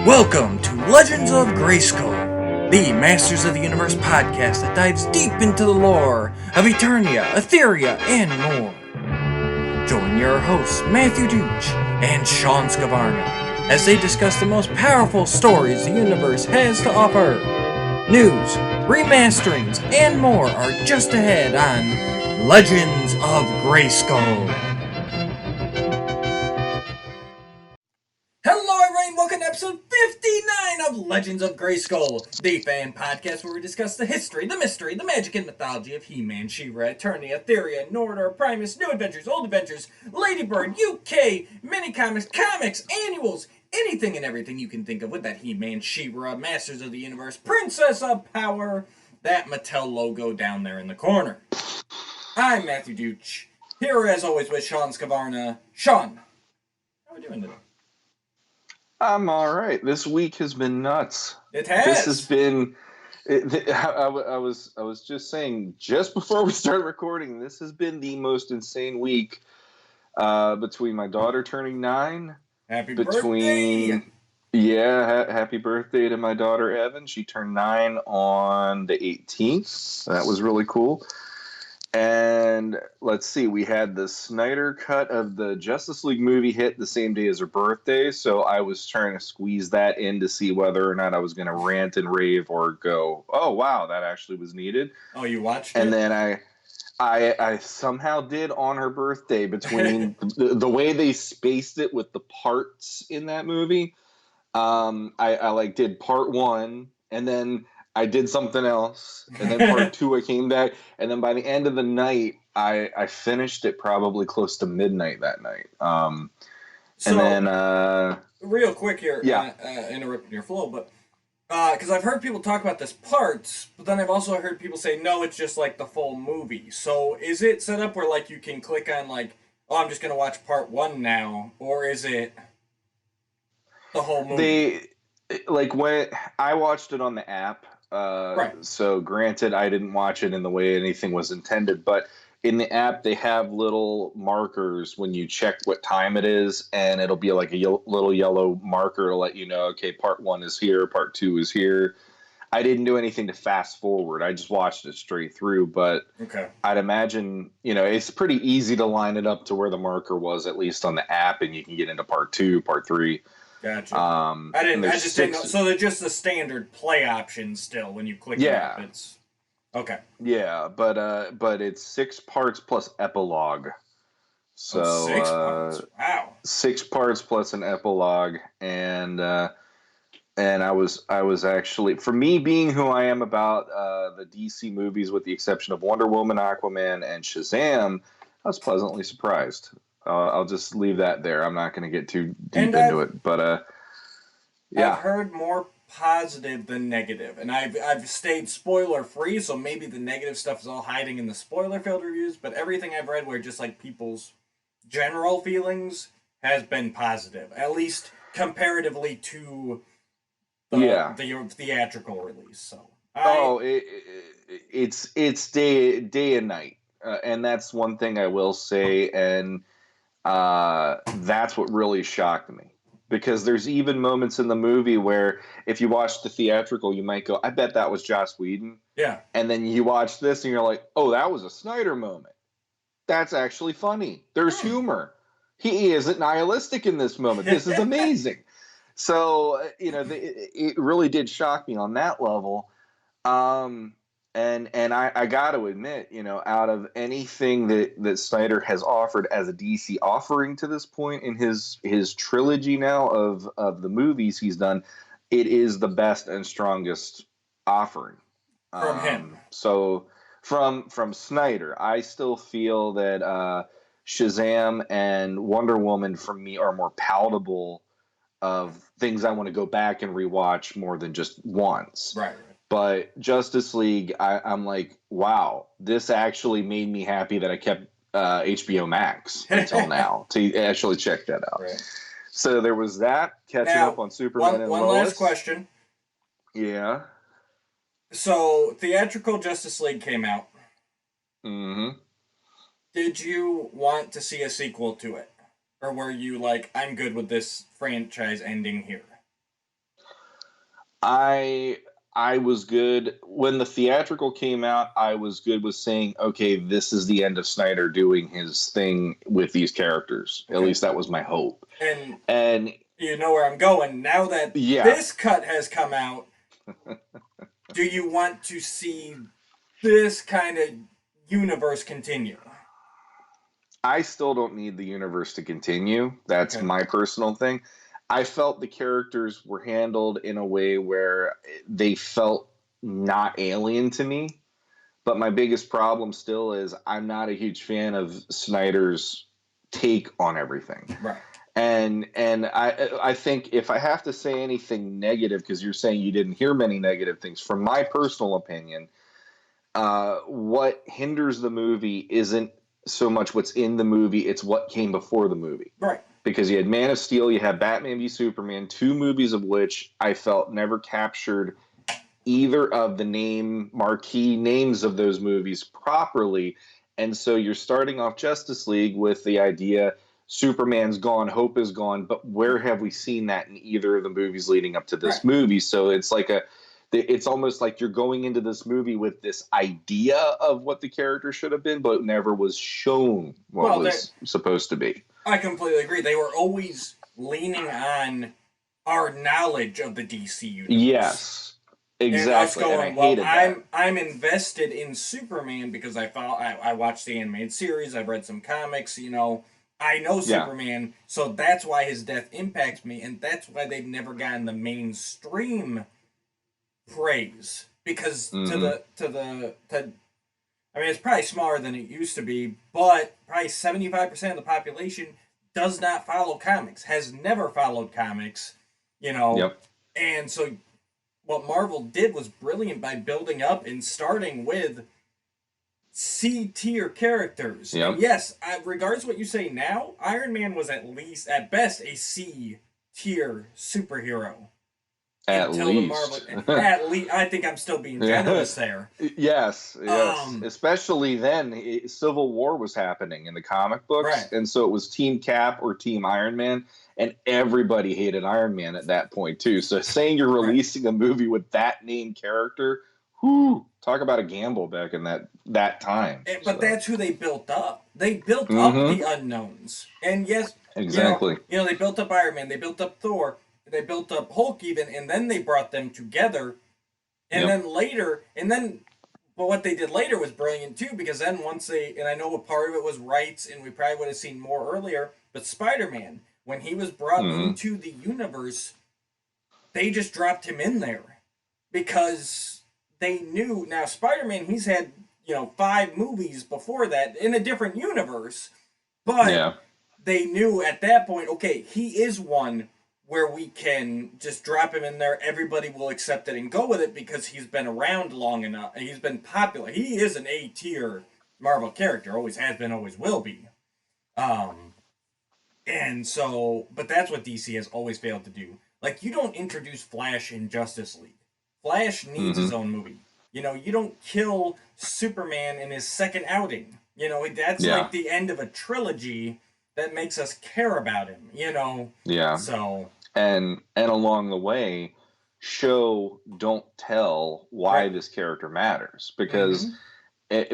Welcome to Legends of Grayskull, the Masters of the Universe podcast that dives deep into the lore of Eternia, Etheria, and more. Join your hosts Matthew Dooch and Sean Scavarna as they discuss the most powerful stories the universe has to offer. News, remasterings, and more are just ahead on Legends of Grayskull. Hello everyone, welcome to episode 59 of Legends of Grayskull, the fan podcast where we discuss the history, the mystery, the magic, and mythology of He-Man, She-Ra, Eternia, Etheria, Nordor, Primus, New Adventures, Old Adventures, Ladybird, UK, mini-comics, comics, annuals, anything and everything you can think of with that He-Man, She-Ra, Masters of the Universe, Princess of Power, that Mattel logo down there in the corner. I'm Matthew Dooch, here as always with Sean Scavarna. Sean, how are we doing today? I'm all right. This week has been nuts. It has. This has been. I was just saying just before we started recording. This has been the most insane week. Between my daughter turning 9. Happy birthday! Yeah, happy birthday to my daughter Evan. She turned 9 on the 18th. That was really cool. And let's see, we had the Snyder cut of the Justice League movie hit the same day as her birthday, so I was trying to squeeze that in to see whether or not I was going to rant and rave or go, oh, wow, that actually was needed. Oh, you watched it? And then I somehow did on her birthday between the way they spaced it with the parts in that movie. I did part 1, and then I did something else, and then part 2 I came back, and then by the end of the night I finished it probably close to midnight that night. So, and then real quick here, yeah, interrupting your flow, but because I've heard people talk about this parts, but then I've also heard people say no, it's just like the full movie. So is it set up where like you can click on like, oh, I'm just gonna watch part 1 now, or is it the whole movie? When I watched it on the app. Right. So granted, I didn't watch it in the way anything was intended, but in the app they have little markers when you check what time it is, and it'll be like a little yellow marker to let you know, okay, part 1 is here, part 2 is here. I didn't do anything to fast forward. I just watched it straight through, but okay. I'd imagine, it's pretty easy to line it up to where the marker was, at least on the app, and you can get into part 2, part 3. Gotcha. I just didn't know. So they're just the standard play options still when you click it up. It's okay. Yeah, but it's 6 parts plus epilogue. So 6 parts. Wow. 6 parts plus an epilogue, and I was actually, for me being who I am about the DC movies, with the exception of Wonder Woman, Aquaman, and Shazam, I was pleasantly surprised. I'll just leave that there. I'm not going to get too deep into it, but yeah. I've heard more positive than negative, and I've stayed spoiler free, so maybe the negative stuff is all hiding in the spoiler filled reviews. But everything I've read, where just like people's general feelings, has been positive, at least comparatively to the theatrical release. So it's day and night, and that's one thing I will say, and that's what really shocked me, because there's even moments in the movie where if you watch the theatrical, you might go, I bet that was Joss Whedon. Yeah. And then you watch this and you're like, oh, that was a Snyder moment. That's actually funny. There's humor. He isn't nihilistic in this moment. This is amazing. So, it really did shock me on that level. And I got to admit, out of anything that Snyder has offered as a DC offering to this point in his trilogy now of the movies he's done, it is the best and strongest offering from him. So from Snyder, I still feel that Shazam and Wonder Woman for me are more palatable of things I want to go back and rewatch more than just once. Right. But Justice League, I'm like, wow, this actually made me happy that I kept HBO Max until now to actually check that out. Right. So there was that, catching up on Superman and Lois. One last question. Yeah. So theatrical Justice League came out. Mm-hmm. Did you want to see a sequel to it? Or were you like, I'm good with this franchise ending here? I I was good when the theatrical came out. I was good with saying, okay, this is the end of Snyder doing his thing with these characters. At Okay. least that was my hope. And And you know where I'm going. Now that yeah, this cut has come out, do you want to see this kind of universe continue? I still don't need the universe to continue. That's Okay. my personal thing. I felt the characters were handled in a way where they felt not alien to me. But my biggest problem still is I'm not a huge fan of Snyder's take on everything. Right. And I think if I have to say anything negative, because you're saying you didn't hear many negative things, from my personal opinion, what hinders the movie isn't so much what's in the movie, it's what came before the movie. Right. Because you had Man of Steel, you had Batman v Superman, two movies of which I felt never captured either of the name marquee names of those movies properly. And so you're starting off Justice League with the idea Superman's gone, hope is gone, but where have we seen that in either of the movies leading up to Right. this movie? So it's almost like you're going into this movie with this idea of what the character should have been, but never was shown what Well, was supposed to be. I completely agree. They were always leaning on our knowledge of the DC universe. Yes. And us Exactly. And I going, well, hated that. I'm invested in Superman because I watched the animated series, I've read some comics, I know Yeah. Superman, so that's why his death impacts me, and that's why they've never gotten the mainstream praise. Because I mean, it's probably smaller than it used to be, but probably 75% of the population does not follow comics, has never followed comics, Yep. and so what Marvel did was brilliant by building up and starting with C tier characters. Yep. And yes, regardless of what you say now, Iron Man was at best, a C tier superhero. At least. At least, I think I'm still being generous there. Yes. Especially then, Civil War was happening in the comic books, right. And so it was Team Cap or Team Iron Man, and everybody hated Iron Man at that point too. So saying you're releasing a movie with that named character, talk about a gamble back in that time. But that's who they built up. They built up the unknowns, and yes, exactly. They built up Iron Man, they built up Thor. They built up Hulk even, and then they brought them together. And but what they did later was brilliant too, because then and I know a part of it was rights, and we probably would have seen more earlier, but Spider-Man, when he was brought into the universe, they just dropped him in there. Because they knew, now Spider-Man, he's had, 5 movies before that in a different universe, but they knew at that point, okay, he is one where we can just drop him in there, everybody will accept it and go with it because he's been around long enough, he's been popular. He is an A-tier Marvel character, always has been, always will be. And so, but that's what DC has always failed to do. Like, you don't introduce Flash in Justice League. Flash needs his own movie. You don't kill Superman in his second outing. That's like the end of a trilogy that makes us care about him, Yeah. So and along the way, show, don't tell why this character matters, because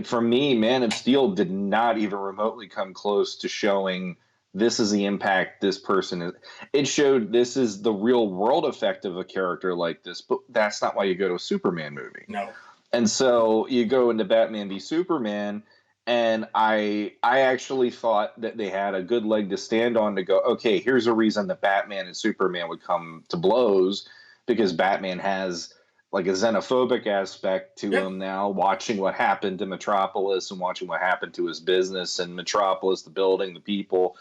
for me, Man of Steel did not even remotely come close to showing this is the impact this person is. It showed this is the real world effect of a character like this, but that's not why you go to a Superman movie. No. And so you go into Batman v Superman, and I actually thought that they had a good leg to stand on to go, okay, here's a reason that Batman and Superman would come to blows, because Batman has like a xenophobic aspect to him now, watching what happened to Metropolis and watching what happened to his business and Metropolis, the building, the people,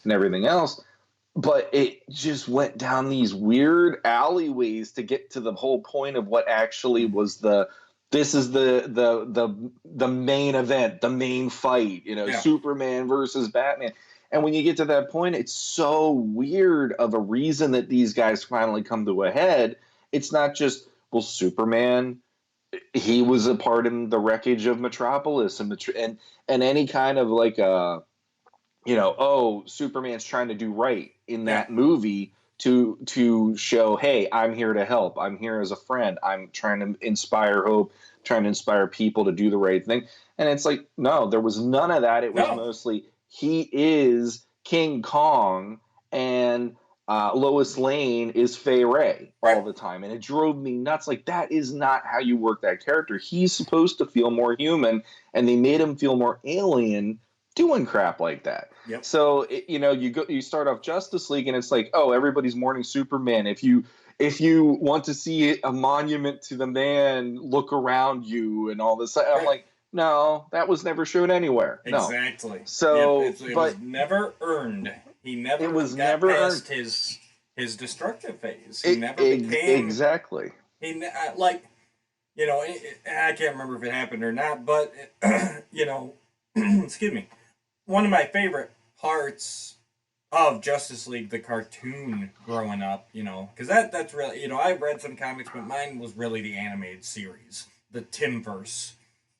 and everything else. But it just went down these weird alleyways to get to the whole point of what actually was this is the main event, the main fight, Superman versus Batman. And when you get to that point, it's so weird of a reason that these guys finally come to a head. It's not just, well, Superman, he was a part in the wreckage of Metropolis and any kind of like oh, Superman's trying to do right in Yeah. that movie to show, hey, I'm here to help. I'm here as a friend. I'm trying to inspire hope, trying to inspire people to do the right thing. And it's like, no, there was none of that. It was No. mostly he is King Kong and Lois Lane is Fay Ray all Right. the time. And it drove me nuts. Like, that is not how you work that character. He's supposed to feel more human, and they made him feel more alien doing crap like that. Yep. So you start off Justice League, and it's like, oh, everybody's mourning Superman. If you want to see a monument to the man, look around you and all this. I'm Right. like, no, that was never shown anywhere. No. Exactly. So, Yep. It was but never earned. He never it was got never past earned. his destructive phase. He never became exactly. like I can't remember if it happened or not, but excuse me. One of my favorite parts of Justice League, the cartoon, growing up, because that's really, I've read some comics, but mine was really the animated series, the Timverse.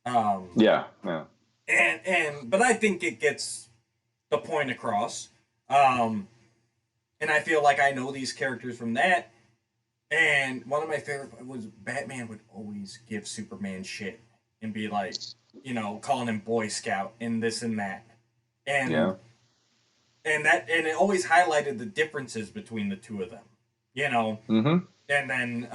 Yeah. But I think it gets the point across. And I feel like I know these characters from that. And one of my favorite was Batman would always give Superman shit and be like, calling him Boy Scout and this and that. And Yeah. and it always highlighted the differences between the two of them. Mm-hmm. And then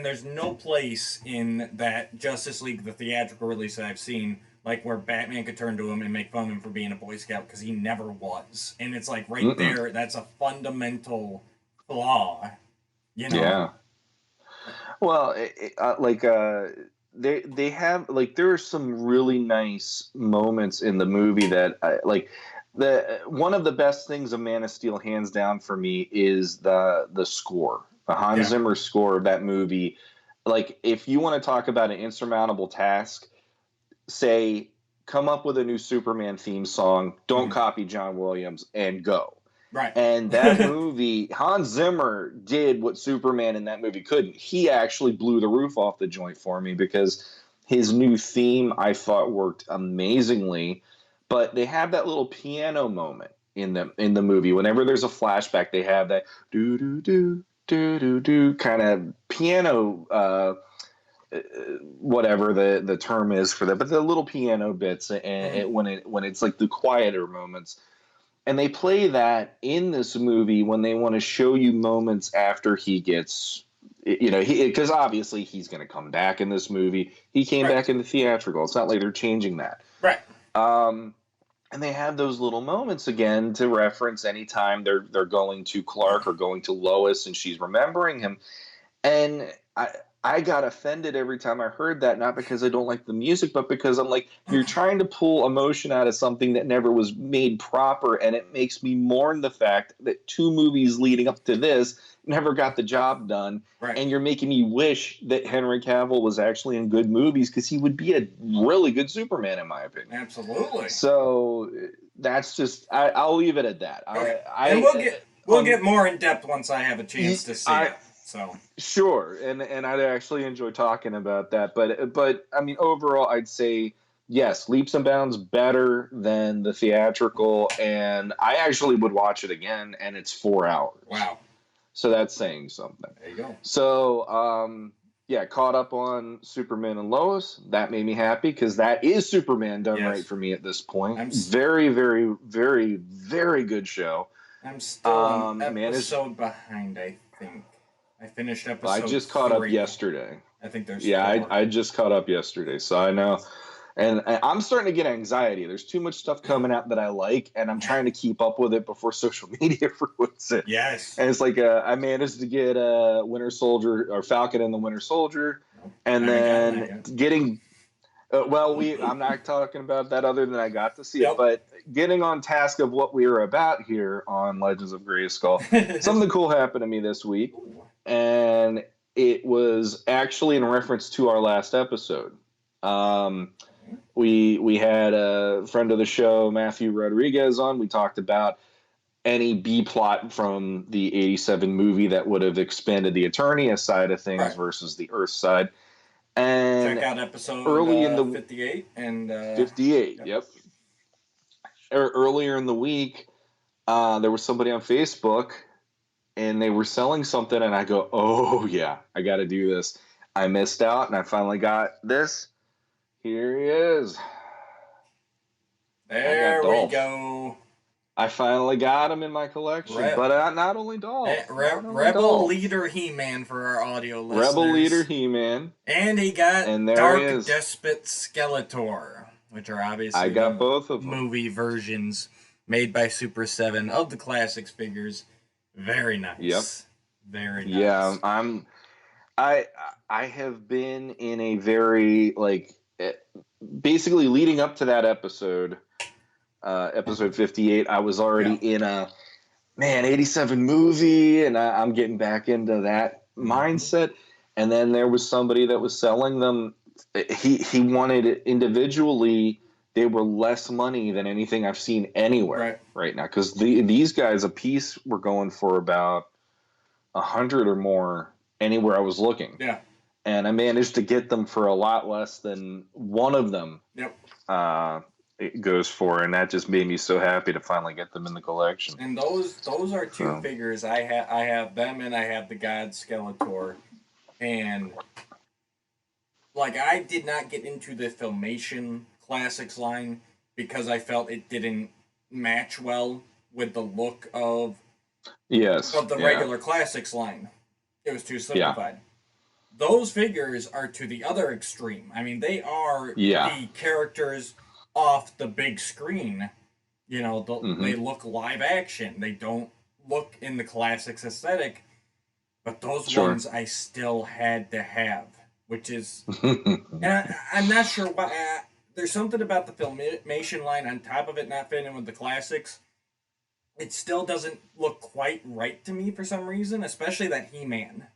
there's no place in that Justice League, the theatrical release that I've seen, like where Batman could turn to him and make fun of him for being a Boy Scout, because he never was. And it's like right there, that's a fundamental flaw. Yeah. Well, they have, like, there are some really nice moments in the movie that one of the best things of Man of Steel, hands down, for me, is the score, the Hans Zimmer score of that movie. Like, if you want to talk about an insurmountable task, say, come up with a new Superman theme song, don't copy John Williams, and go. Right. And that movie, Hans Zimmer did what Superman in that movie couldn't. He actually blew the roof off the joint for me, because his new theme, I thought, worked amazingly. But they have that little piano moment in the movie. Whenever there's a flashback, they have that do do do do do do kind of piano, whatever the term is for that, but the little piano bits, and when it's like the quieter moments. And they play that in this movie when they want to show you moments after he gets, because obviously he's going to come back in this movie. He came back in the theatrical. It's not like they're changing that. Right. And they have those little moments again to reference anytime they're going to Clark or going to Lois and she's remembering him. And I got offended every time I heard that, not because I don't like the music, but because I'm like, you're trying to pull emotion out of something that never was made proper, and it makes me mourn the fact that 2 movies leading up to this never got the job done, and you're making me wish that Henry Cavill was actually in good movies, because he would be a really good Superman, in my opinion. Absolutely. So that's just, I'll leave it at that. Okay. And we'll get more in depth once I have a chance to see it. So sure, and I'd actually enjoy talking about that, but I mean, overall, I'd say yes, leaps and bounds better than the theatrical, and I actually would watch it again, and it's 4 hours. Wow, so that's saying something. There you go. So caught up on Superman and Lois. That made me happy, because that is Superman done right for me at this point. Very, very, very, very good show. I'm still an episode behind, I think. I finished episode I just caught 3. up yesterday. I think there's 4. I just caught up yesterday, so I know. And I'm starting to get anxiety. There's too much stuff coming out that I like, and I'm trying to keep up with it before social media ruins it. Yes. And it's like I managed to get Winter Soldier, or Falcon and the Winter Soldier, and then getting I'm not talking about that other than I got to see it, but getting on task of what we were about here on Legends of Grayskull. Something cool happened to me this week, and it was actually in reference to our last episode. We had a friend of the show, Matthew Rodriguez, on. We talked about any B plot from the 87 movie that would have expanded the Eternia side of things versus the Earth side. And check out episode early in the 58 and 58. Yep. earlier in the week, there was somebody on Facebook, and they were selling something, and I go, oh yeah, I got to do this. I missed out, and I finally got this. Here he is. There we go. I finally got him in my collection, but not only Dolph. Rebel Leader He-Man for our audio listeners. Rebel Leader He-Man. And he got Dark Despot Skeletor, which are obviously I got both of them. Movie versions made by Super 7 of the classics figures. Very nice. Yep. Very nice. Yeah, I have been in a very, like, basically leading up to that episode, episode 58, I was already in a 87 movie, and I'm getting back into that mindset. And then there was somebody that was selling them. He wanted it individually. They were less money than anything I've seen anywhere right now, because these guys a piece were going for about 100 or more anywhere I was looking. Yeah. And I managed to get them for a lot less than one of them. Yep. It goes for, and that just made me so happy to finally get them in the collection. And those are two figures. I have them, and I have the God Skeletor. And like, I did not get into the Filmation Classics line because I felt it didn't match well with the look of the regular Classics line. It was too simplified. Yeah. Those figures are to the other extreme. I mean, they are the characters off the big screen. You know, they look live action. They don't look in the Classics aesthetic. But those ones I still had to have, which is... and I'm not sure why... there's something about the Filmation line on top of it not fitting with the Classics. It still doesn't look quite right to me for some reason, especially that He-Man.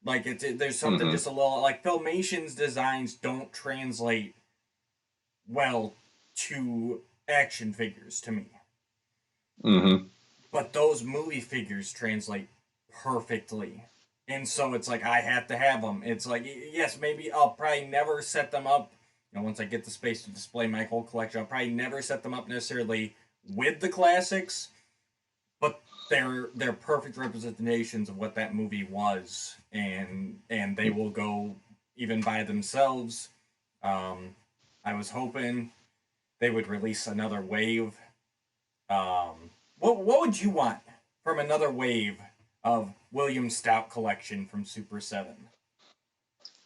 Like, there's something just a little... Like, Filmation's designs don't translate well to action figures to me. But those movie figures translate perfectly. And so it's like, I have to have them. It's like, yes, maybe I'll probably never set them up. You know, once I get the space to display my whole collection, I'll probably never set them up necessarily with the Classics. But they're perfect representations of what that movie was. And they will go even by themselves. I was hoping they would release another wave. What would you want from another wave of William Stout collection from Super 7?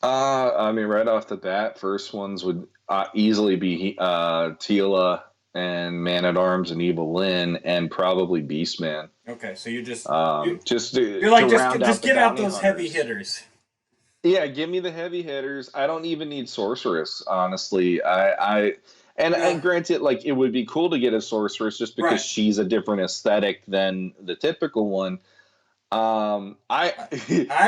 I mean, right off the bat, first ones would easily be Teela and Man-at-Arms and Evil Lyn, and probably Beastman. Okay, so you just get out those heavy hitters. Yeah, give me the heavy hitters. I don't even need Sorceress, honestly. And granted, like, it would be cool to get a Sorceress just because she's a different aesthetic than the typical one. I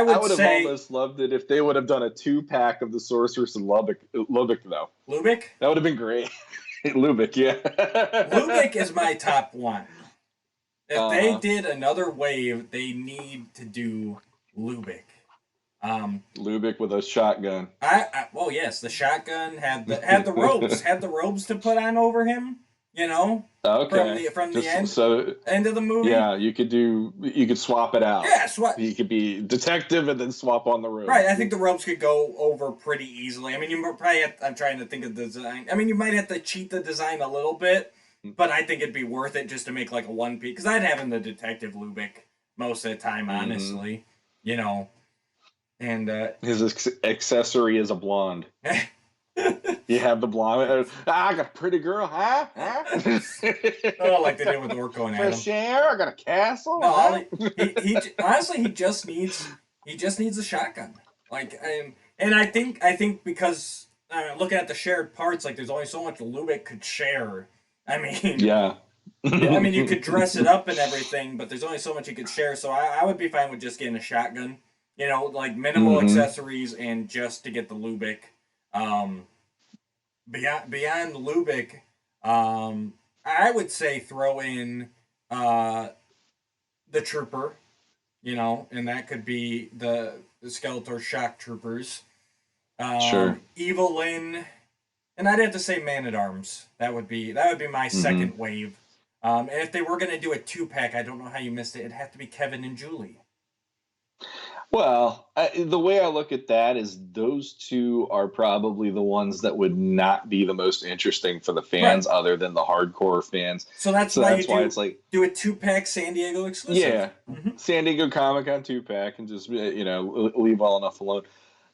would have almost loved it if they would have done a 2-pack of the Sorceress and Lubbock though. Lubick? That would have been great. Lubick, yeah. Lubick is my top one. If they did another wave, they need to do Lubick. Lubick with a shotgun. Well, yes, the shotgun had the ropes to put on over him. You know, from the end of the movie. Yeah, you could swap it out. Yeah, swap. You could be detective and then swap on the rope. Right, I think the ropes could go over pretty easily. I mean, you probably I'm trying to think of the design. I mean, you might have to cheat the design a little bit, but I think it'd be worth it just to make like a one piece. Because I'd have him the detective Lubick most of the time, honestly. You know, and his accessory is a blonde. You have the blonde. I got a pretty girl, huh? Oh, like they did with Orko and Adam. Fresh air. I got a castle. No, huh? he honestly he just needs a shotgun. Like, and I think because looking at the shared parts, like there's only so much Lubick could share. I mean, yeah. I mean, you could dress it up and everything, but there's only so much you could share. So I would be fine with just getting a shotgun. You know, like minimal accessories and just to get the Lubick. Beyond Lubick, I would say throw in the Trooper, you know, and that could be the Skeletor Shock Troopers. Sure. Evil Lyn, And I'd have to say Man at Arms. That would be my Mm-hmm. second wave. And if they were gonna do a 2-pack, I don't know how you missed it. It'd have to be Kevin and Julie. Well, the way I look at that is those two are probably the ones that would not be the most interesting for the Right. fans, other than the hardcore fans. So that's So why you that's why do it's like, do a 2-pack San Diego exclusive. yeah, Mm-hmm. San Diego Comic Con 2-pack, and just leave all enough alone.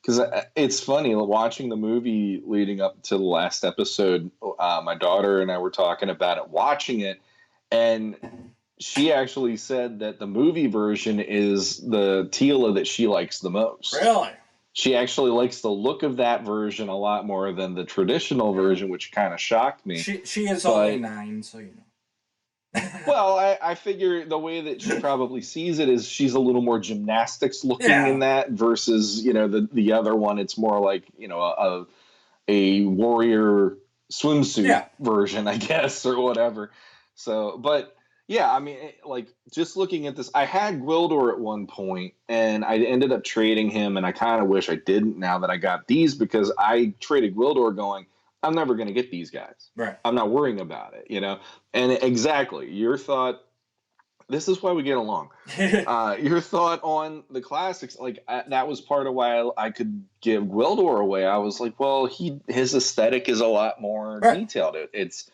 Because it's funny watching the movie leading up to the last episode. My daughter and I were talking about it, watching it, and she actually said that the movie version is the Tila that she likes the most. Really? She actually likes the look of that version a lot more than the traditional Yeah. version, which kind of shocked me. She is only But 9, so you know. well, I figure the way that she probably sees it is she's a little more gymnastics looking in Yeah. that versus the other one. It's more like a warrior swimsuit Yeah. version, I guess, or whatever. So, but yeah, I mean, like just looking at this, I had Gwildor at one point, and I ended up trading him, and I kind of wish I didn't now that I got these because I traded Gwildor going, I'm never going to get these guys. Right. I'm not worrying about it. And exactly your thought. This is why we get along. Your thought on the classics, like that was part of why I could give Gwildor away. I was like, well, his aesthetic is a lot more Right. detailed. It's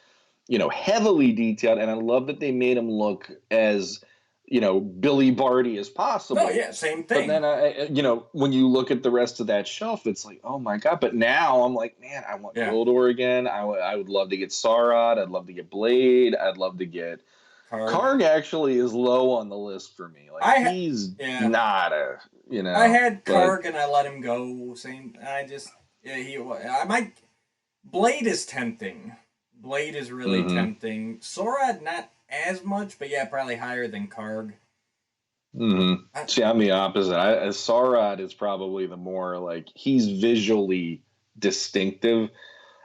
heavily detailed, and I love that they made him look as Billy Barty as possible. Oh yeah, same But thing. then when you look at the rest of that shelf, it's like, oh my god. But now I'm like, man, I want Yeah. Gwildor again. I would love to get Sarad. I'd love to get Blade. I'd love to get Karg. Actually is low on the list for me. Like he's not I had Karg and I let him go. Same. I just I might. Blade is tempting. Blade is really tempting. Sorad not as much, but yeah, probably higher than Karg. See, I'm the opposite. Sarad is probably the more like he's visually distinctive,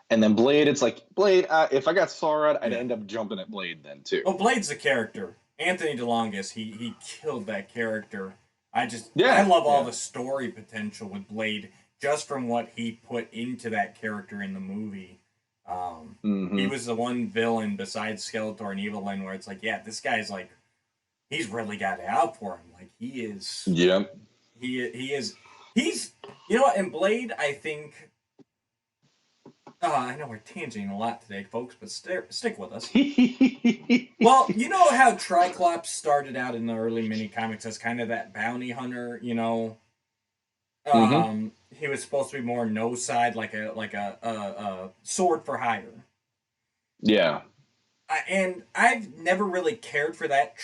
and then Blade. It's like Blade. If I got Sarad, I'd end up jumping at Blade then too. Oh, Blade's the character. Anthony DeLongis, he killed that character. I love all the story potential with Blade just from what he put into that character in the movie. He was the one villain besides Skeletor and Evelyn where it's like, yeah, this guy's like, he's really got it out for him. Like he is. Yep. He is. He's. You know what? In Blade, I think. I know we're tangenting a lot today, folks, but stick with us. Well, you know how Triclops started out in the early mini comics as kind of that bounty hunter, he was supposed to be more no side, like a sword for hire. Yeah. And I've never really cared for that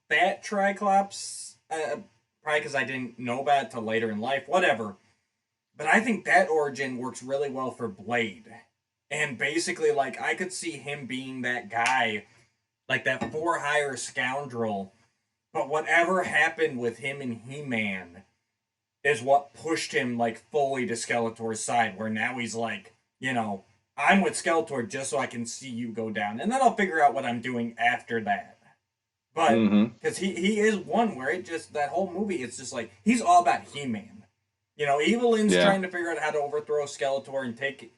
Triclops, probably because I didn't know about it till later in life. Whatever. But I think that origin works really well for Blade. And basically, like, I could see him being that guy, like that for-hire scoundrel. But whatever happened with him and He-Man is what pushed him, like, fully to Skeletor's side, where now he's like, I'm with Skeletor just so I can see you go down. And then I'll figure out what I'm doing after that. But, because he is one where that whole movie, it's just like, he's all about He-Man. Evelyn's trying to figure out how to overthrow Skeletor and take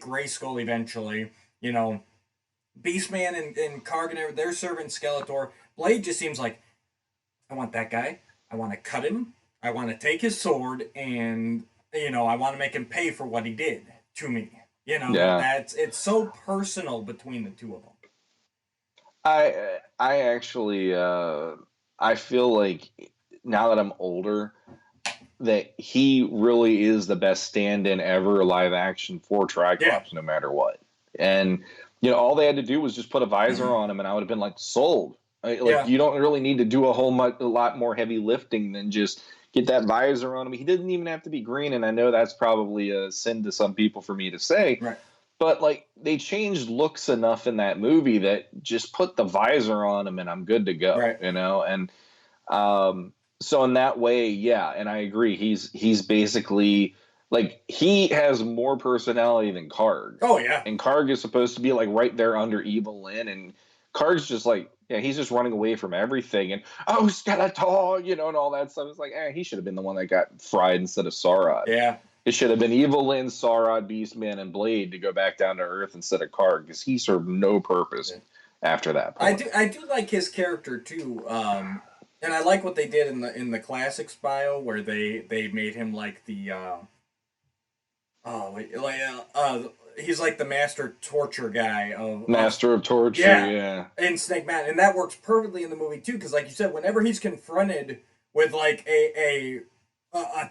Grayskull eventually. Beastman and Kargan, they're serving Skeletor. Blade just seems like, I want that guy. I want to cut him. I want to take his sword, and I want to make him pay for what he did to me. It's so personal between the two of them. I actually I feel like now that I'm older, that he really is the best stand-in ever live action for Triclops, no matter what. And all they had to do was just put a visor on him, and I would have been like, sold. You don't really need to do a lot more heavy lifting than just get that visor on him. He didn't even have to be green, and I know that's probably a sin to some people for me to say. Right. But they changed looks enough in that movie that just put the visor on him, and I'm good to go. Right. And so in that way, yeah, and I agree. He's basically he has more personality than Karg. Oh yeah. And Karg is supposed to be right there under Evil Lyn, and Karg's just he's just running away from everything, and Skeletor, and all that stuff. It's he should have been the one that got fried instead of Sarad. Yeah. It should have been Evil Lynn, Saurod, Beastman, and Blade to go back down to Earth instead of Karg, because he served no purpose after that point. I do like his character too, and I like what they did in the classics bio where they made him like the oh wait, like he's like the master torture guy Master of Torture, yeah. in Snake Mountain, and that works perfectly in the movie too, because like you said, whenever he's confronted with like a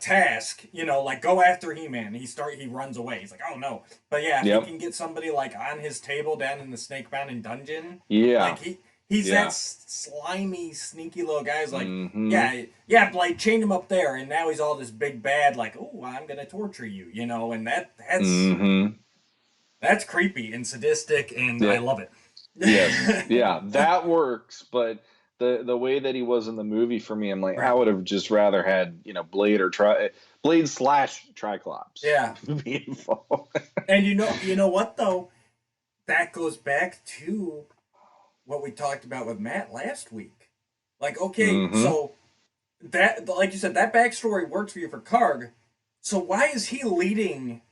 task, you know, like go after He-Man, he runs away. He's like, oh no. But yeah, if he can get somebody like on his table down in the Snake Mountain dungeon, like he's that slimy, sneaky little guy. He's like, yeah, Blade chained him up there, and now he's all this big bad, like, oh, I'm gonna torture you, you know, and that's creepy and sadistic, and I love it. Yes, yeah, that works, but the way that he was in the movie for me, I'm like, I would have just rather had, you know, Blade or Blade / Triclops. Yeah. Be involved. And you know what though? That goes back to what we talked about with Matt last week. Like, okay, so that, like you said, that backstory works for you for Karg. So why is he leading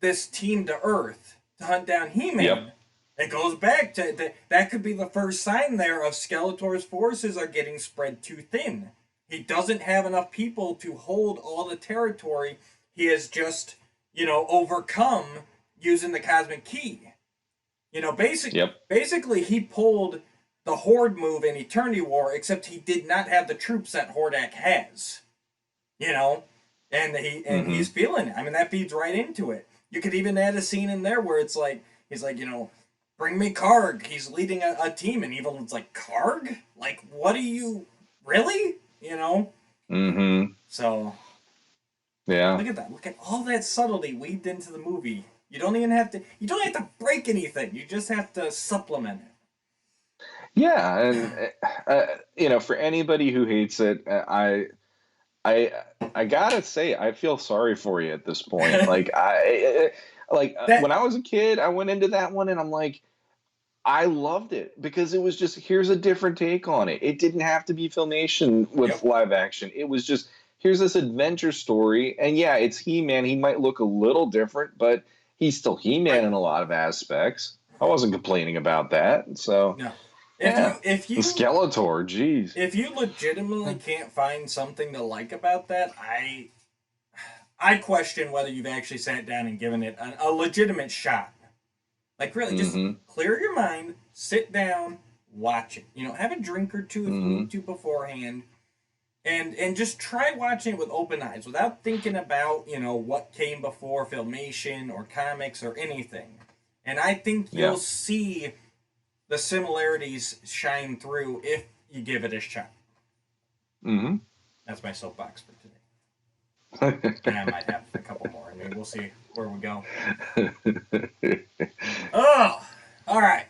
this team to Earth to hunt down He-Man? Yep. It goes back to that could be the first sign there of Skeletor's forces are getting spread too thin. He doesn't have enough people to hold all the territory. He has just, you know, overcome using the Cosmic Key. You know, basically he pulled the Horde move in Eternity War, except he did not have the troops that Hordak has. You know, and he's feeling it. I mean, that feeds right into it. You could even add a scene in there where it's like he's like, you know, bring me Karg. He's leading a team, and Evelyn's like, Karg? Like, what are you really? You know? So yeah. Look at that. Look at all that subtlety weaved into the movie. You don't have to break anything. You just have to supplement it. Yeah, and you know, for anybody who hates it, I gotta say, I feel sorry for you at this point. Like when I was a kid, I went into that one and I'm like, I loved it because it was just, here's a different take on it. It didn't have to be Filmation with live action. It was just, here's this adventure story, and yeah, it's He-Man. He might look a little different, but he's still He-Man in a lot of aspects. I wasn't complaining about that. So no. If you Skeletor, geez. If you legitimately can't find something to like about that, I question whether you've actually sat down and given it a legitimate shot. Like, really, just clear your mind, sit down, watch it. You know, have a drink or two if you need to beforehand, and just try watching it with open eyes without thinking about, you know, what came before Filmation or comics or anything. And I think you'll see the similarities shine through if you give it a shot. That's my soapbox for today. And I might have a couple more. I mean, we'll see where we go. Oh, all right.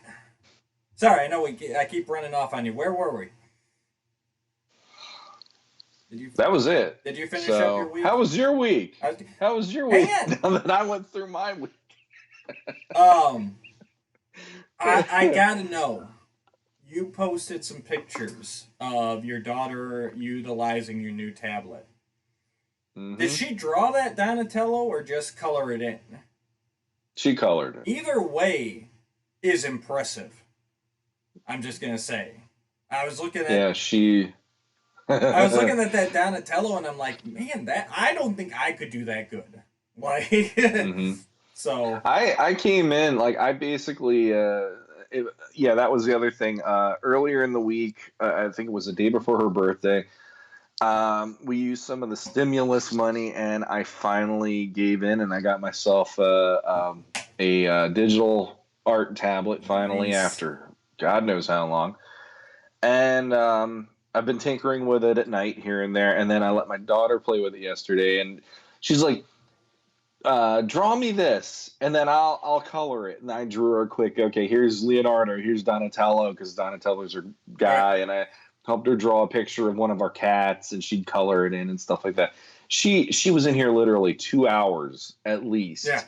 Sorry, I know I keep running off on you. Where were we? That was it. Did you finish up your week? How was your week? How was your week? Now that I went through my week. I gotta know. You posted some pictures of your daughter utilizing your new tablet. Did she draw that Donatello or just color it in? She colored it. Either way is impressive. I'm just gonna say. I was looking at I was looking at that Donatello and I'm like, man, that I don't think I could do that good. Like so I came in like I basically that was the other thing. Earlier in the week, I think it was the day before her birthday. We used some of the stimulus money, and I finally gave in, and I got myself a digital art tablet finally after God knows how long. And I've been tinkering with it at night here and there, and then I let my daughter play with it yesterday, and she's like, draw me this, and then I'll color it. And I drew her a quick, okay, here's Leonardo, here's Donatello, because Donatello's her guy, and I helped her draw a picture of one of our cats, and she'd color it in and stuff like that. She was in here literally 2 hours at least. Yeah.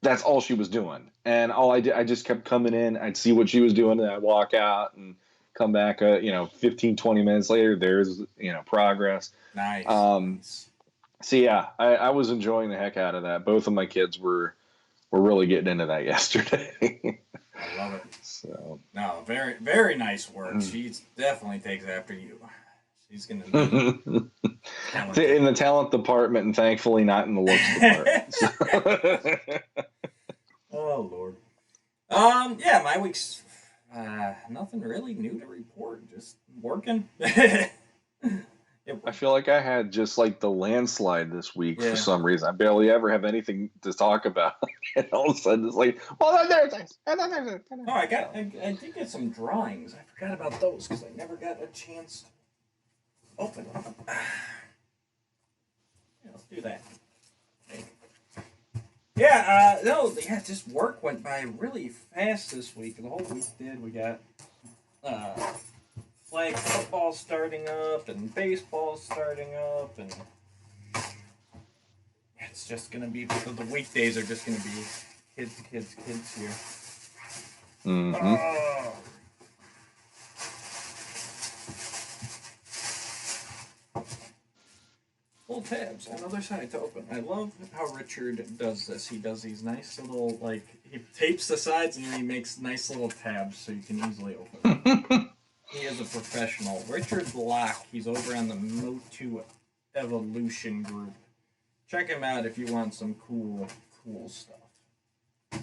That's all she was doing. And all I did, I just kept coming in, I'd see what she was doing, and I'd walk out and come back, 15, 20 minutes later, there's, progress. Nice. See, yeah, I was enjoying the heck out of that. Both of my kids were really getting into that yesterday. I love it. So No, very, very nice work. She definitely takes after you. She's going to be talented. in the talent department, and thankfully not in the looks department. So. Oh, Lord. Yeah, my week's nothing really new to report. Just working. I feel like I had just like the landslide this week for Yeah. some reason. I barely ever have anything to talk about. And all of a sudden it's like, well, then there's this, and then there's this. Oh, I did get some drawings. I forgot about those because I never got a chance to open them. Yeah, let's do that. Yeah, no, yeah, just work went by really fast this week. The whole week did. We got flag football starting up and baseball starting up, and it's just gonna be, the weekdays are just gonna be kids here. Mm-hmm. Oh. Full tabs on the other side to open. I love how Richard does this. He does these nice little, like, he tapes the sides and then he makes nice little tabs so you can easily open them. He is a professional. Richard Block, he's over on the Motu Evolution group. Check him out if you want some cool stuff.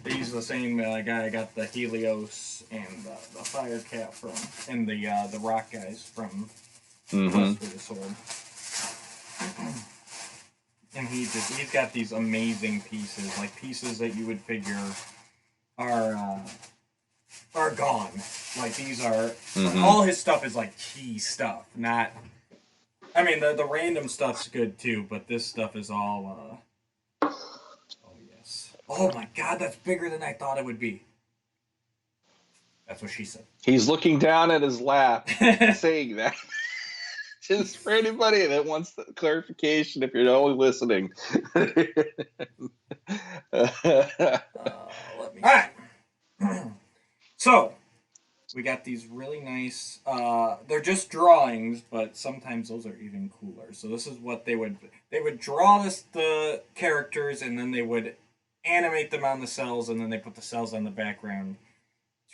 He's the same guy I got the Helios and the Fire Cat from, and the Rock guys from Quest for the Sword. And he's got these amazing pieces, like pieces that you would figure are gone. Like these are all his stuff is like key stuff, not. I mean the random stuff's good too, but this stuff is all. Oh yes. Oh my God, that's bigger than I thought it would be. That's what she said. He's looking down at his lap, saying that. Just for anybody that wants clarification, if you're only listening. Let me. All right. So, we got these really nice. They're just drawings, but sometimes those are even cooler. So this is what they would draw the characters, and then they would animate them on the cells, and then they put the cells on the background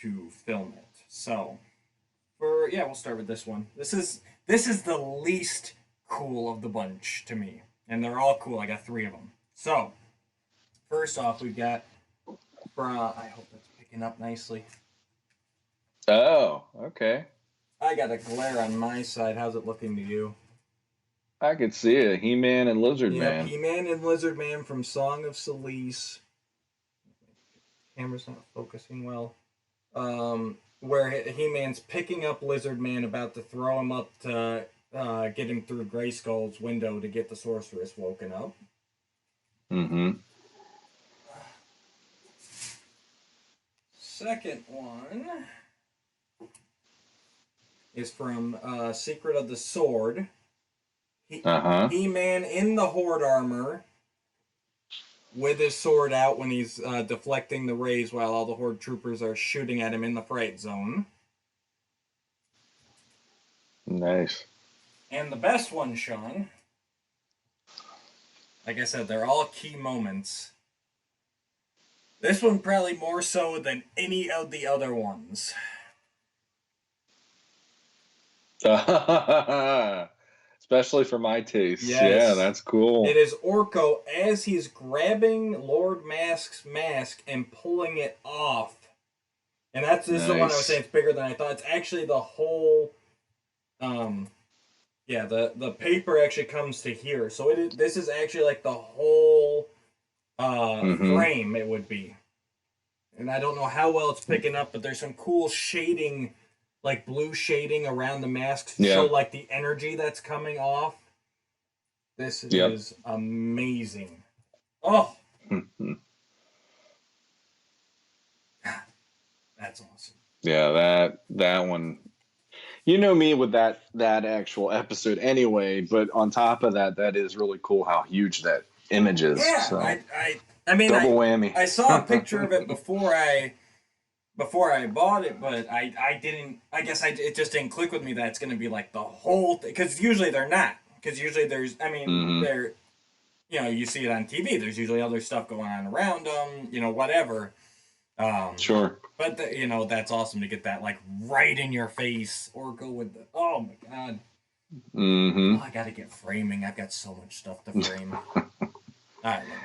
to film it. So, we'll start with this one. This is the least cool of the bunch to me. And they're all cool. I got 3 of them. So, first off, we've got... I hope that's picking up nicely. Oh, okay. I got a glare on my side. How's it looking to you? I could see it. He-Man and Lizard Man. He-Man and Lizard Man from Song of Selice. Camera's not focusing well. Where He-Man's picking up Lizard Man, about to throw him up to get him through Grayskull's window to get the sorceress woken up. Mm-hmm. Second one is from Secret of the Sword. He-Man in the Horde armor with his sword out when he's deflecting the rays while all the Horde troopers are shooting at him in the fright zone. Nice. And the best one, Sean, like I said, they're all key moments. This one probably more so than any of the other ones. Especially for my taste. Yes. Yeah, that's cool. It is Orko as he's grabbing Lord Mask's mask and pulling it off. And this is the one I was saying, it's bigger than I thought. It's actually the whole... the paper actually comes to here. So this is actually like the whole frame it would be. And I don't know how well it's picking up, but there's some cool shading, like blue shading around the mask to show like the energy that's coming off. This is amazing. Oh! That's awesome. Yeah, that one. You know me with that actual episode anyway, but on top of that, that is really cool how huge that image is. Yeah, so. I mean, double whammy. I saw a picture of it before I bought it, but I didn't. I guess it just didn't click with me that it's going to be like the whole thing. Because usually they're not. Because usually there's. I mean, you see it on TV. There's usually other stuff going on around them, whatever. Sure. But that's awesome to get that like right in your face, or go with the. Oh my god. Mm-hmm. Oh, I gotta get framing. I've got so much stuff to frame.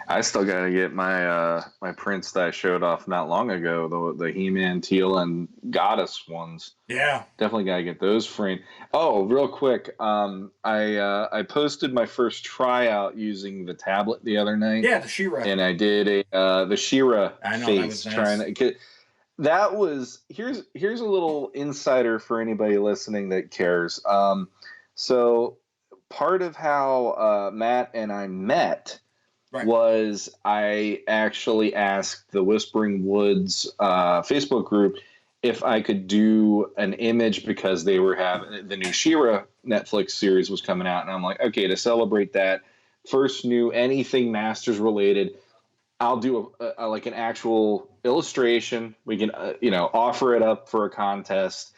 I still gotta get my prints that I showed off not long ago, the He-Man, Teal, and Goddess ones. Yeah. Definitely gotta get those framed. Oh, real quick, I posted my first tryout using the tablet the other night. Yeah, the She-Ra. And I did the She-Ra face, nice. trying to. That was here's a little insider for anybody listening that cares. So part of how Matt and I met was I actually asked the Whispering Woods Facebook group if I could do an image, because they were having the new She-Ra Netflix series was coming out, and I'm like, okay, to celebrate that first new anything Masters related, I'll do a like an actual illustration. We can offer it up for a contest.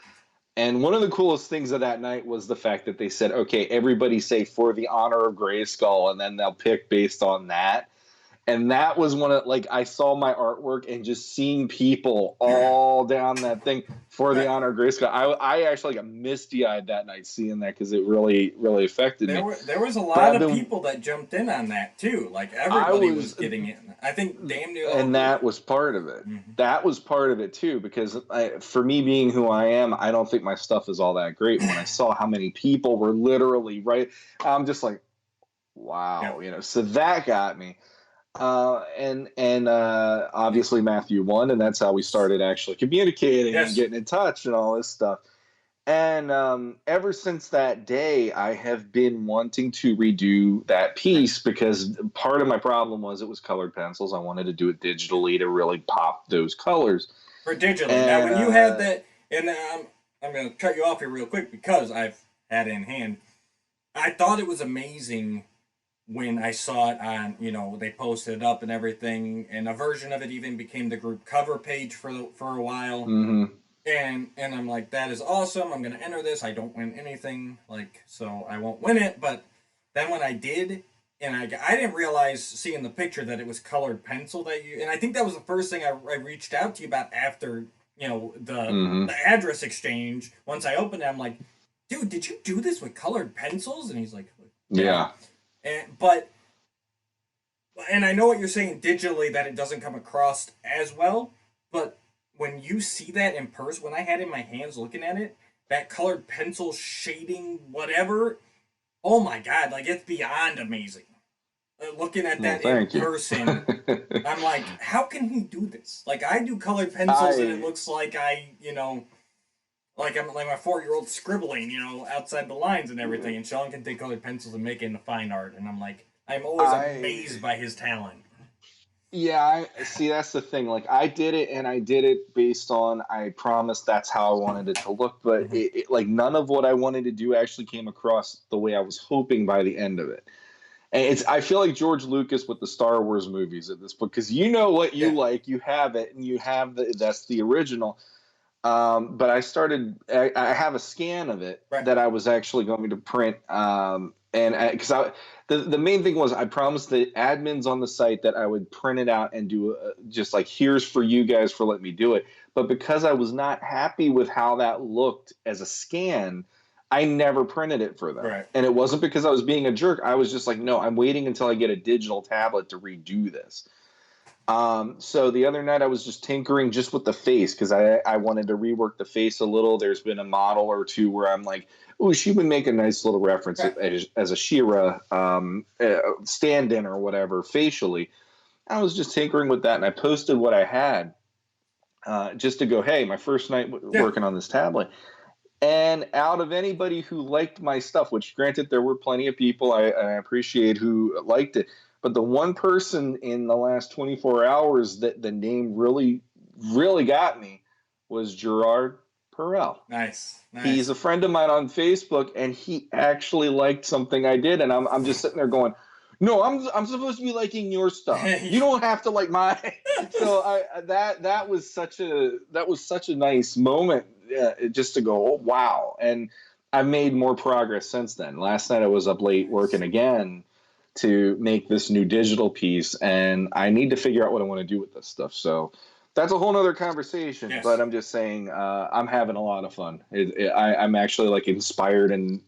And one of the coolest things of that night was the fact that they said, okay, everybody say "for the honor of Grayskull," and then they'll pick based on that. And that was one of, like, I saw my artwork and just seeing people all down that thing for the honor of Grayskull. I actually got misty eyed that night seeing that, because it really, really affected me. There was a lot of people that jumped in on that too. Like everybody was getting it. I think damn near. And that was part of it. Mm-hmm. That was part of it too, because for me being who I am, I don't think my stuff is all that great. When I saw how many people were literally I'm just like, wow, So that got me. And obviously Matthew won, and that's how we started actually communicating and getting in touch and all this stuff. And ever since that day, I have been wanting to redo that piece, because part of my problem was it was colored pencils. I wanted to do it digitally to really pop those colors. For digitally. Now, when you had that, and I'm going to cut you off here real quick because I've had it in hand. I thought it was amazing when I saw it on, they posted it up and everything, and a version of it even became the group cover page for a while. Mm-hmm. And I'm like, that is awesome. I'm gonna enter this. I don't win anything, so I won't win it. But then when I did, and I didn't realize, seeing the picture, that it was colored pencil that you. And I think that was the first thing I reached out to you about after the address exchange. Once I opened it, I'm like, dude, did you do this with colored pencils? And he's like, yeah. And I know what you're saying digitally, that it doesn't come across as well, but when you see that in person, when I had it in my hands looking at it, that colored pencil shading, whatever, oh my god, it's beyond amazing. Looking at that in person, I'm like, how can he do this? I do colored pencils and it looks like I'm like my 4-year-old scribbling, outside the lines and everything, and Sean can take colored pencils and make it into fine art, and I'm like, I'm always amazed by his talent. Yeah, see, that's the thing. I did it, and I did it based on, I promised that's how I wanted it to look, but none of what I wanted to do actually came across the way I was hoping by the end of it. And I feel like George Lucas with the Star Wars movies at this point, because what you like, you have it, and you have that's the original. But I have a scan of it that I was actually going to print, and because the main thing was, I promised the admins on the site that I would print it out and do just here's for you guys for letting me do it. But because I was not happy with how that looked as a scan, I never printed it for them. Right. And it wasn't because I was being a jerk. I was just like, no, I'm waiting until I get a digital tablet to redo this. So the other night I was just tinkering just with the face, because I wanted to rework the face a little. There's been a model or two where I'm like, oh, she would make a nice little reference as a She-Ra stand-in or whatever facially. I was just tinkering with that, and I posted what I had just to go, hey, my first night working on this tablet. And out of anybody who liked my stuff, which granted there were plenty of people I appreciate who liked it, but the one person in the last 24 hours that the name really, really got me was Gerard Perel. Nice. He's a friend of mine on Facebook, and he actually liked something I did, and I'm just sitting there going, no, I'm supposed to be liking your stuff. You don't have to like mine. So that was such a nice moment, just to go, oh, wow. And I've made more progress since then. Last night I was up late working again, to make this new digital piece, and I need to figure out what I want to do with this stuff. So that's a whole nother conversation. Yes. But I'm just saying, I'm having a lot of fun. I'm actually like inspired and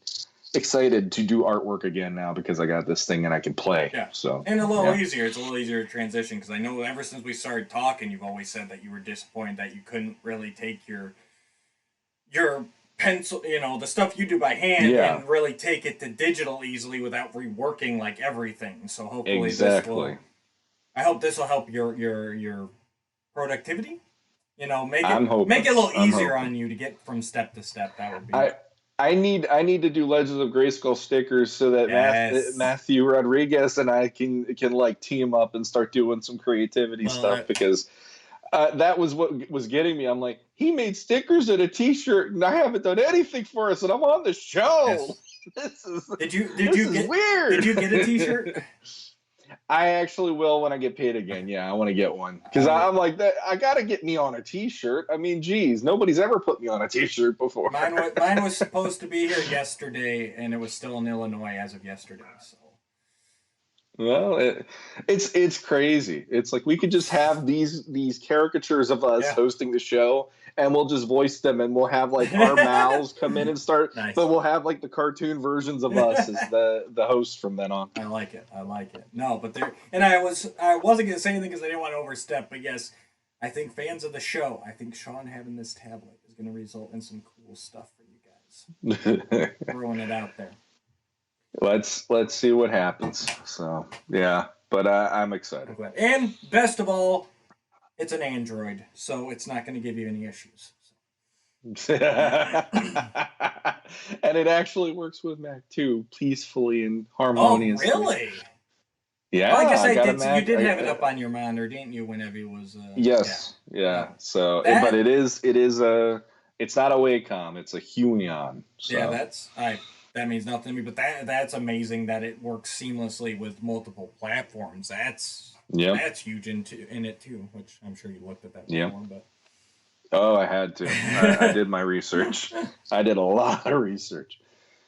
excited to do artwork again now because I got this thing and I can play. Yeah. So and a little easier. It's a little easier to transition because I know ever since we started talking, you've always said that you were disappointed that you couldn't really take your pencil, the stuff you do by hand, and really take it to digital easily without reworking like everything. So hopefully I hope this will help your productivity. Make it a little easier on you to get from step to step. That would be. I need to do Legends of Grayskull stickers so that Matthew Rodriguez and I can like team up and start doing some creativity stuff because that was what was getting me. I'm like, he made stickers and a T-shirt, and I haven't done anything for us, and I'm on the show. Yes. Did you get weird? Did you get a T-shirt? I actually will when I get paid again. Yeah, I want to get one because I'm like that. I gotta get me on a T-shirt. I mean, geez, nobody's ever put me on a T-shirt before. Mine was supposed to be here yesterday, and it was still in Illinois as of yesterday. So. Well, it's crazy. It's like we could just have these caricatures of us hosting the show, and we'll just voice them, and we'll have like our mouths come in and start. Nice. But we'll have like the cartoon versions of us as the hosts from then on. I like it. No, but I wasn't gonna say anything because I didn't want to overstep. But yes, I think fans of the show. I think Sean having this tablet is going to result in some cool stuff for you guys. Throwing it out there. Let's see what happens. So yeah, but I'm excited. And best of all, it's an Android, so it's not going to give you any issues. So. And it actually works with Mac too, peacefully and harmoniously. Oh, really? Yeah. Well, I guess I did. You did have it up on your monitor, didn't you? Whenever it was. Yes. Yeah. So, but it is it's not a Wacom. It's a Huion. So. Yeah, that means nothing to me, but that's amazing that it works seamlessly with multiple platforms. That's huge in it too, which I'm sure you looked at that before. But oh, I had to. I did my research. I did a lot of research.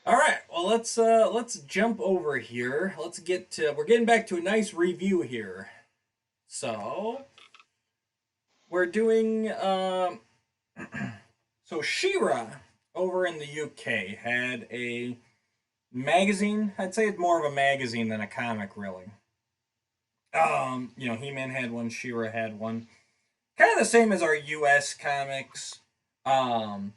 All right, well let's jump over here. We're getting back to a nice review here. So we're doing so She-Ra over in the UK had a magazine. I'd say it's more of a magazine than a comic, really. He-Man had one, She-Ra had one. Kind of the same as our US comics. The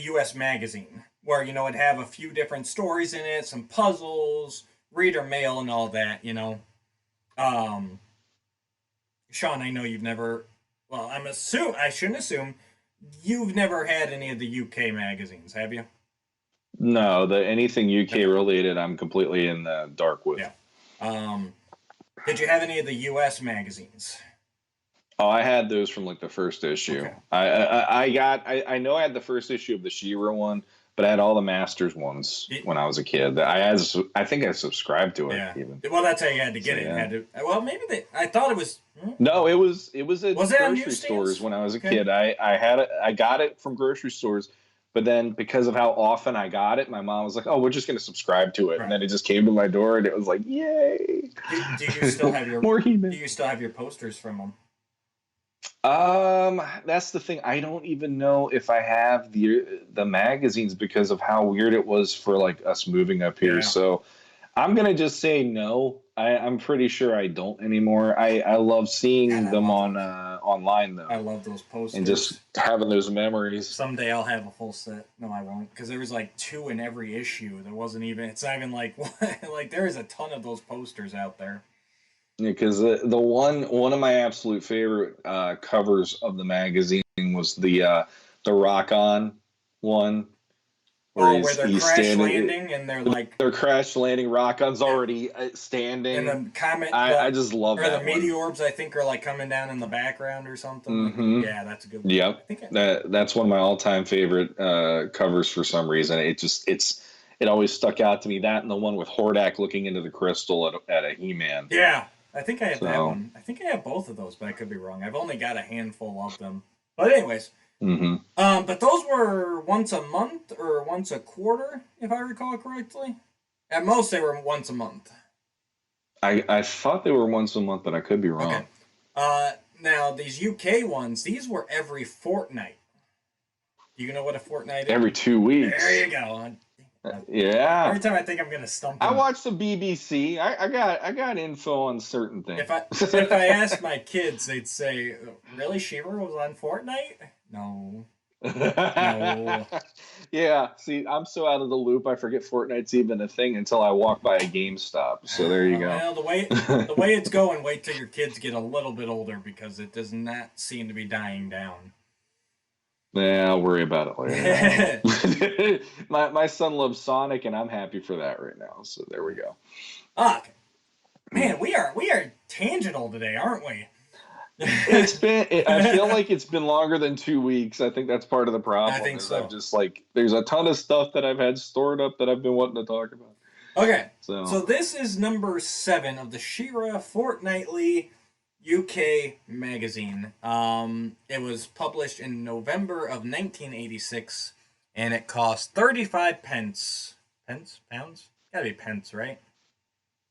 US magazine, where, it'd have a few different stories in it, some puzzles, reader mail, and all that, Sean, I know you've never, well, I shouldn't assume, you've never had any of the UK magazines, have you? No, anything UK related, I'm completely in the dark with. Yeah. Did you have any of the US magazines? Oh, I had those from like the first issue. Okay. I know I had the first issue of the She-Ra one, but I had all the Masters ones when I was a kid. I think I subscribed to it. Yeah. Even. Well, that's how you had to get it. Yeah. Well, maybe I thought it was. No, it was at grocery stores when I was a kid. I got it from grocery stores, but then because of how often I got it, my mom was like, "Oh, we're just going to subscribe to it," and then it just came to my door, and it was like, "Yay!" Do you still have your more He-Man? Do you still have your posters from them? That's the thing. I don't even know if I have the magazines because of how weird it was for like us moving up here. Yeah. So I'm gonna just say no. I'm pretty sure I don't anymore. I love seeing them online though. I love those posters and just having those memories. Someday I'll have a full set. No, I won't, because there was like 2 in every issue. There wasn't even. It's not even like like there is a ton of those posters out there. Yeah, because the one of my absolute favorite covers of the magazine was the Rock On one. Where they're crash landing and they're crash landing. Rock On's already standing. And the comet. I just love that. Or the meteorbs, I think, are like coming down in the background or something. Mm-hmm. Yeah, that's a good one. Yep. That's one of my all-time favorite covers for some reason. It always stuck out to me. That and the one with Hordak looking into the crystal at a He-Man. Yeah. I think I have that one. I think I have both of those, but I could be wrong. I've only got a handful of them. But anyways. Mm-hmm. But those were once a month or once a quarter, if I recall correctly. At most, they were once a month. I thought they were once a month, but I could be Okay. wrong. Now these UK ones, these were every fortnight. Do you know what a fortnight is? Every two There weeks. you go. Yeah. Every time I think I'm gonna stump I him, watched the BBC. I got info on certain if things. I asked my kids, they'd say, "Really, Shiva was on Fortnite?" No, no. Yeah, see, I'm so out of the loop. I forget Fortnite's even a thing until I walk by a GameStop. So there you go. Well, the way it's going, wait till your kids get a little bit older because it does not seem to be dying down. Yeah, I'll worry about it Ah, later. My son loves Sonic, and I'm happy for that right now. So there we go. okay. Man, we are tangential today, aren't we? I feel like it's been longer than 2 weeks. I think that's part of the I problem think is I've so. just like there's a ton of stuff that I've had stored up that I've been wanting to talk about. Okay, So so this is number 7 of the Shira Fortnightly UK magazine. It was published in November of 1986, and it cost 35 pence. Pence? Pounds? Gotta be pence, right?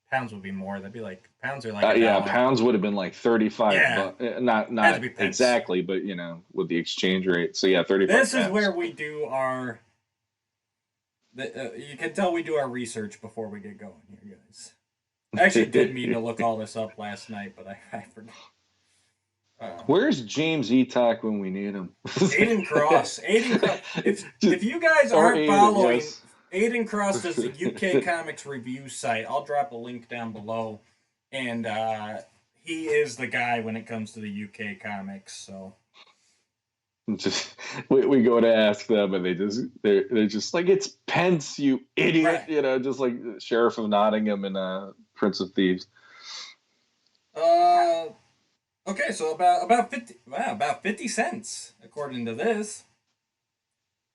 Pounds would be more. That'd be like pounds are like a yeah, dollar. pounds would have been like 35, Yeah, but had to not be pence. exactly, but with the exchange rate. So yeah, 35 This is where pence. we do our. You can tell we do our research before we get going here, guys. I actually did mean to look all this up last night, but I forgot. Where's James Etok when we need him? Aiden Cross. Aiden Cross. Just, If you guys or aren't Aiden, following, yes. Aiden Cross does the UK Comics review site. I'll drop a link down below, and he is the guy when it comes to the UK comics. So Just we go to ask them and they're just like it's Pence, you idiot, right. just like Sheriff of Nottingham and Prince of Thieves. Uh, okay, so about 50. Wow, about 50 cents according to this.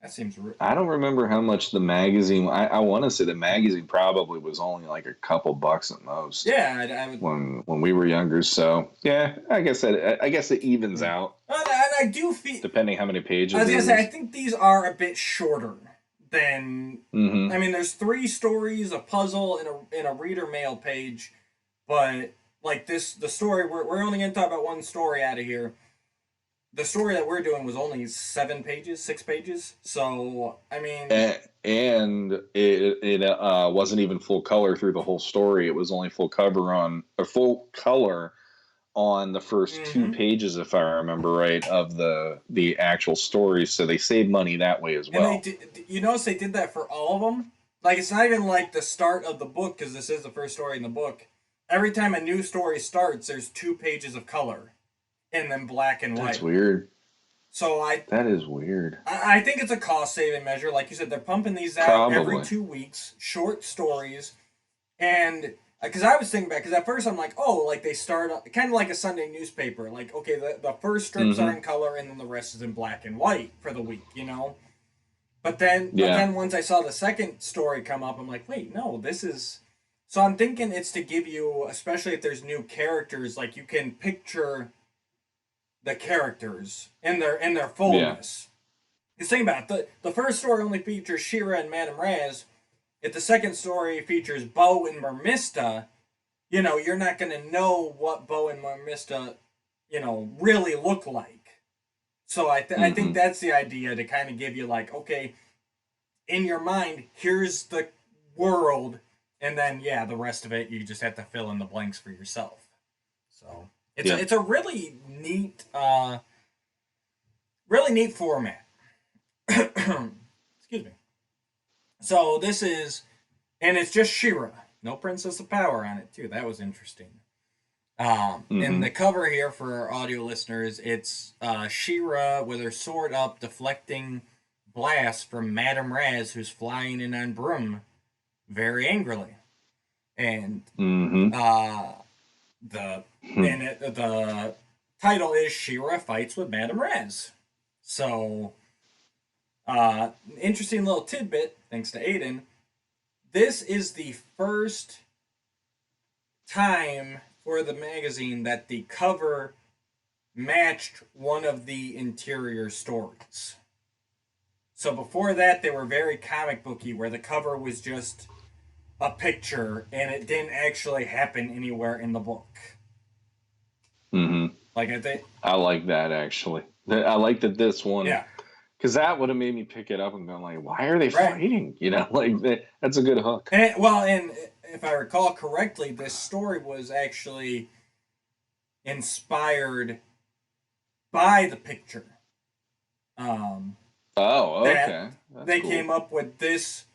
That seems. I don't remember how much the magazine. I want to say the magazine probably was only like a couple bucks at most Yeah, I would. when we were younger. So yeah, I guess it evens Mm. out And I do feel. depending how many I pages was it gonna say I is. think these are a bit shorter than. Mm-hmm. I mean, there's 3 stories, a puzzle, and a reader mail page, but like the story we're only gonna talk about one story out of here. The story that we're doing was only 7 pages, 6 pages. So I mean, And it wasn't even full color through the whole story. It was only full color on the first two mm-hmm. pages, if I remember right, of the actual story. So they saved money that way as And they well. did. You notice they did that for all of them. Like it's not even like the start of the book because this is the first story in the book. Every time a new story starts, there's 2 pages of color, and then black and That's white. weird. So That is weird. I think it's a cost saving measure. Like you said, they're pumping these out every Probably. 2 weeks, short stories, and because I was thinking back, because at first I'm like, oh, like they start kind of like a Sunday newspaper. Like, okay, the first strips are Mm-hmm. in color, and then the rest is in black and white for the week, you know. But Yeah. then once I saw the second story come up, I'm like, wait, no, this is. So I'm thinking it's to give you, especially if there's new characters, like you can picture the characters in their Yeah. fullness. Because think about it, the first story only features Shira and Madame Raz. If the second story features Bo and Mermista, you're not going to know what Bo and Mermista, really look like. So I think Mm-hmm. that's the idea to kind of give you like, okay, in your mind, here's the world, and then yeah, the rest of it you just have to fill in the blanks for yourself. So Yeah. it's a really neat format. Excuse me. So this is, and it's just Shira, no Princess of Power on it too. That was interesting. And Mm-hmm. the cover here for our audio listeners, it's Shira with her sword up, deflecting blasts from Madame Raz, who's flying in on broom very angrily, and Mm-hmm. uh, the the title is Shira fights with Madame Raz. So, interesting little tidbit, thanks to Aiden. This is the first time for the magazine that the cover matched one of the interior stories. So before that, they were very comic booky, where the cover was just a picture and it didn't actually happen anywhere in the book. Mm-hmm. Like I think, I like that actually. I like that this one yeah, because that would have made me pick it up and go like, why are they right. fighting? Like that's a good hook. And if I recall correctly, this story was actually inspired by the picture. Um, Oh, that okay, that's they cool. came up with this,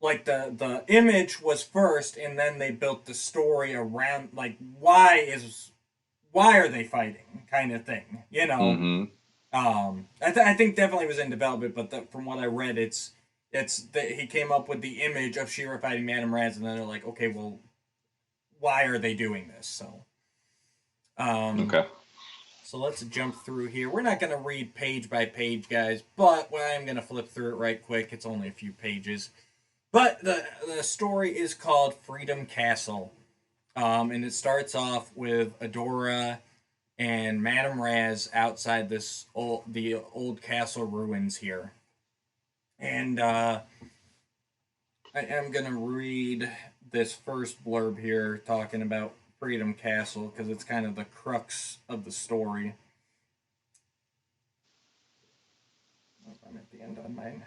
like the image was first, and then they built the story around, like why are they fighting, kind of thing, you know. Mm-hmm. I think definitely was in development, but from what I read, it's that he came up with the image of She-Ra fighting Madame Raz, and then they're like, okay, well, why are they doing this? Um, Okay. so let's jump through here. We're not going to read page by page, guys, but I am going to flip through it right quick. It's only a few pages. But the story is called Freedom Castle. And it starts off with Adora and Madame Raz outside the old castle ruins here. And I am going to read this first blurb here talking about Freedom Castle because it's kind of the crux of the story. Oh, I'm at the end on mine.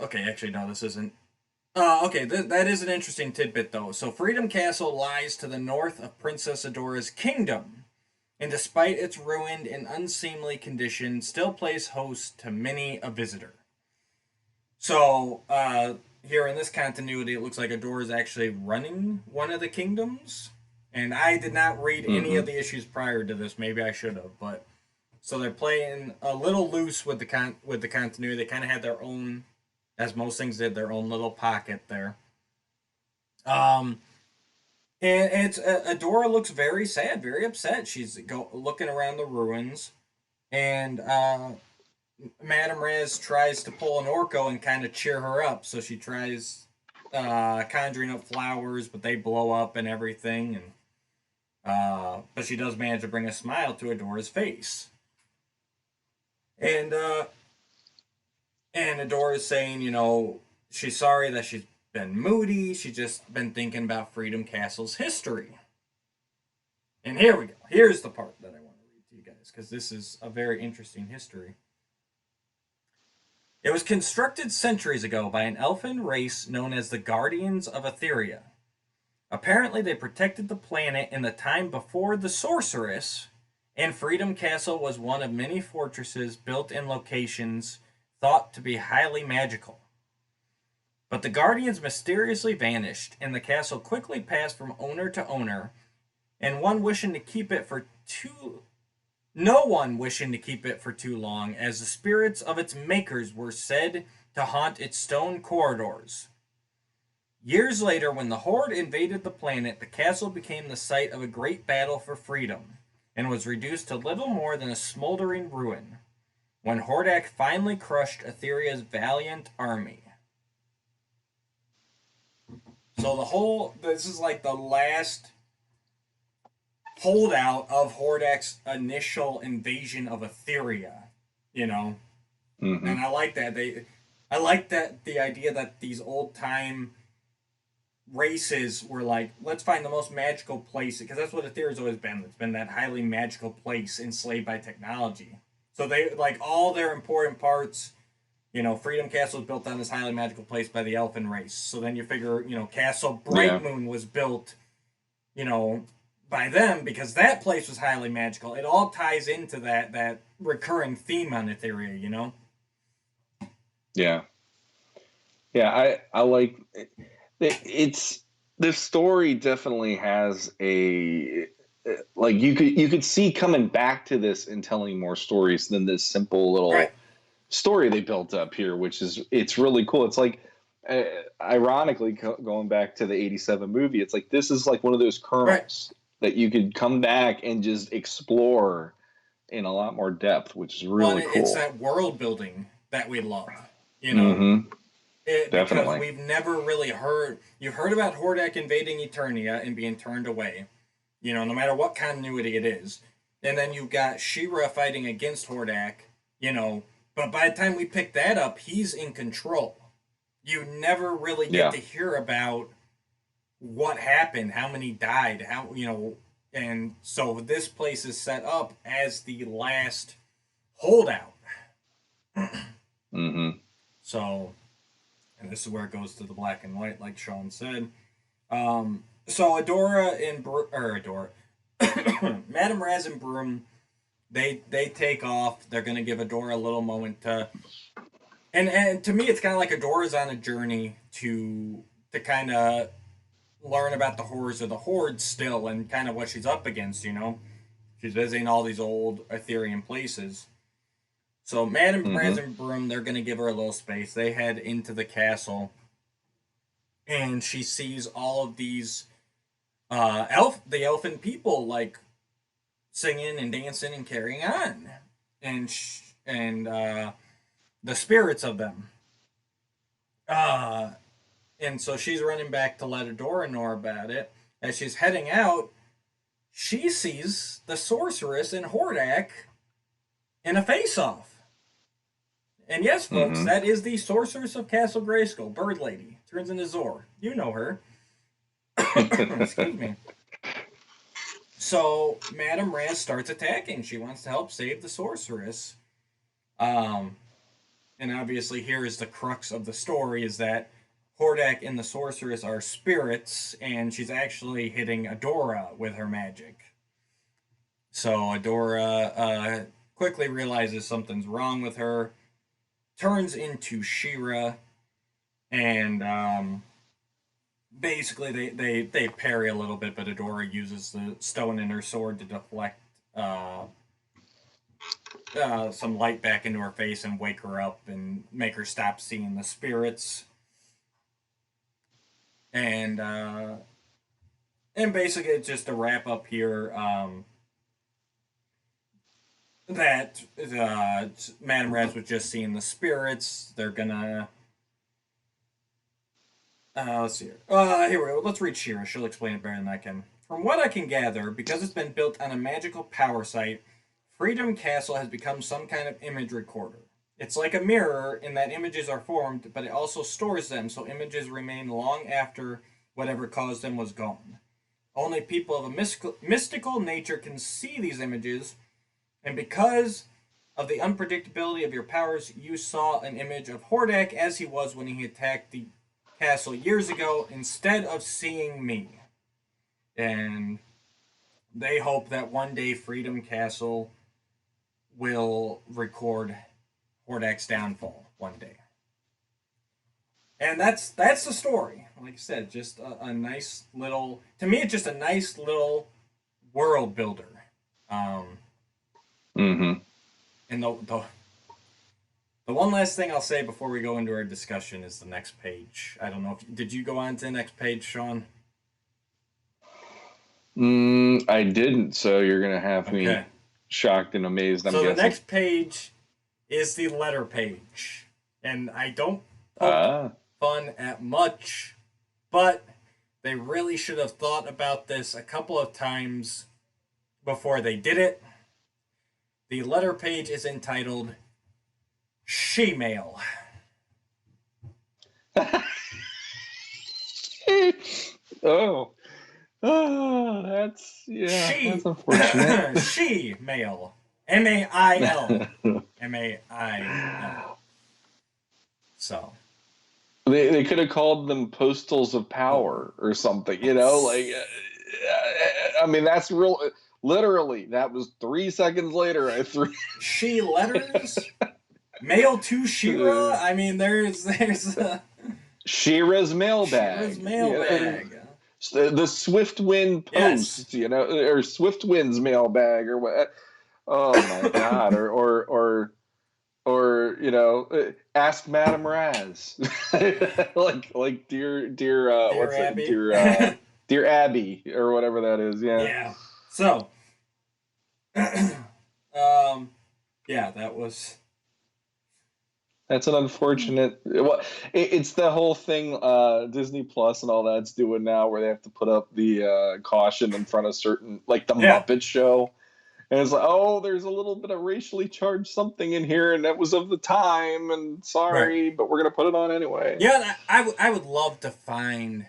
Okay, actually, no, this isn't. Okay, that is an interesting tidbit, though. So, Freedom Castle lies to the north of Princess Adora's kingdom, and despite its ruined and unseemly condition, still plays host to many a visitor. So, here in this continuity, it looks like Adora is actually running one of the kingdoms, and I did not read any of Mm-hmm. the issues prior to this. Maybe I should have, but so they're playing a little loose with the continuity. They kind of had their own, as most things did, their own little pocket there. Um, and it's Adora looks very sad, very upset. She's looking around the ruins, and Madame Raz tries to pull an Orko and kind of cheer her up. So she tries conjuring up flowers, but they blow up and everything. And but she does manage to bring a smile to Adora's face. And Adora's saying, she's sorry that she's been moody. She's just been thinking about Freedom Castle's history. And here we go. Here's the part that I want to read to you guys because this is a very interesting history. It was constructed centuries ago by an elfin race known as the Guardians of Etheria. Apparently, they protected the planet in the time before the Sorceress, and Freedom Castle was one of many fortresses built in locations thought to be highly magical. But the Guardians mysteriously vanished, and the castle quickly passed from owner to owner, and one wishing to keep it for too no one wishing to keep it for too long, as the spirits of its makers were said to haunt its stone corridors. Years later, when the Horde invaded the planet, the castle became the site of a great battle for freedom, and was reduced to little more than a smoldering ruin, when Hordak finally crushed Etheria's valiant army. So this is like the last holdout of Hordak's initial invasion of Etheria, you know. Mm-hmm. And I like that I like that the idea that these old time races were like, let's find the most magical place, because that's what Etheria's always been. It's been that highly magical place enslaved by technology. So they like all their important parts. Freedom Castle was built on this highly magical place by the Elfin race. So then you figure, Castle Yeah. Brightmoon was built, by them because that place was highly magical. It all ties into that recurring theme on Etheria. Yeah. Yeah. I like it's the story definitely has a like you could see coming back to this and telling more stories than this simple Right. little story they built up here, which is it's really cool. It's like uh, ironically going back to the 87 movie, it's like this is like one of those Right. kernels that you could come back and just explore in a lot more depth, which is Well, really it's cool. that world building that we love. You know, Mm-hmm. because Definitely. we've never really heard. You've heard about Hordak invading Eternia and being turned away. No matter what continuity it is, and then you've got She-Ra fighting against Hordak. You know, But by the time we pick that up, he's in control. You never really get Yeah. to hear about what happened, how many died, and so this place is set up as the last holdout. Mm-hmm. So, and this is where it goes to the black and white, like Sean said. So Adora Madame Raz and Broom, they take off. They're gonna give Adora a little moment to, and to me, it's kind of like Adora's on a journey to kind of learn about the horrors of the Horde still, and kind of what she's up against. She's visiting all these old Ethereum places. So Madame Raz Mm-hmm. and Broom, they're gonna give her a little space. They head into the castle, and she sees all of these the elfin people like singing and dancing and carrying on, and the spirits of them. Uh, and so she's running back to let Adora know about it. As she's heading out, she sees the sorceress and Hordak in a face-off. And yes, folks, Mm-hmm. that is the sorceress of Castle Grayskull, Bird Lady. Turns into Zor. You know her. Excuse me. So Madame Raz starts attacking. She wants to help save the sorceress. Um, and obviously here is the crux of the story: is that Hordak and the sorceress are spirits, and she's actually hitting Adora with her magic. So Adora quickly realizes something's wrong with her, turns into She-Ra, and basically they parry a little bit, but Adora uses the stone in her sword to deflect some light back into her face and wake her up and make her stop seeing the spirits. And basically, just to wrap up here, that Madame Raz was just seeing the spirits. They're gonna let's see here. Here we go. Let's read She-Ra. She'll explain it better than I can. From what I can gather, because it's been built on a magical power site, Freedom Castle has become some kind of image recorder. It's like a mirror in that images are formed, but it also stores them so images remain long after whatever caused them was gone. Only people of a mystical nature can see these images, and because of the unpredictability of your powers, you saw an image of Hordak as he was when he attacked the castle years ago instead of seeing me. And they hope that one day Freedom Castle will record Hordak's downfall one day. And that's the story. Like I said, just a nice little. To me, it's just a nice little world builder. Um, Mm-hmm. and the one last thing I'll say before we go into our discussion is the next page. I don't know if did you go on to the next page, Sean? I didn't, so you're gonna have me Okay. shocked and amazed. I'm So the guessing. next page is the letter page, and I don't poke Ah. fun at much, but they really should have thought about this a couple of times before they did it. The letter page is entitled She-Mail. Oh. Oh, that's unfortunate. She-Mail. M-A-I-L. M-A-I-L. So. They could have called them postals of power or something, I mean, that's real. Literally, that was 3 seconds later. I threw She letters? Mail to She-Ra? I mean, there's She-Ra's mailbag. She-Ra's mailbag. The Swiftwind Post, Yes. or Swiftwind's mailbag, or what? Oh my God! or ask Madame Raz, like dear what's Abby. it dear Abby or whatever that is. Yeah. So, yeah, that was. That's an unfortunate. Well, it's the whole thing Disney Plus and all that's doing now, where they have to put up the caution in front of certain, like the Muppet Show. And it's like, oh, there's a little bit of racially charged something in here, and that was of the time, and Right. sorry, but we're gonna put it on anyway. Yeah, I would love to find.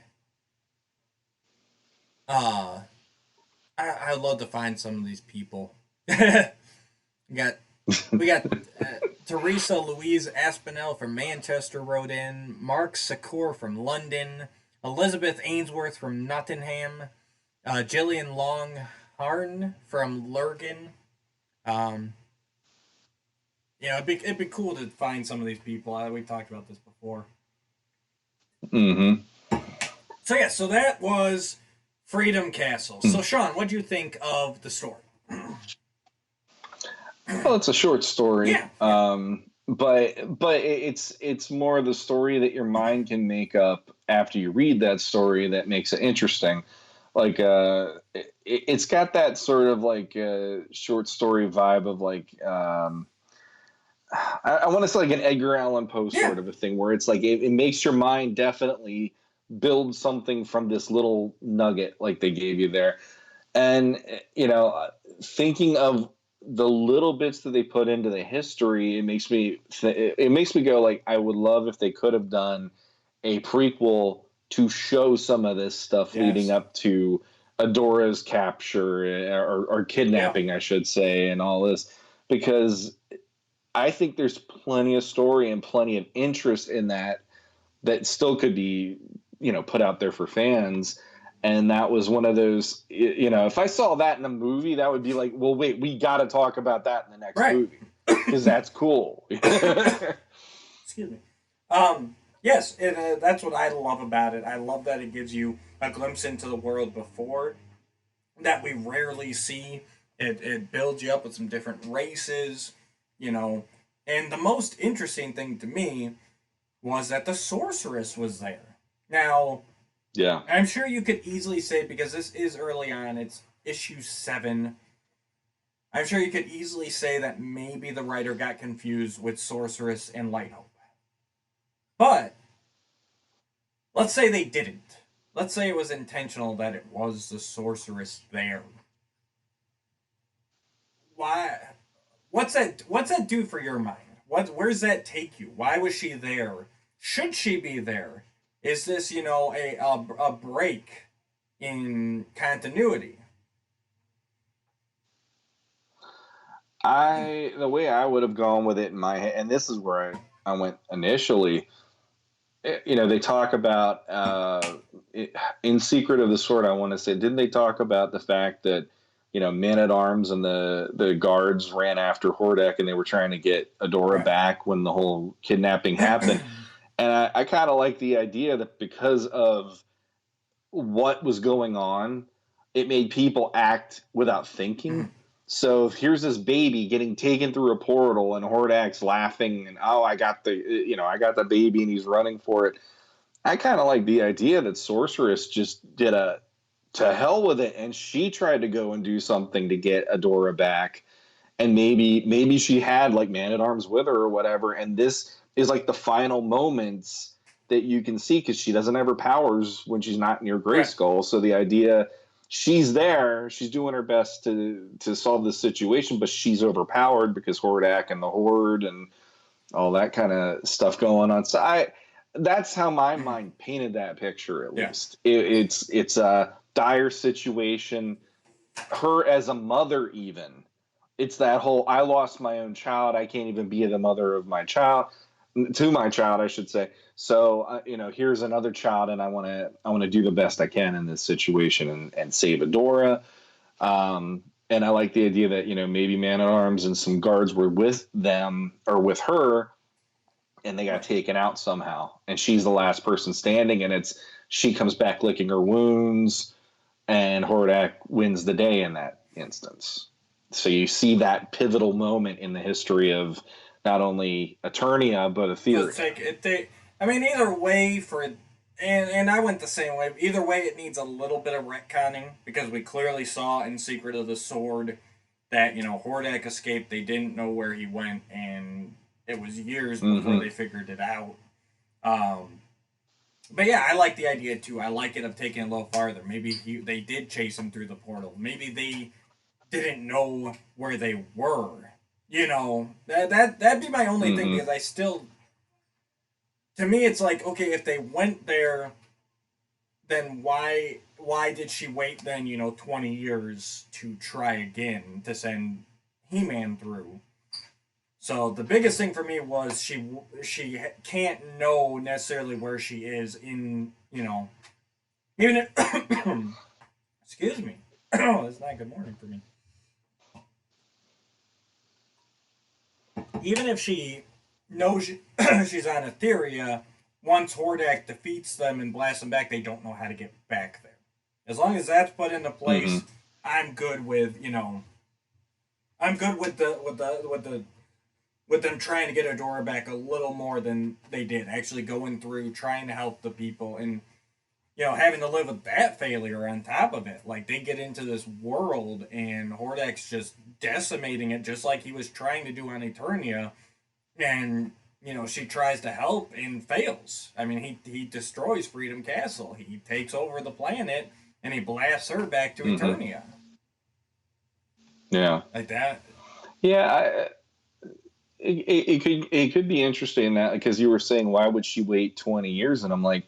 Uh, I'd love to find some of these people. we got we got Teresa Louise Aspinall from Manchester wrote in. Mark Secor from London. Elizabeth Ainsworth from Nottingham. Jillian Longharn from Lurgan. Um, it'd be cool to find some of these people. We've talked about this before. Mm-hmm. So that was Freedom Castle. So Sean, what do you think of the story? Well, it's a short story. Yeah. But it's more the story that your mind can make up after you read that story that makes it interesting. Like it's got that sort of like short story vibe of like I want to say like an Edgar Allan Poe sort of a thing where it's like it makes your mind definitely build something from this little nugget like they gave you there. And thinking of the little bits that they put into the history, it makes me go like I would love if they could have done a prequel to show some of this stuff leading up to Adora's capture or kidnapping, I should say, and all this, because I think there's plenty of story and plenty of interest in that still could be put out there for fans. And that was one of those, if I saw that in a movie, that would be like, well, wait, we got to talk about that in the next movie because that's cool. Excuse me. Yes, and that's what I love about it. I love that it gives you a glimpse into the world before that we rarely see. It builds you up with some different races, And the most interesting thing to me was that the sorceress was there. Now, yeah, I'm sure you could easily say, because this is early on, it's issue 7. I'm sure you could easily say that maybe the writer got confused with Sorceress and Light Hope. But let's say they didn't. Let's say it was intentional that it was the Sorceress there. Why? What's that do for your mind? Where's that take you? Why was she there? Should she be there? Is this, a break in continuity? The way I would have gone with it in my head, and this is where I went initially. They talk about in Secret of the Sword. I want to say, didn't they talk about the fact that Men at Arms and the guards ran after Hordak and they were trying to get Adora back when the whole kidnapping happened? And I kind of like the idea that because of what was going on, it made people act without thinking. So here's this baby getting taken through a portal, and Hordak's laughing, and I got the baby, and he's running for it. I kind of like the idea that Sorceress just did a to hell with it, and she tried to go and do something to get Adora back, and maybe she had like Man at Arms with her or whatever, and this is like the final moments that you can see because she doesn't have her powers when she's not near Grayskull. So the idea she's there, she's doing her best to solve this situation, but she's overpowered because Hordak and the Horde and all that kind of stuff going on. So that's how my mind painted that picture. At least it's a dire situation. Her as a mother, even it's that whole I lost my own child. I can't even be the mother of my child to my child, I should say. So here's another child, and I want to do the best I can in this situation and save Adora. And I like the idea that maybe Man at Arms and some guards were with them or with her, and they got taken out somehow, and she's the last person standing, and she comes back licking her wounds, and Hordak wins the day in that instance. So you see that pivotal moment in the history of not only Eternia but Etheria. Either way and I went the same way. Either way, it needs a little bit of retconning because we clearly saw in Secret of the Sword that Hordak escaped. They didn't know where he went, and it was years before they figured it out. But yeah, I like the idea too. I like it of taking it a little farther. Maybe they did chase him through the portal. Maybe they didn't know where they were. You know, that'd be my only thing, Mm-hmm. because I still, to me, it's like, okay, if they went there, then why did she wait then, 20 years to try again to send He-Man through? So the biggest thing for me was she can't know necessarily where she is in, even if, excuse me. Oh, it's not a good morning for me. Even if she knows she's on Etheria, once Hordak defeats them and blasts them back, they don't know how to get back there. As long as that's put into Mm-hmm. place, I'm good with I'm good with them trying to get Adora back a little more than they did. Actually going through trying to help the people, and having to live with that failure on top of it. Like, they get into this world and Hordak's just decimating it, just like he was trying to do on Eternia, and she tries to help and fails. I mean, he destroys Freedom Castle. He takes over the planet and he blasts her back to Mm-hmm. Eternia. Yeah. Like that. Yeah. It could be interesting that, because you were saying, why would she wait 20 years, and I'm like,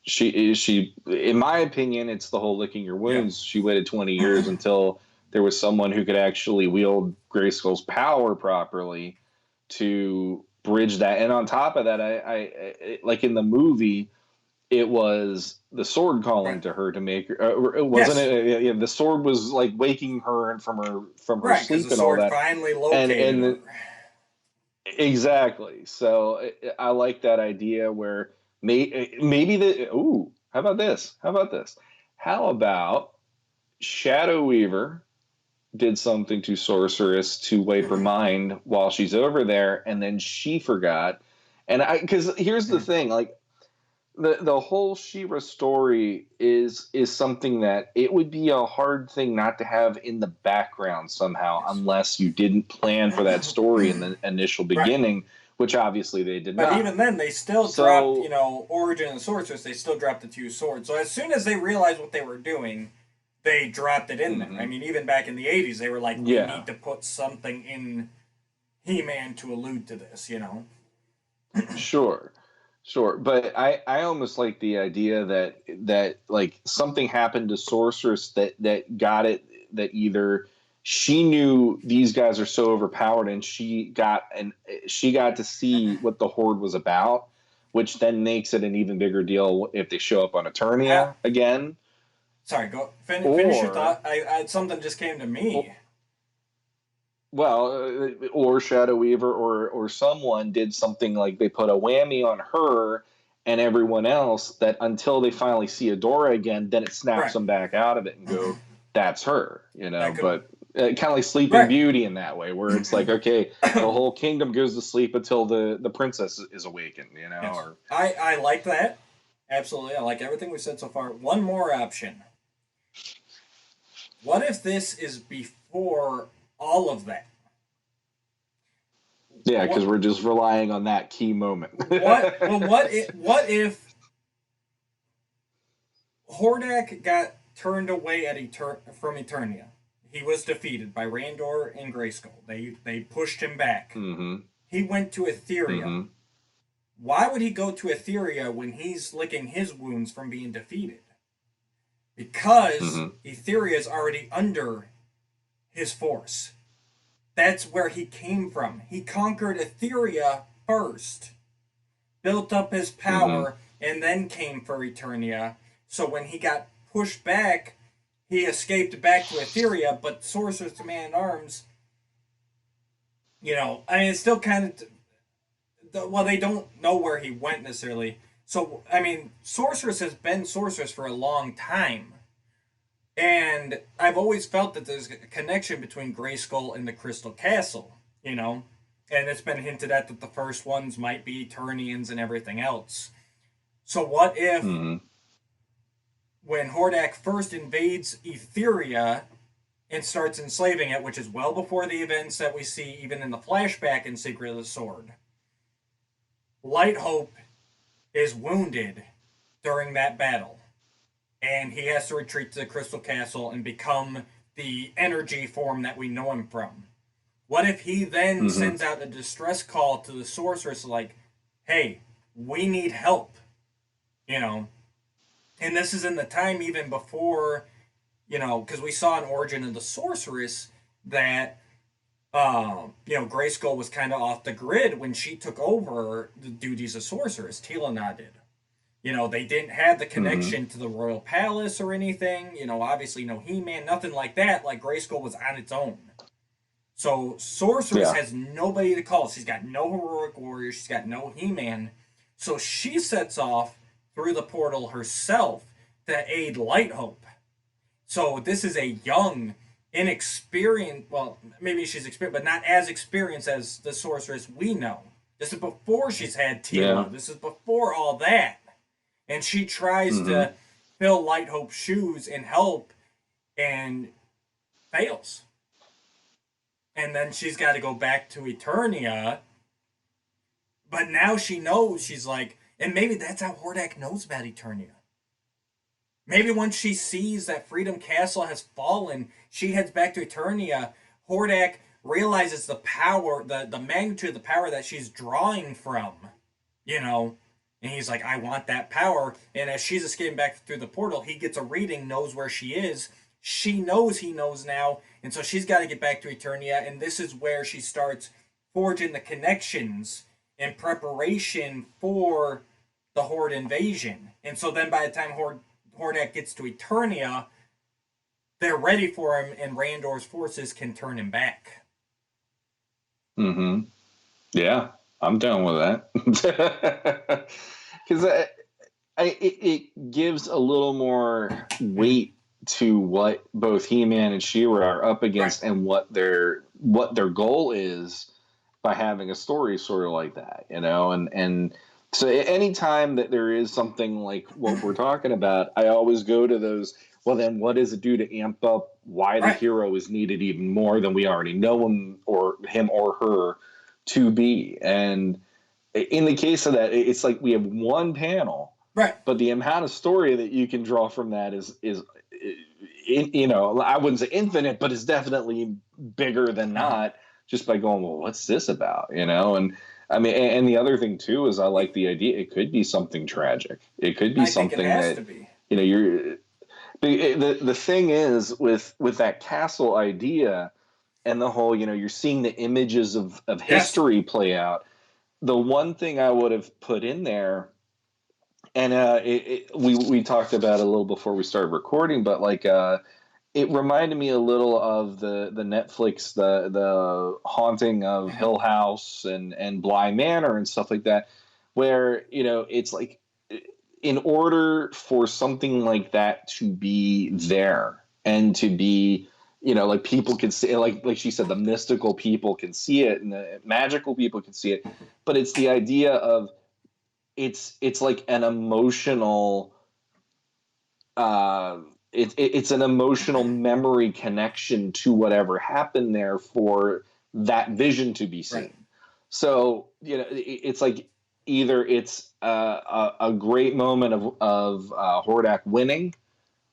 she in my opinion, it's the whole licking your Yeah. wounds. She waited 20 years until there was someone who could actually wield Grayskull's power properly to bridge that. And on top of that, I like in the movie, it was the sword calling Right. to her to make her. It wasn't Yes. it? Yeah, the sword was like waking her from her Right, because the sleep and all sword that. finally And located her. exactly. So I like that idea where maybe the ooh. How about this? How about this? How about Shadow Weaver did something to Sorceress to wipe her mind while she's over there, and then she forgot. And I, because here's the thing, like the whole Shira story is something that it would be a hard thing not to have in the background somehow, Yes. unless you didn't plan for that story in the initial Right. beginning, which obviously they did But not. even then, they still dropped, So, Origin and Sorceress, they still dropped the two swords. So as soon as they realized what they were doing, they dropped it in there. I mhm. mean, even back in the 80s, they were like, we Yeah, need to put something in He-Man to allude to this. sure. Sure, but I almost like the idea that like something happened to Sorceress that got it, that either she knew these guys are so overpowered, and she got to see what the Horde was about, which then makes it an even bigger deal if they show up on Ah, Eternia again, sorry, go finish your or thought. I something just came to me. or Shadow Weaver, or someone did something like they put a whammy on her and everyone else, that until they finally see Adora again, then it snaps Right. them back out of it and go, that's her, That could. But kind of like Sleeping Right. Beauty in that way, where it's like, okay, the whole kingdom goes to sleep until the princess is awakened, Yes. or I like that. Absolutely. I like everything we said so far. One more option. What if this is before all of that? yeah, because What we're just relying on that key moment. what if Hordak got turned away from Eternia? He was defeated by Randor and Grayskull. They pushed him back. Mm-hmm. He went to Etheria. Mm-hmm. Why would he go to Etheria when he's licking his wounds from being defeated? Because Mm-hmm. Etheria is already under his force. That's where he came from. He conquered Etheria first, built up his Mm-hmm. power, and then came for Eternia. So when he got pushed back, he escaped back to Etheria, but Sorceress Man at Arms, I mean, it's still kind of. Well, they don't know where he went necessarily. So, I mean, Sorceress has been Sorceress for a long time. And I've always felt that there's a connection between Grayskull and the Crystal Castle, you know? And it's been hinted at that the first ones might be Eternians and everything else. So what if Mm-hmm. when Hordak first invades Etheria and starts enslaving it, which is well before the events that we see even in the flashback in Secret of the Sword, Light Hope is wounded during that battle, and he has to retreat to the Crystal Castle and become the energy form that we know him from. What if he then Mm-hmm. sends out a distress call to the sorceress like, hey, we need help, you know? And this is in the time even before, because we saw an origin of the sorceress that, Grayskull was kind of off the grid when she took over the duties of sorceress. Tila did. They didn't have the Mm-hmm. connection to the royal palace or anything. Obviously no He-Man, nothing like that. Like Grayskull was on its own. So Sorceress Yeah. has nobody to call. She's got no heroic warrior. She's got no He-Man. So she sets off through the portal herself to aid Lighthope. So this is a young, inexperienced. Well, maybe she's experienced, but not as experienced as the sorceress we know. This is before she's had Yeah. Tila. This is before all that, and she tries Mm-hmm. to fill Lighthope's shoes and help, and fails. And then she's got to go back to Eternia. But now she knows. She's like, and maybe that's how Hordak knows about Eternia. Maybe once she sees that Freedom Castle has fallen, she heads back to Eternia. Hordak realizes the power, the magnitude of the power that she's drawing from, you know. And he's like, I want that power. And as she's escaping back through the portal, he gets a reading, knows where she is. She knows he knows now. And so she's got to get back to Eternia. And this is where she starts forging the connections in preparation for the Horde invasion. And so then by the time Hordak gets to Eternia, they're ready for him, and Randor's forces can turn him back. Mm-hmm. Yeah, I'm down with that. Because it gives a little more Mm-hmm. weight to what both He-Man and She-Ra are up Right. against and what their goal is by having a story sort of like that, and so anytime that there is something like what we're talking about, I always go to those. Well, then what does it do to amp up why the Right. hero is needed even more than we already know him or her to be? And in the case of that, it's like we have one panel, Right. but the amount of story that you can draw from that is I wouldn't say infinite, but it's definitely bigger than Uh-huh. not, just by going, well, what's this about? And I mean, and the other thing too is I like the idea. It could be something tragic. It could be I think it something has to that be. you're. The thing is with that castle idea and the whole, you're seeing the images of Yes. history play out. The one thing I would have put in there, and we talked about it a little before we started recording, but like it reminded me a little of the Netflix the Haunting of Mm-hmm. Hill House and Bly Manor and stuff like that, where it's like in order for something like that to be there and to be like people can see, like she said, the mystical people can see it and the magical people can see it, but it's the idea of it's like an emotional uh it's an emotional memory connection to whatever happened there for that vision to be Right. seen. So it's like either it's a great moment of Hordak winning,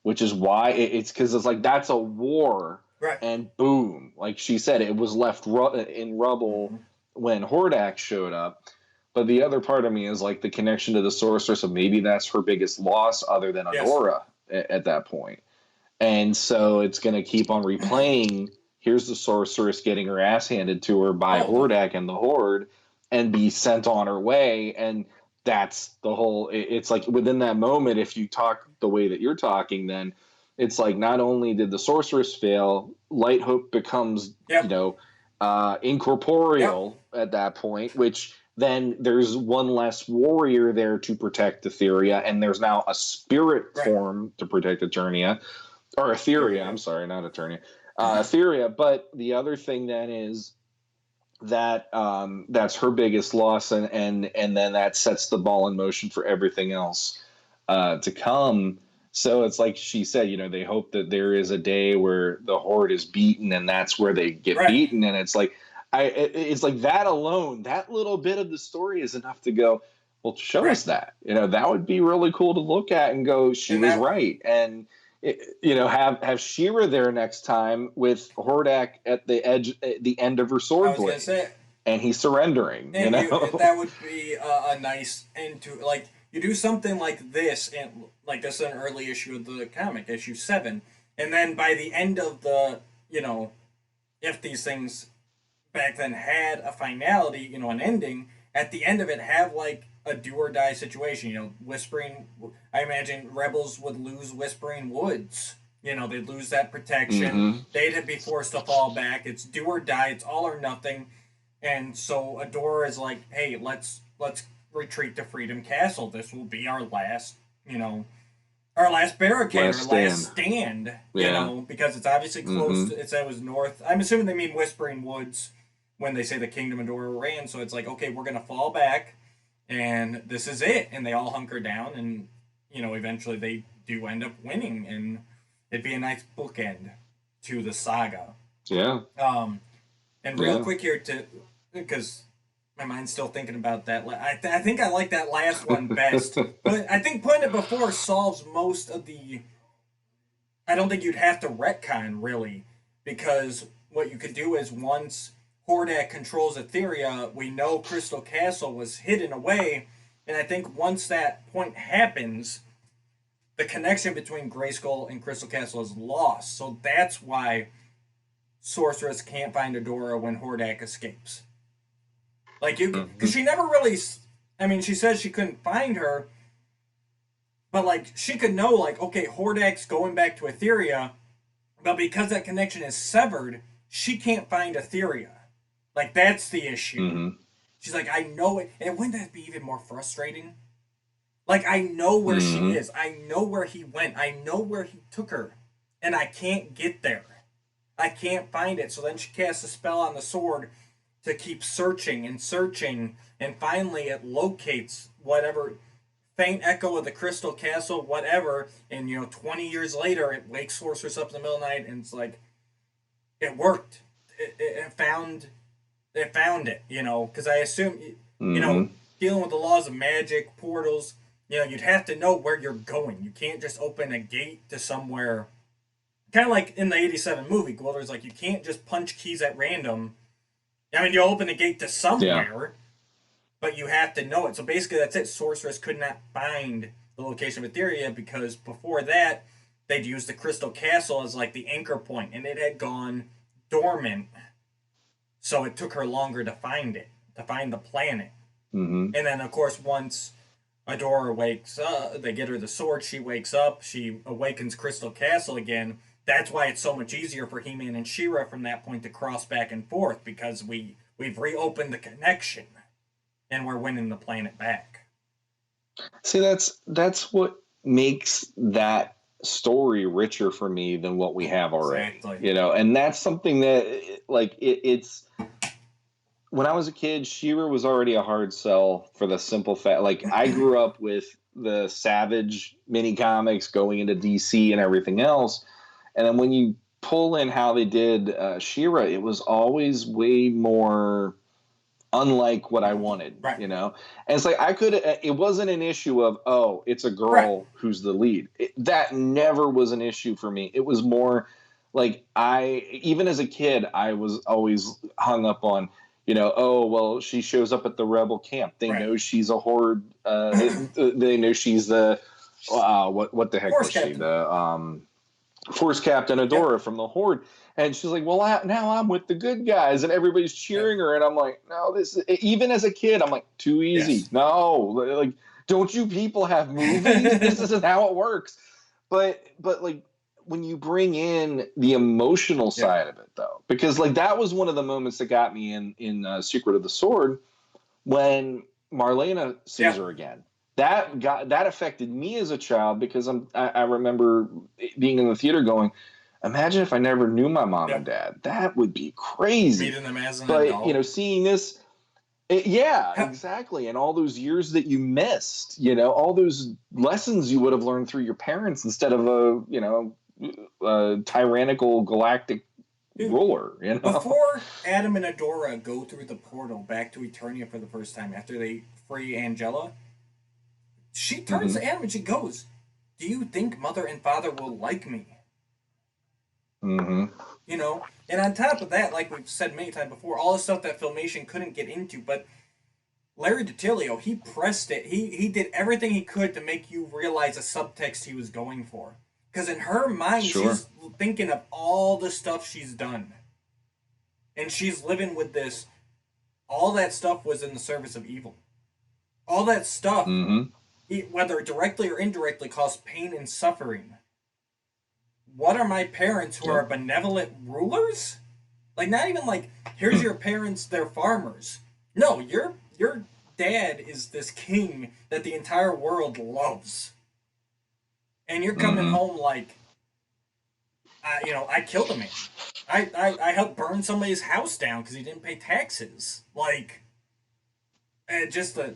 which is why it's because it's like that's a war, Right. and boom, like she said, it was left in rubble Mm-hmm. when Hordak showed up. But the other part of me is like the connection to the sorceress, so maybe that's her biggest loss other than Yes. Adora at that point. And so it's going to keep on replaying. Here's the sorceress getting her ass handed to her by Oh, Hordak and the Horde and be sent on her way. And that's the whole. It's like within that moment, if you talk the way that you're talking, then it's like not only did the sorceress fail, Light Hope becomes, yep. Yep. incorporeal at that point, which then there's one less warrior there to protect Etheria, and there's now a spirit Right. form to protect Eternia or There you Etheria. I'm go. sorry, not Eternia. Etheria. But the other thing then is that that's her biggest loss, and then that sets the ball in motion for everything else to come. So it's like she said, they hope that there is a day where the Horde is beaten, and that's where they get Right. beaten. And it's like, it's like that alone, that little bit of the story is enough to go, well, show Right. us that. That would be really cool to look at and go, she And was that right. And have She-Ra there next time with Hordak at the end of her I sword was gonna blade, say, and he's surrendering. and that would be a nice end to, like, you do something like this, and like this is an early issue of the comic, issue 7, and then by the end of the, if these things back then had a finality, an ending, at the end of it have like a do or die situation. Whispering. I imagine Rebels would lose Whispering Woods. They'd lose that protection. Mm-hmm. They'd be forced to fall back. It's do or die. It's all or nothing. And so Adora is like, hey, let's retreat to Freedom Castle. This will be our last, our last barricade, our last stand. Because it's obviously close. Mm-hmm. It was north. I'm assuming they mean Whispering Woods when they say the Kingdom Adora ran. So it's like, okay, we're gonna fall back, and this is it. And they all hunker down, and eventually they do end up winning, and it'd be a nice bookend to the saga. Yeah. And real quick here, because my mind's still thinking about that. I think I like that last one best, but I think putting it before solves most of the. I don't think you'd have to retcon really, because what you could do is once Hordak controls Etheria, we know Crystal Castle was hidden away, and I think once that point happens, the connection between Grayskull and Crystal Castle is lost. So that's why Sorceress can't find Adora when Hordak escapes. Like, because she never really. I mean, she says she couldn't find her, but like she could know, like, okay, Hordak's going back to Etheria, but because that connection is severed, she can't find Etheria. Like, that's the issue. Mm-hmm. She's like, I know it. And wouldn't that be even more frustrating? Like, I know where she is. I know where he went. I know where he took her. And I can't get there. I can't find it. So then she casts a spell on the sword to keep searching and searching. And finally it locates whatever faint echo of the Crystal Castle, whatever. And, 20 years later, it wakes Sorceress up in the middle of the night. And it's like, it worked. It found it, because I assume, dealing with the laws of magic, portals, you'd have to know where you're going. You can't just open a gate to somewhere. Kind of like in the 87 movie, Gwilder's like, you can't just punch keys at random. I mean, you open a gate to somewhere, but you have to know it. So basically, that's it. Sorceress could not find the location of Etheria because before that, they'd used the Crystal Castle as like the anchor point, and it had gone dormant. So it took her longer to find it, to find the planet. Mm-hmm. And then, of course, once Adora wakes up, they get her the sword, she wakes up, she awakens Crystal Castle again. That's why it's so much easier for He-Man and She-Ra from that point to cross back and forth, because we've reopened the connection, and we're winning the planet back. See, that's what makes that story richer for me than what we have already. Exactly. And that's something that, like, it's when I was a kid, She-Ra was already a hard sell for the simple fact, like, I grew up with the Savage mini comics going into DC and everything else, and then when you pull in how they did She-Ra, it was always way more unlike what I wanted, right. And it's like it wasn't an issue of, oh, it's a girl who's the lead. That never was an issue for me. It was more like even as a kid, I was always hung up on, oh, well, she shows up at the rebel camp. They know she's a horde. They know she's the, what the heck Force was captain. she? The Force Captain Adora from the Horde. And she's like, well, now I'm with the good guys, and everybody's cheering her. And I'm like, no, this is, even as a kid, I'm like, too easy. Yes. No, like, don't you people have movies? This isn't how it works. But like, when you bring in the emotional side of it, though, because like that was one of the moments that got me in Secret of the Sword when Marlena sees her again. That affected me as a child, because I remember being in the theater going, imagine if I never knew my mom and dad. That would be crazy. Meeting them as an adult. But, seeing this, exactly. And all those years that you missed, all those lessons you would have learned through your parents instead of a tyrannical galactic ruler. Before Adam and Adora go through the portal back to Eternia for the first time after they free Angela, she turns to Adam and she goes, do you think mother and father will like me? Mm-hmm. You know? And on top of that, like we've said many times before, all the stuff that Filmation couldn't get into, but Larry DiTilio, he pressed it. He did everything he could to make you realize the subtext he was going for. Because in her mind, Sure. she's thinking of all the stuff she's done. And she's living with this. All that stuff was in the service of evil. All that stuff, Mm-hmm. whether directly or indirectly, caused pain and suffering. What are my parents who Yep. are benevolent rulers? Like, not even like, here's your parents, they're farmers. No, your dad is this king that the entire world loves. And you're coming Mm-hmm. home like, I killed a man. I helped burn somebody's house down because he didn't pay taxes. Like, just the,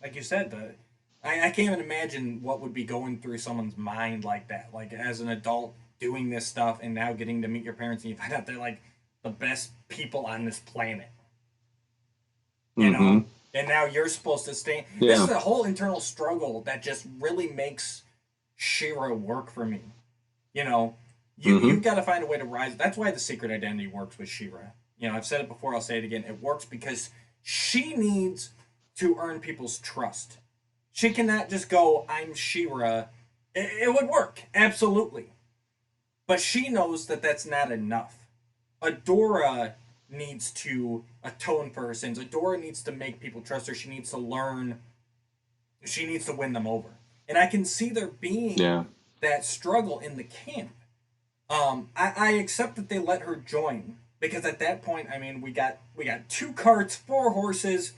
like you said, I can't even imagine what would be going through someone's mind like that. Like, as an adult doing this stuff and now getting to meet your parents and you find out they're like the best people on this planet. You Mm-hmm. know? And now you're supposed to stay. This Yeah. is a whole internal struggle that just really makes Shira work for me. You know, you've Mm-hmm. got to find a way to rise. That's why the secret identity works with Shira. You know, I've said it before. I'll say it again. It works because she needs to earn people's trust. She cannot just go, "I'm Shira." It would work absolutely, but she knows that that's not enough. Adora needs to atone for her sins. Adora needs to make people trust her. She needs to learn. She needs to win them over. And I can see there being Yeah. that struggle in the camp. I accept that they let her join because at that point, I mean, we got 2 carts, 4 horses,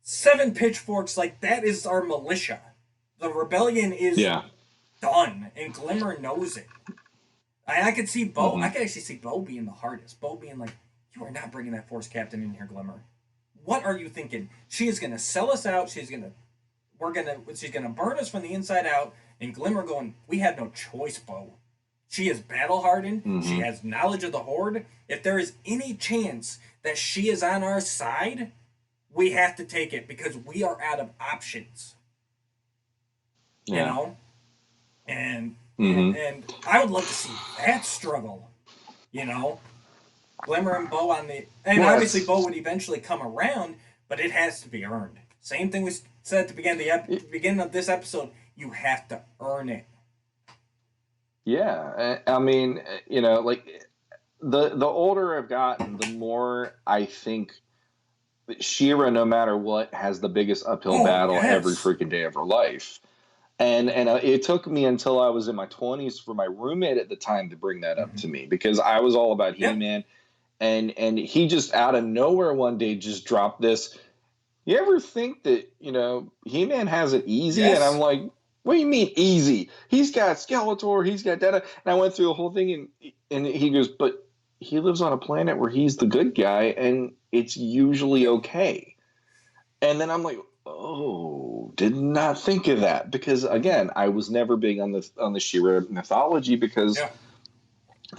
7 pitchforks. Like that is our militia. The rebellion is Yeah. done, and Glimmer knows it. I could see Bo. I Mm-hmm. could actually see Bo being the hardest. Bo being like, "You are not bringing that force captain in here, Glimmer. What are you thinking? She is gonna sell us out. She's gonna burn us from the inside out." And Glimmer going, "We have no choice, Bo. She is battle hardened. She Mm-hmm. has knowledge of the Horde. If there is any chance that she is on our side, we have to take it because we are out of options." You Yeah. know, and and, Mm-hmm. and I would love to see that struggle. You know, Glimmer and Bo on the, and Well, obviously that's Bo would eventually come around, but it has to be earned. Same thing we said at the beginning of this episode. You have to earn it. yeah. I mean, like the older I've gotten, the more I think that Shira, no matter what, has the biggest uphill Oh battle every yes. freaking day of her life. And it took me until I was in my 20s for my roommate at the time to bring that up Mm-hmm. to me because I was all about Yep. He-Man, and he just out of nowhere one day just dropped this. You ever think that He-Man has it easy? And I'm Yes. like, what do you mean easy? He's got Skeletor, he's got that. And I went through the whole thing, and he goes, but he lives on a planet where he's the good guy, and it's usually Yep. okay. And then I'm like, oh, did not think of that because again, I was never big on the She-Ra mythology because Yeah.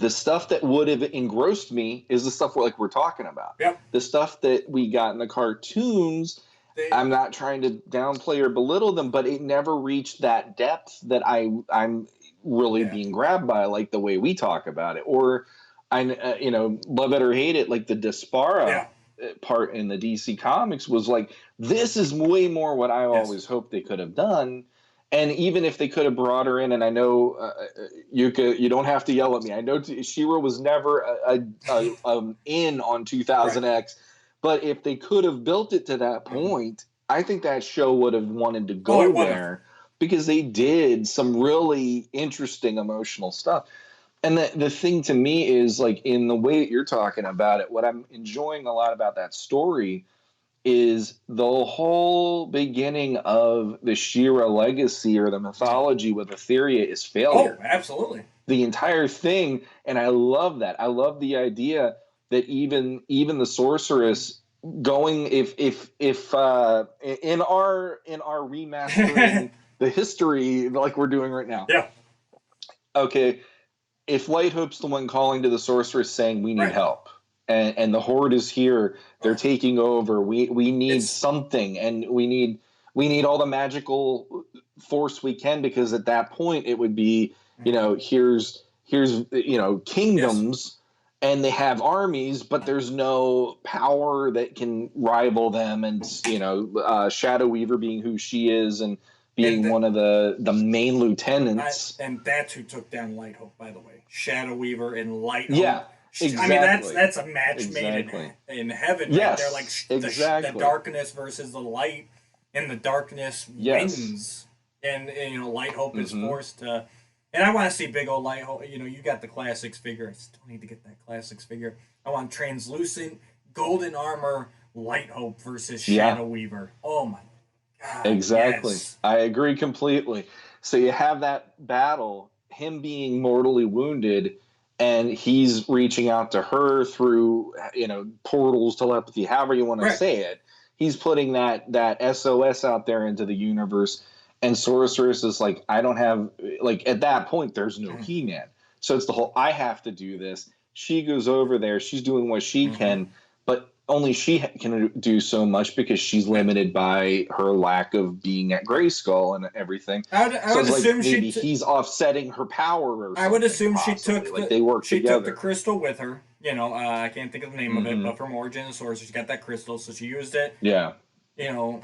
the stuff that would have engrossed me is the stuff we're talking about. Yep. The stuff that we got in the cartoons, They, I'm not trying to downplay or belittle them, but it never reached that depth that I'm really yeah. being grabbed by, like the way we talk about it, or love it or hate it, like the Dispara Yeah. part in the DC comics was like, this is way more what I Yes. always hoped they could have done. And even if they could have brought her in, and I know you don't have to yell at me. I know She-Ra was never in on Right. 2000X, but if they could have built it to that Mm-hmm. point, I think that show would have wanted to Oh, it go would have. there because they did some really interesting emotional stuff. And the thing to me is like in the way that you're talking about it, what I'm enjoying a lot about that story is the whole beginning of the She-Ra legacy or the Mm-hmm. mythology with Etheria is Oh, failure. absolutely. The entire thing, and I love that. I love the idea that even the Mm-hmm. sorceress going if in our remastering the history like we're doing right now. Yeah. Okay, if Light Hope's the one calling to the sorceress saying we need Right. help, and the Horde is here, they're Oh, taking over. We need it's something, and we need We need all the magical force we can, because at that point it would be, here's Yes. kingdoms, and they have armies, but there's no power that can rival them. And Shadow Weaver being who she is, and And being one of the main lieutenants. and that's who took down Light Hope, by the way. Shadow Weaver and Light Yeah, Hope. I mean, exactly. that's a match made Exactly. in heaven right there. Like Yes, the exactly. darkness versus the light, and the darkness Yes. wins. And Light Hope is Mm-hmm. forced to. And I want to see big old Light Hope. You got the classics figure. I still need to get that classics figure. I want translucent golden armor Light Hope versus Yeah. Shadow Weaver. Oh my God! Exactly. Yes. I agree completely. So you have that battle, him being mortally wounded, and he's reaching out to her through, portals, telepathy, however you want to Right. say it. He's putting that SOS out there into the universe, and Sorceress is like, I don't have, like, at that point there's no He-Man. So it's the whole, I have to do this. She goes over there, she's doing what she Mm-hmm. can, but only she can do so much, because she's Right. limited by her lack of being at Grayskull and everything. I So would it's like assume maybe he's offsetting her power or I would something, assume possibly. Like they work she took the together. crystal with her. I can't think of the name of it, Mm-hmm. but from Origin of Swords, she got that crystal, so she used it. Yeah. You know,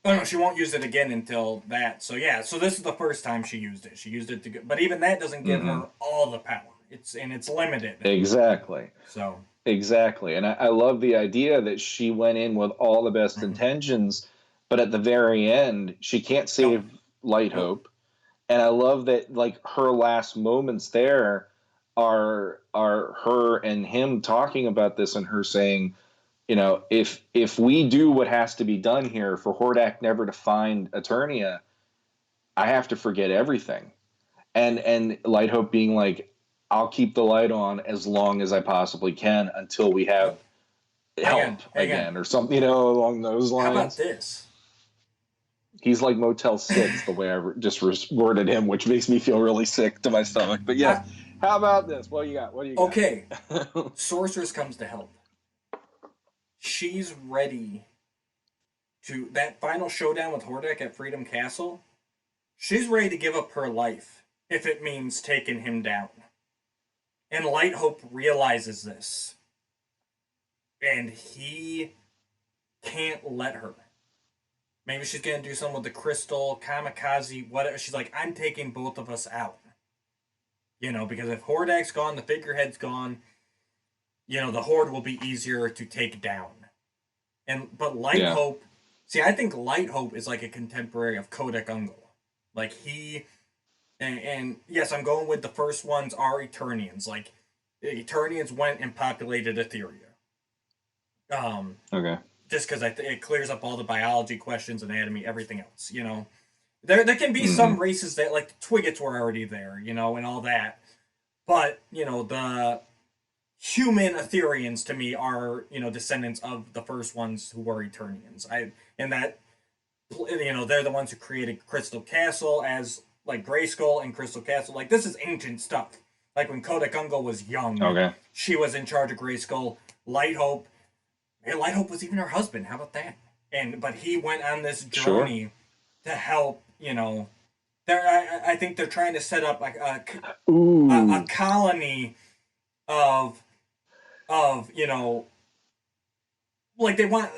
oh no, she won't use it again until that. So yeah, so this is the first time she used it. She used it to, but even that doesn't give Mm-hmm. her all the power. It's limited. Exactly. So Exactly. And I love the idea that she went in with all the best intentions, but at the very end, she can't nope, save Light nope. Hope. And I love that, like, her last moments there are her and him talking about this, and her saying, if we do what has to be done here for Hordak never to find Eternia, I have to forget everything. And Light Hope being like, I'll keep the light on as long as I possibly can until we have Nope. help Hang on. again, or something, along those How about lines. this? He's like Motel 6, the way I just worded him, which makes me feel really sick to my stomach. But yes, I, how about this? What do you got? What do you okay, got? Sorceress comes to help. She's ready to that final showdown with Hordak at Freedom Castle. She's ready to give up her life if it means taking him down. And Light Hope realizes this. And he can't let her. Maybe she's going to do something with the crystal, kamikaze, whatever. She's like, I'm taking both of us out. Because if Hordak's gone, the figurehead's gone, the Horde will be easier to take down. But Light Yeah. Hope, see, I think Light Hope is like a contemporary of Kodak Ungol. Like and yes, I'm going with the first ones are Eternians. Like the Eternians went and populated Etheria. Okay. Just because it clears up all the biology questions, anatomy, everything else. There can be some races that like the Twiggets were already there, and all that. But the human Etherians to me are descendants of the first ones who were Eternians. And that they're the ones who created Crystal Castle as like Grayskull and Crystal Castle. Like this is ancient stuff. Like when Kodak Ungol was young, Okay. she was in charge of Grayskull. Light Hope, Light Hope was even her husband. How about that? But he went on this journey to help. I think they're trying to set up a colony of like they want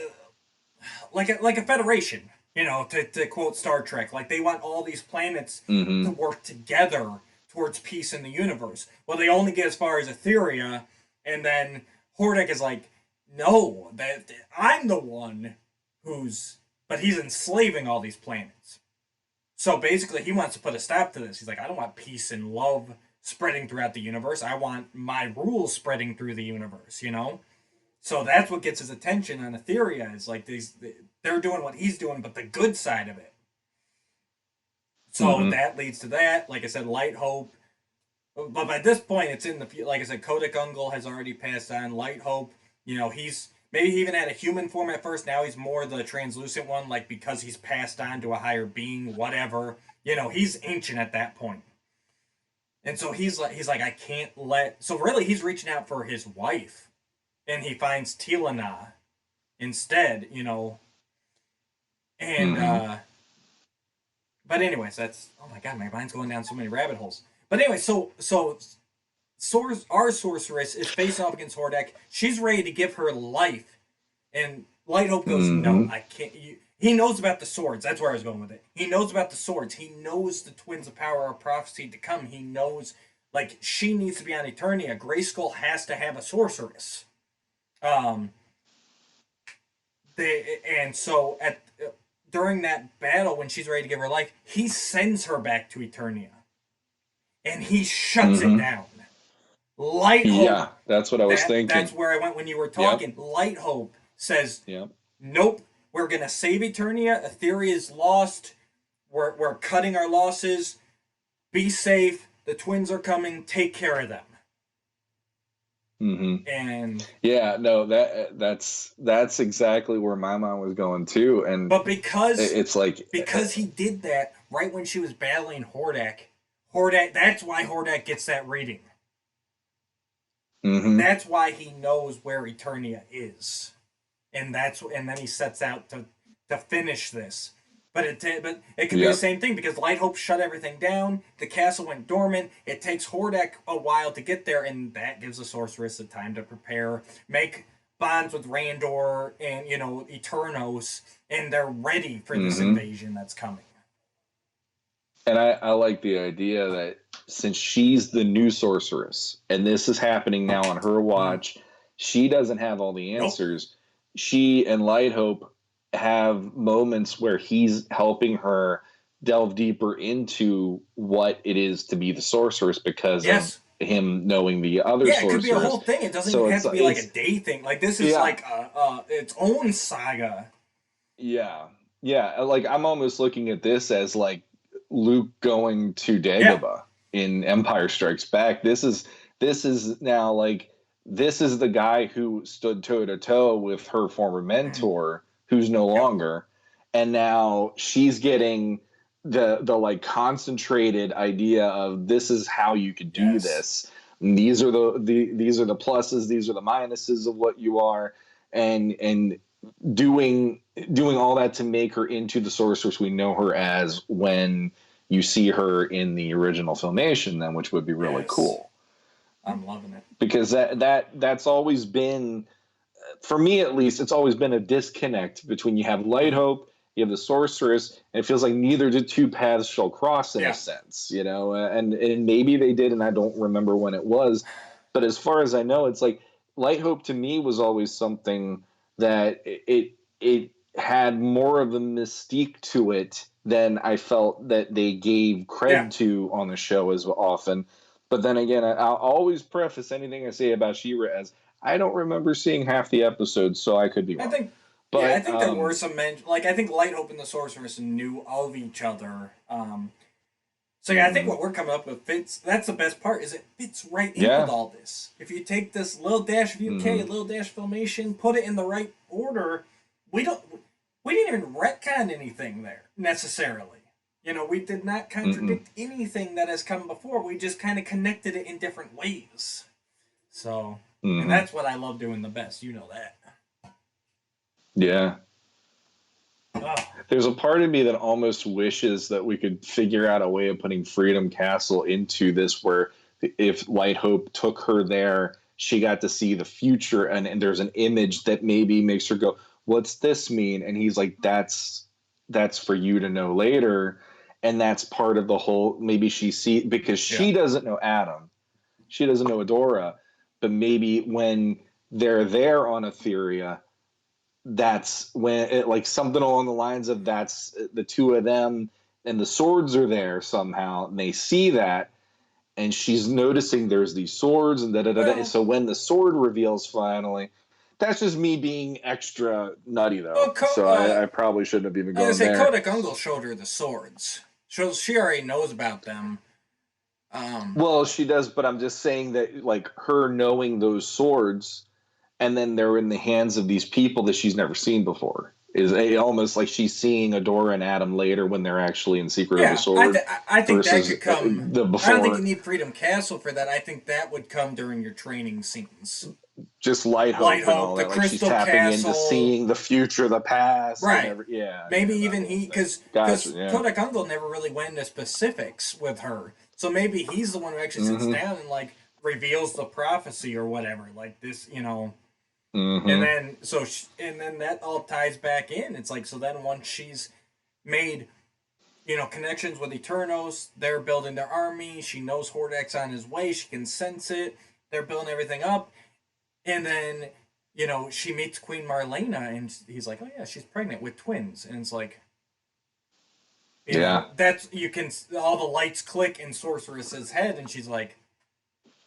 like a federation, to quote Star Trek. Like they want all these planets to work together towards peace in the universe. Well, they only get as far as Etheria, and then Hordak is like, no, that I'm the one but he's enslaving all these planets. So basically, he wants to put a stop to this. He's like, I don't want peace and love spreading throughout the universe. I want my rules spreading through the universe, So that's what gets his attention on Etheria. Is like they're doing what he's doing, but the good side of it. So that leads to that. Like I said, Light Hope. But by this point, it's in the like I said, Kodak Ungol has already passed on. Light Hope, he's maybe he even had a human form at first. Now he's more the translucent one, like because he's passed on to a higher being, whatever. He's ancient at that point. And so he's like, I can't let. So really, he's reaching out for his wife, and he finds Tilana instead, And Mm-hmm. but anyways, that's oh my god, my mind's going down so many rabbit holes. But anyway, our sorceress is facing off against Hordak. She's ready to give her life, and Lighthope goes, "No, Mm-hmm. I can't." He knows about the swords. That's where I was going with it. He knows about the swords. He knows the twins of power are prophecy to come. He knows, like, she needs to be on Eternia. Grayskull has to have a sorceress. Um, and so during that battle when she's ready to give her life, he sends her back to Eternia, and he shuts it Mm-hmm. down. Light Hope. Yeah, that's what I was That's thinking. where I went when you were Yep. talking. Light Hope says, Yep. "Nope, we're gonna save Eternia. Etheria is lost. We're cutting our losses. Be safe. The twins are coming. Take care of them." Mm-hmm. And Yeah, no, that's exactly where my mind was going too, and but it's like, because he did that right when she was battling Hordak. That's why Hordak gets that reading. mm-hmm. That's why he knows where Eternia is, and then he sets out to finish this. But it could be the Yep. same thing because Light Hope shut everything down. The castle went dormant. It takes Hordak a while to get there, and that gives the sorceress the time to prepare, make bonds with Randor and Eternos, and they're ready for this Mm-hmm. invasion that's coming. And I like the idea that since she's the new sorceress and this is happening now on her Mm. watch, she doesn't have all the Nope. answers. She and Lighthope have moments where he's helping her delve deeper into what it is to be the sorceress because of Yes. him knowing the other Yeah, it could be a sorcerers. whole thing. It doesn't So even it's have to be like a day thing. Like this is yeah, like its own saga. yeah, yeah. Like I'm almost looking at this as like Luke going to Yeah. Dagobah in Empire Strikes Back. This is now like this is the guy who stood toe to toe with her former mentor, who's no Yep. longer, and now she's getting the like concentrated idea of this is how you could do Yes. this. And these are these are the pluses, these are the minuses of what you are, and doing doing all that to make her into the sorceress we know her as when you see her in the original filmation, then, which would be really Yes. cool I'm loving it. because that's always been, for me at least, it's always been a disconnect between you have Light Mm-hmm. Hope, you have the sorceress, and it feels like neither the two paths shall cross in a Yeah. sense, and maybe they did, and I don't remember when it was, but as far as I know, it's like Light Hope to me was always something that it had more of a mystique to it than I felt that they gave Yeah. cred to on the show as often. But then again, I'll always preface anything I say about She-Ra as I don't remember seeing half the episodes, so I could be I wrong. think. Yeah, I But think there were some like I think Light Hope and the Sorceress knew of each other. So yeah, I think mm, what we're coming up with fits. That's the best part. Is it fits right in with yeah, all this. If you take this little dash of UK, a mm, little dash Filmation, put it in the right order, we don't. We didn't even retcon anything there necessarily. We did not mm-mm, contradict anything that has come before. We just kind of connected it in different ways. So, and mm-hmm, that's what I love doing the best. You know that. yeah. Oh, There's a part of me that almost wishes that we could figure out a way of putting Freedom Castle into this, where if Light Hope took her there, she got to see the future, and there's an image that maybe makes her go, "What's this mean?" And he's like, "That's for you to know later." And that's part of the whole. Maybe because yeah. she doesn't know Adam, she doesn't know Adora, but maybe when they're there on Etheria, that's when it, like something along the lines of that's the two of them and the swords are there somehow and they see that and she's noticing there's these swords and da da da da. Well, So when the sword reveals finally, that's just me being extra nutty though. well, So I probably shouldn't have even I was gone gonna say there. Kodak Ungle showed her the swords. So she already knows about them. Um, Well, she does, but I'm just saying that like her knowing those swords and then they're in the hands of these people that she's never seen before. Is almost like she's seeing Adora and Adam later when they're actually in Secret of the yeah, I Sword I think that versus could come. the I don't think you before. need Freedom Castle for that. I think that would come during your training scenes. just light Light hope and Hope, all the that. Like she's Crystal tapping into Castle. seeing the future, the past, and Right. every yeah, Maybe that even whole he, thing. because Gotcha. Yeah. Kodak Uncle never really went into specifics with her. So maybe he's the one who actually sits Mm-hmm. down and like reveals the prophecy or whatever. Like this, and Mm-hmm. then and then that all ties back in. It's like, so then once she's made connections with Eternos, they're building their army. She knows Hordak's on his way. She can sense it. They're building everything up, and then she meets Queen Marlena, and he's like, oh yeah, she's pregnant with twins, and it's like, Yeah. that's, you can, all the lights click in Sorceress's head, and she's like,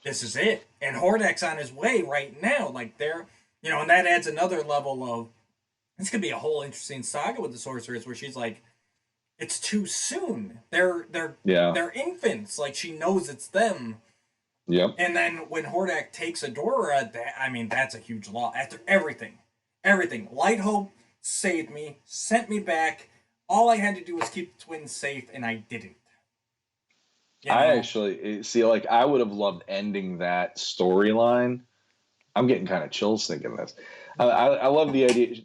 this is it. And Hordak's on his way right now. Like they're, and that adds another level of, this could be a whole interesting saga with the Sorceress where she's like, it's too soon. Yeah. They're infants. Like she knows it's them. Yep. And then when Hordak takes Adora, that's a huge loss. After everything. Light Hope saved me, sent me back. All I had to do was keep the twins safe, and I didn't. I actually see, like, I would have loved ending that storyline. I'm getting kind of chills thinking this. I love the idea.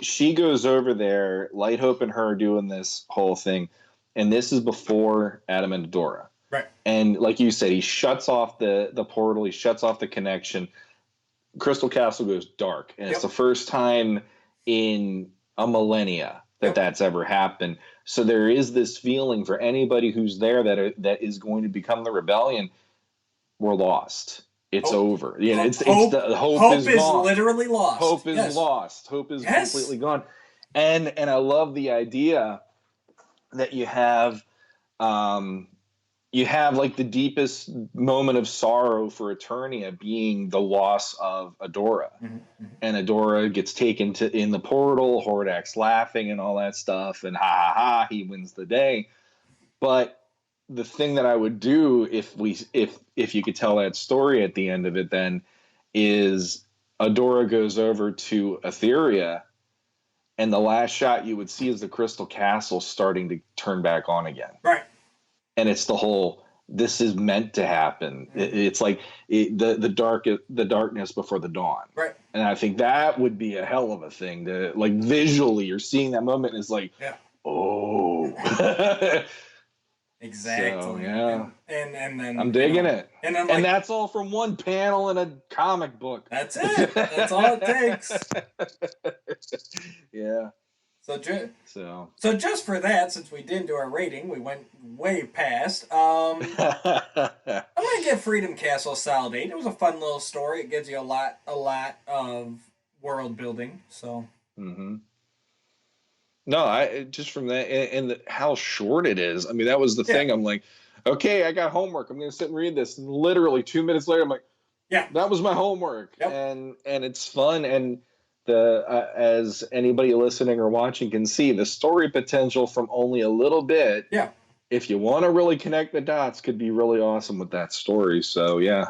She goes over there. Light Hope and her are doing this whole thing, and this is before Adam and Adora. Right. And like you said, he shuts off the portal. He shuts off the connection. Crystal Castle goes dark, and it's the first time in a millennia that's ever happened. So there is this feeling for anybody who's there that is going to become the rebellion. We're lost. It's over. Yeah, it's the hope is gone. Literally lost. Hope is lost. Hope is completely gone. And I love the idea that you have like the deepest moment of sorrow for Eternia being the loss of Adora. Mm-hmm. And Adora gets taken in the portal, Hordak's laughing and all that stuff, and ha ha ha, he wins the day. But the thing that I would do if you could tell that story at the end of it then is Adora goes over to Etheria, and the last shot you would see is the Crystal Castle starting to turn back on again. Right. And it's the whole, this is meant to happen. Mm-hmm. It's like the darkness before the dawn. Right. And I think that would be a hell of a thing to, like, visually, you're seeing that moment and it's like, oh. Exactly. So, yeah. And then I'm digging it. And then, and that's all from one panel in a comic book. That's it. That's all it takes. Yeah. So just for that, since we didn't do our rating, we went way past. I'm gonna give Freedom Castle a solid 8. It was a fun little story. It gives you a lot of world building. So. Mm-hmm. No, I just from that and how short it is. I mean, that was the thing. I'm like, okay, I got homework. I'm going to sit and read this. And literally 2 minutes later, I'm like, that was my homework. Yep. And it's fun. And as anybody listening or watching can see, the story potential from only a little bit. Yeah. If you want to really connect the dots, could be really awesome with that story. So yeah,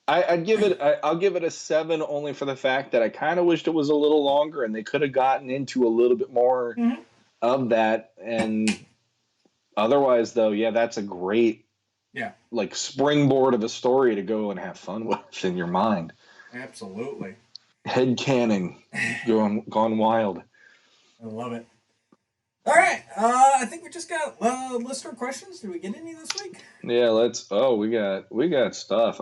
I'll give it a 7 only for the fact that I kind of wished it was a little longer and they could have gotten into a little bit more of that. And otherwise, though, that's a great like springboard of a story to go and have fun with in your mind. Absolutely. Head canning, gone wild. I love it. All right, I think we just got listener questions. Did we get any this week? Yeah, we got stuff.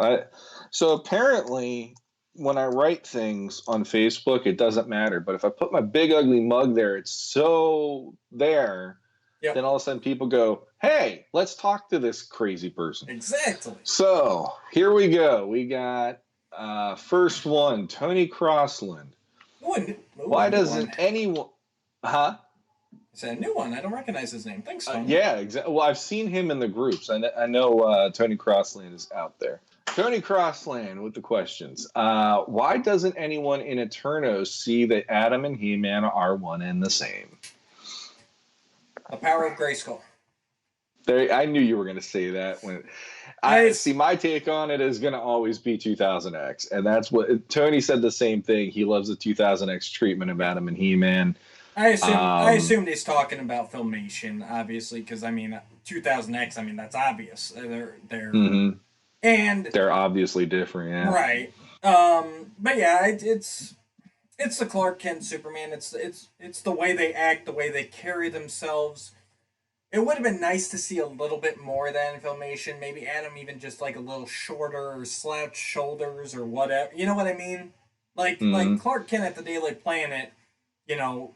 So apparently, when I write things on Facebook, it doesn't matter. But if I put my big ugly mug there, it's so there. Yep. Then all of a sudden people go, "Hey, let's talk to this crazy person." Exactly. So here we go. We got first one, Tony Crossland. Why doesn't anyone? Huh? It's a new one. I don't recognize his name. Thanks, Tony. Yeah, exactly. Well, I've seen him in the groups. I know Tony Crossland is out there. Tony Crossland with the questions. Why doesn't anyone in Eternos see that Adam and He-Man are one and the same? The power of Grayskull. I knew you were going to say that. When I see, my take on it is going to always be 2000X, and that's what Tony said. The same thing. He loves the 2000X treatment of Adam and He-Man. I assumed he's talking about Filmation, obviously, because 2000X. That's obvious. They're and they're obviously different, yeah. Right, But yeah, it's the Clark Kent Superman. It's the way they act, the way they carry themselves. It would have been nice to see a little bit more of that in Filmation. Maybe Adam even just like a little shorter or slouched shoulders or whatever. You know what I mean? Like Mm-hmm. Clark Kent at the Daily Planet, you know,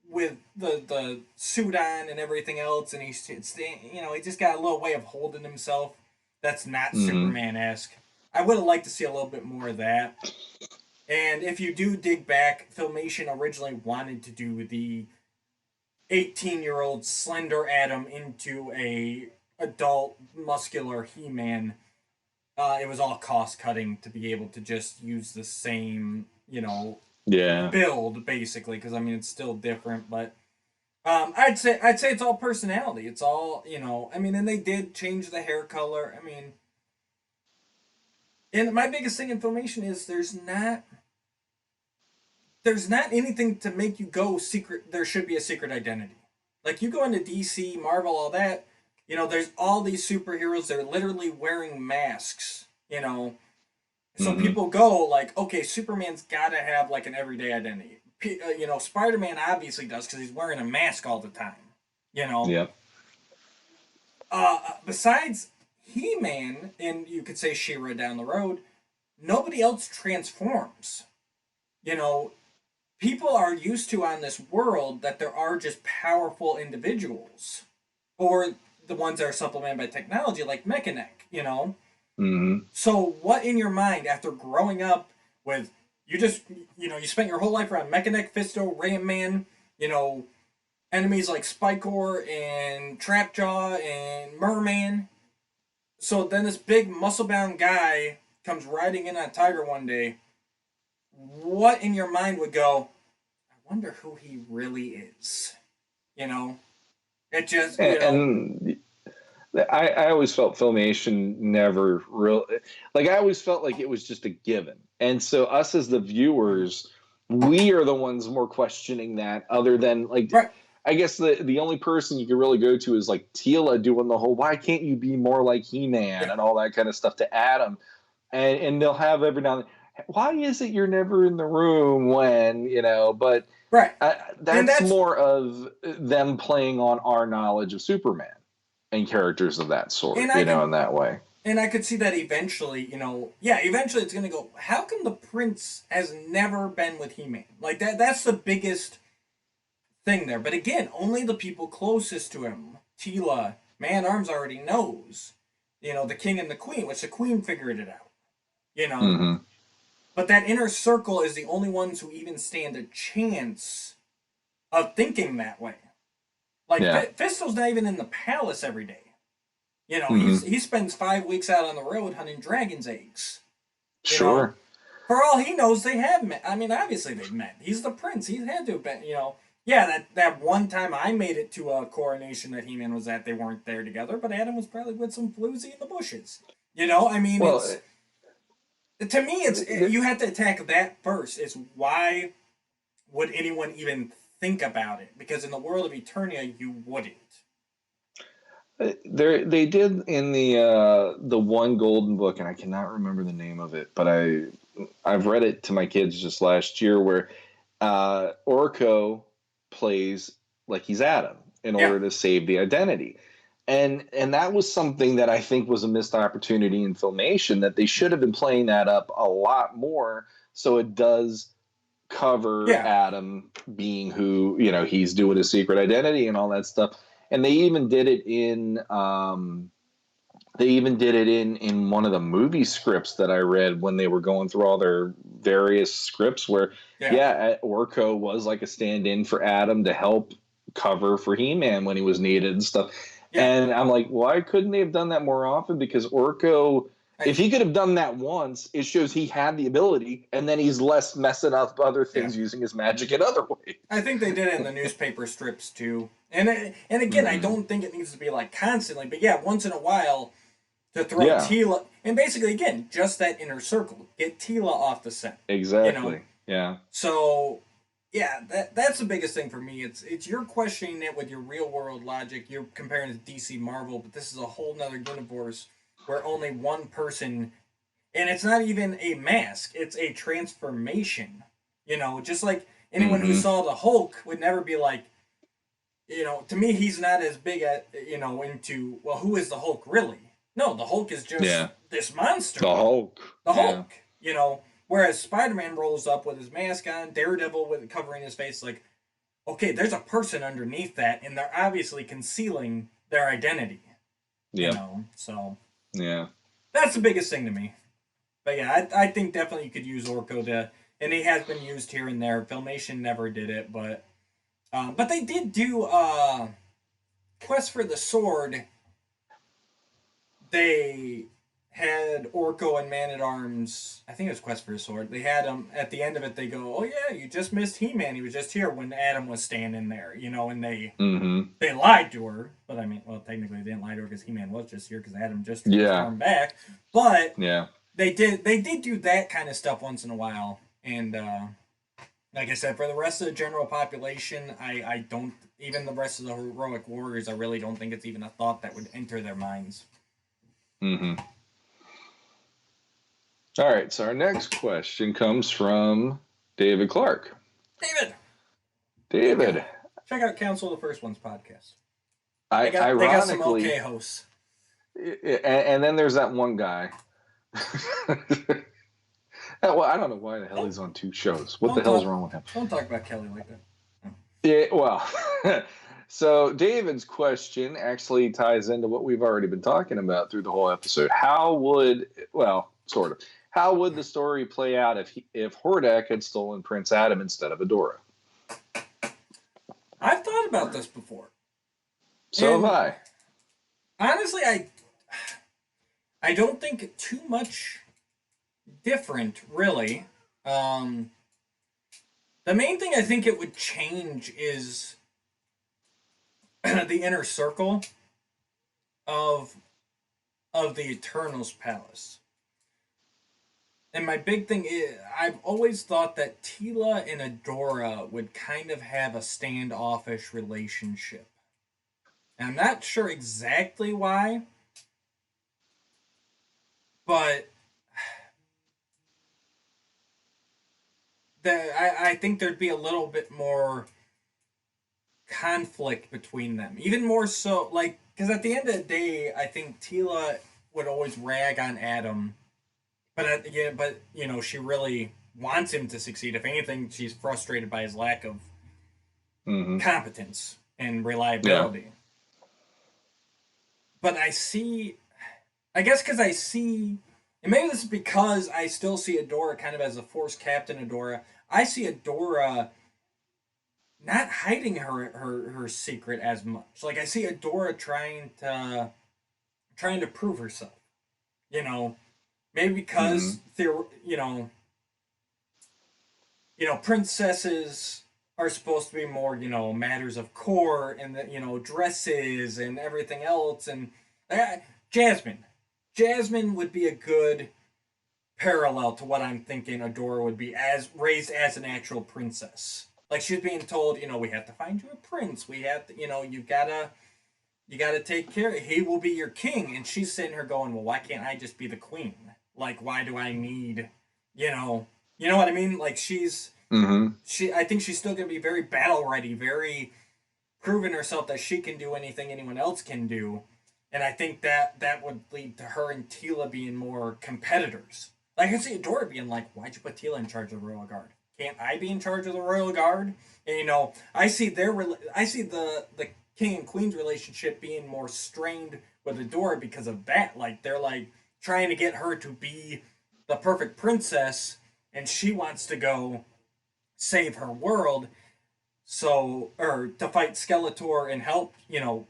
with the suit on and everything else, and he just got a little way of holding himself that's not Mm-hmm. Superman esque. I would have liked to see a little bit more of that. And if you do dig back, Filmation originally wanted to do the 18-year-old slender Adam into a adult muscular He-Man. It was all cost cutting to be able to just use the same, Yeah. build basically. Because I mean, it's still different, but I'd say it's all personality. It's all I mean, and they did change the hair color. I mean, and my biggest thing in Filmation is there's not anything to make you go secret. There should be a secret identity. Like you go into DC, Marvel, all that. There's all these superheroes. They're literally wearing masks. So Mm-hmm. people go like, okay, Superman's got to have like an everyday identity. Spider Man obviously does because he's wearing a mask all the time. You know, Yep. besides He Man, and you could say She-Ra down the road, nobody else transforms. You know, people are used to on this world that there are just powerful individuals, or the ones that are supplemented by technology, like Mechanic. Mm-hmm. So, what in your mind after growing up with you spent your whole life around Mechanic, Fisto, Ram Man, you know, enemies like Spikor and Trapjaw and Merman. So then this big muscle bound guy comes riding in on Tiger one day. What in your mind would go, I wonder who he really is? You know? It just, And I always felt Filmation never real like I always felt like it was just a given. And so us as the viewers, we are the ones more questioning that other than like right, I guess the only person you could really go to is like Tila doing the whole why can't you be more like He-Man yeah, and all that kind of stuff to Adam. And they'll have every now and then, why is it you're never in the room when, but right. And that's that's, more of them playing on our knowledge of Superman and characters of that and sort, I could, in that way. and I could see that eventually, yeah, eventually it's going to go, how come the prince has never been with He Man? Like, that's the biggest thing there. But again, only the people closest to him, Tila, Man Arms already knows, the king and the queen, which the queen figured it out, you know. Mm-hmm. But that inner circle is the only ones who even stand a chance of thinking that way. Like Yeah. Fisto's not even in the palace every day. Mm-hmm. He spends 5 weeks out on the road hunting dragon's eggs. You know, Sure. for all he knows, they have met. I mean, obviously they've met. He's the prince. He had to have been. Yeah, that one time I made it to a coronation that He-Man was at, they weren't there together, but Adam was probably with some floozy in the bushes. I mean, Well, to me, you have to attack that first. Is why would anyone even think about it? Because in the world of Eternia, you wouldn't. they did in the one golden book, and I cannot remember the name of it, but I've read it to my kids just last year, where Orko plays like he's Adam in Yeah, order to save the identity. And that was something that I think was a missed opportunity in Filmation, that they should have been playing that up a lot more so it does cover yeah, Adam being who, he's doing his secret identity and all that stuff. And they even did it in one of the movie scripts that I read when they were going through all their various scripts where, yeah, yeah, Orko was like a stand-in for Adam to help cover for He-Man when he was needed and stuff. yeah. And I'm like, why couldn't they have done that more often? Because Orko, if I, he could have done that once, it shows he had the ability, and then he's less messing up other yeah. things using his magic in other ways. I think they did it in the newspaper strips too. And again, I Mm-hmm. don't think it needs to be like constantly, but yeah, once in a while to throw Yeah, Tila and basically again just that inner circle, get Tila off the set. You know, exactly. Yeah. so yeah, that's the biggest thing for me. It's you're questioning it with your real world logic. You're comparing it to DC Marvel, but this is a whole nother universe where only one person And it's not even a mask, it's a transformation. Just like anyone who Mm-hmm. saw the Hulk would never be like, to me, he's not as big at, into, well, who is the Hulk really? No, the Hulk is just Yeah. this monster. The Hulk. The Yeah. Hulk. Whereas Spider-Man rolls up with his mask on, Daredevil with covering his face, like, okay, there's a person underneath that, and they're obviously concealing their identity. Yeah. So Yeah. that's the biggest thing to me. But yeah, I think definitely you could use Orko to, and he has been used here and there. Filmation never did it, but they did do Quest for the Sword. They had Orko and Man at Arms. I think it was Quest for the Sword. They had him at the end of it. They go, "Oh yeah, you just missed He-Man. He was just here when Adam was standing there." And Mm-hmm. they lied to her. But I mean, well, technically they didn't lie to her because He-Man was just here because Adam just Yeah. transformed back. But Yeah. they did do that kind of stuff once in a while. And like I said, for the rest of the general population, I don't, even the rest of the heroic warriors, I really don't think it's even a thought that would enter their minds. Mm-hmm. All right. So our next question comes from David Clark. David. Check out Council of the First Ones podcast. They got some okay hosts. And then there's that one guy. Well, I don't know why the hell he's on two shows. What the hell's wrong with him? Don't talk about Kelly like that. Yeah, well, so David's question actually ties into what we've already been talking about through the whole episode. How would the story play out if Hordak had stolen Prince Adam instead of Adora? I've thought about this before. So have I. Honestly, I don't think too much different, really. The main thing I think it would change is the inner circle of the Eternals Palace. And my big thing is, I've always thought that Teela and Adora would kind of have a standoffish relationship. And I'm not sure exactly why, but I think there'd be a little bit more conflict between them. Even more so, like, because at the end of the day, I think Teela would always rag on Adam, but she really wants him to succeed. If anything, she's frustrated by his lack of competence and reliability. Yeah. But I guess because I see, and maybe this is because I still see Adora kind of as a Force Captain Adora. I see Adora not hiding her secret as much. Like, I see Adora trying to prove herself. Maybe because princesses are supposed to be more, matters of court and the, dresses and everything else. And Jasmine would be a good parallel to what I'm thinking Adora would be, as raised as an actual princess. Like, she's being told, we have to find you a prince. We have to, you gotta take care. He will be your king. And she's sitting here going, well, why can't I just be the queen? Like, why do I need, you know what I mean? Like, I think she's still gonna be very battle ready, very proving herself that she can do anything anyone else can do. And I think that would lead to her and Teela being more competitors. Like, I see Adora being like, why'd you put Teela in charge of the Royal Guard? Can't I be in charge of the Royal Guard? And, I see the king and queen's relationship being more strained with Adora because of that. Like, they're like trying to get her to be the perfect princess, and she wants to go save her world. Or to fight Skeletor and help,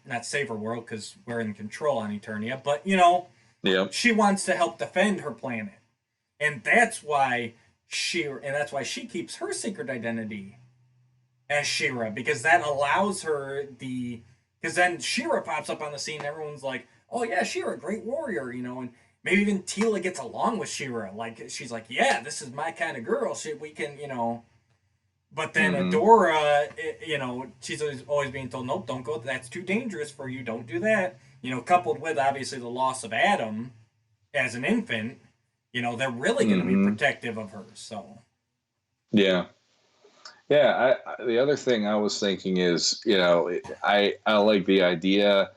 not save her world because we're in control on Eternia, but, she wants to help defend her planet. And that's why she keeps her secret identity as She-Ra, because that allows her because then She-Ra pops up on the scene and everyone's like, oh yeah, She-Ra, great warrior, and maybe even Teela gets along with She-Ra. Like, she's like, yeah, this is my kind of girl. We can, But then Adora, she's always being told, nope, don't go. That's too dangerous for you. Don't do that. Coupled with, obviously, the loss of Adam as an infant, they're really going to be protective of her. So Yeah. Yeah, the other thing I was thinking is, I like the idea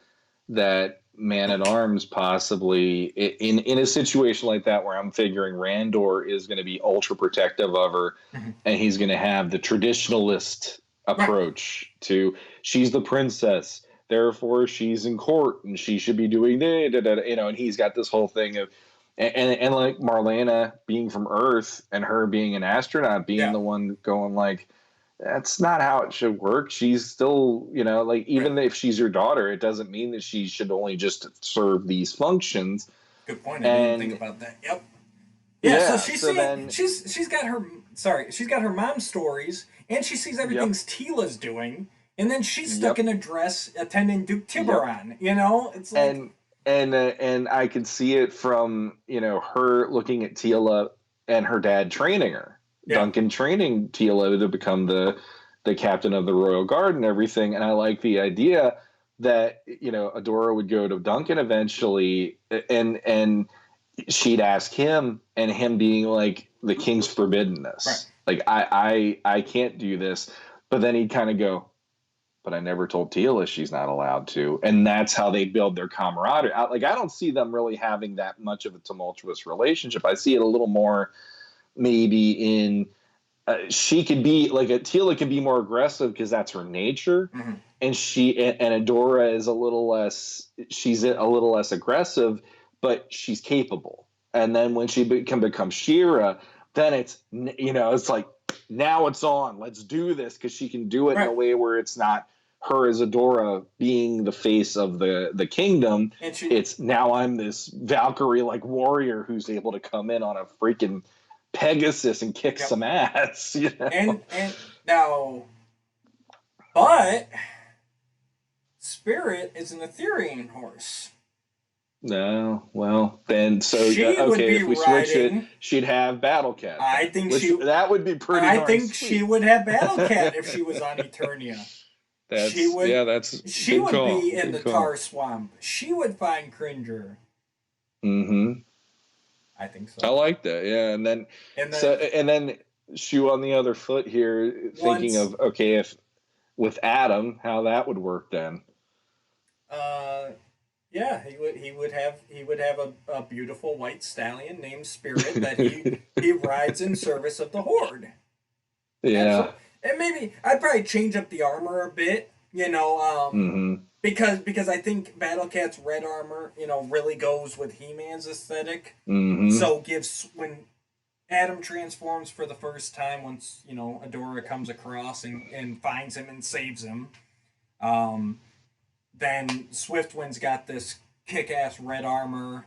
that Man at Arms possibly in a situation like that where I'm figuring Randor is going to be ultra protective of her, and he's going to have the traditionalist right, approach to she's the princess, therefore she's in court and she should be doing and he's got this whole thing of and like Marlena being from Earth and her being an astronaut being yeah, the one going like that's not how it should work. She's still, like right. even if she's your daughter, it doesn't mean that she should only just serve these functions. Good point. I didn't even think And about that. Yep. Yeah. So yeah, she's so seeing then, she's got her she's got her mom's stories, and she sees everything yep, Tila's doing, and then she's stuck yep, in a dress attending Duke yep, Tiburon. It's like and and I could see it from her looking at Tila and her dad training her, yeah, Duncan training Tila to become the captain of the Royal Guard and everything. And I like the idea that Adora would go to Duncan eventually, and she'd ask him, and him being like, the king's forbidden right, this, like I can't do this, but then he'd kind of go, but I never told Tila she's not allowed to. And that's how they build their camaraderie. Like, I don't see them really having that much of a tumultuous relationship. I see it a little more maybe in she could be like Tila could be more aggressive because that's her nature. And and Adora is a little less, she's a little less aggressive, but she's capable. And then when she can become Shira, then it's like, now it's on. Let's do this, because she can do it in a right. way where it's not her as Adora being the face of the kingdom. And she It's now I'm this Valkyrie like warrior who's able to come in on a freaking Pegasus and kick yep. some ass. And now, but Spirit is an Etherian horse. No, well then, so She would okay, be if we switch it, riding. she'd have Battle Cat. I think Which she. that would be pretty. I darn think sweet. she would have Battle Cat if she was on Eternia. She That's would. that's She good would call. be in Good the call. tar swamp. She would find Cringer. Mm-hmm. I think I so. like that. Yeah, and then shoe on the other foot here, thinking Once, of okay, if with Adam, how that would work then. uh, yeah, he would have a beautiful white stallion named Spirit that he rides in service of the Horde. Yeah. Absolutely. And maybe I'd probably change up the armor a bit, Mm-hmm. because I think Battle Cat's red armor, really goes with He-Man's aesthetic. Mm-hmm. So gives when Adam transforms for the first time, once Adora comes across and finds him and saves him, um, then Swiftwind's got this kick-ass red armor,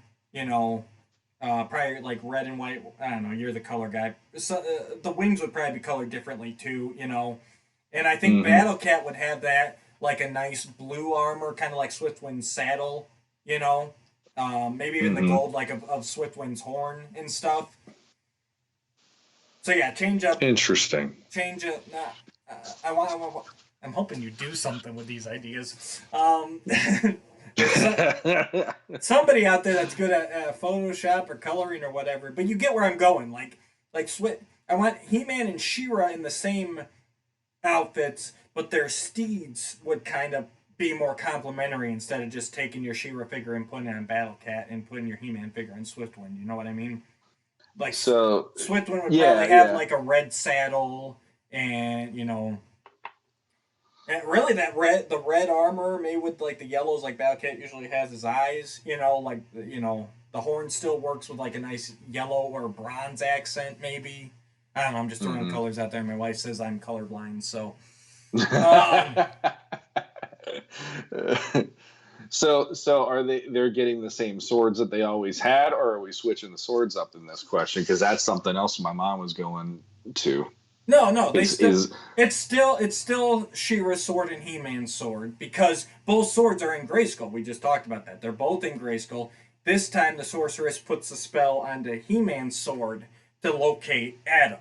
probably like red and white. I don't know. You're the color guy. So, the wings would probably be colored differently too, And I think Battle Cat would have that like a nice blue armor, kind of like Swiftwind's saddle, maybe even the gold like of Swiftwind's horn and stuff. So yeah, change up. Interesting. Change it. Nah, I'm hoping you do something with these ideas. Somebody out there that's good at Photoshop or coloring or whatever, but you get where I'm going. I want He-Man and She-Ra in the same outfits, but their steeds would kind of be more complementary instead of just taking your She-Ra figure and putting it on Battle Cat and putting your He-Man figure on Swiftwind. You know what I mean? Like so Swiftwind would yeah, probably have yeah. like a red saddle and and really the red armor made with like the yellows like Battle usually has his eyes, the horn still works with like a nice yellow or bronze accent maybe. I don't know, I'm just throwing colors out there. My wife says I'm colorblind, so so are they're getting the same swords that they always had, or are we switching the swords up in this question? Because that's something else my mom was going to. No, Is it's still She-Ra's sword and He-Man's sword because both swords are in Grayskull. We just talked about that. They're both in Grayskull. This time the sorceress puts a spell onto He-Man's sword to locate Adam.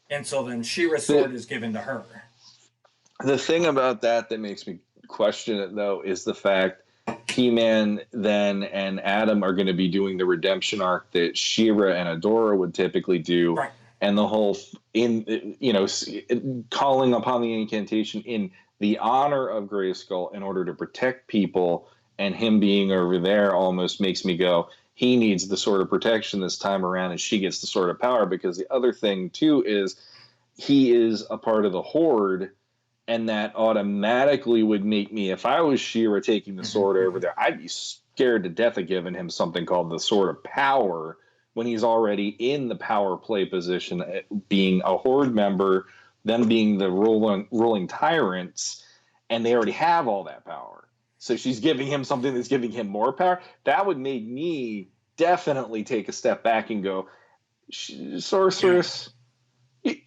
And so then She-Ra's sword is given to her. the thing about that makes me question it though is the fact He-Man then and Adam are going to be doing the redemption arc that She-Ra and Adora would typically do, Right. and the whole calling upon the incantation in the honor of Grayskull in order to protect people, and him being over there almost makes me go, he needs the Sword of Protection this time around, and she gets the Sword of Power, because the other thing too is he is a part of the Horde. And that automatically would make me, if I was She-Ra taking the sword over there, I'd be scared to death of giving him something called the Sword of Power when he's already in the power play position, being a Horde member, them being the ruling tyrants, and they already have all that power. So she's giving him something that's giving him more power. That would make me definitely take a step back and go, Sorceress.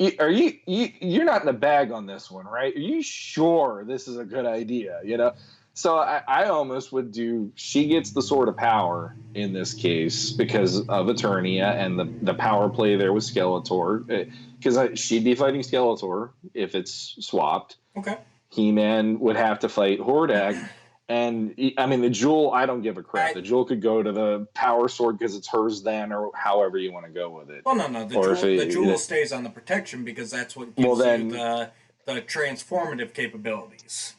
You're not in the bag on this one, right? Are you sure this is a good idea? So I almost would do, she gets the Sword of Power in this case because of Eternia and the power play there with Skeletor, because she'd be fighting Skeletor if it's swapped. Okay. He-Man would have to fight Hordak. And I mean, the jewel, I don't give a crap. The jewel could go to the power sword because it's hers then, or however you want to go with it. Well, no. The jewel stays on the protection because that's what gives you the transformative capabilities.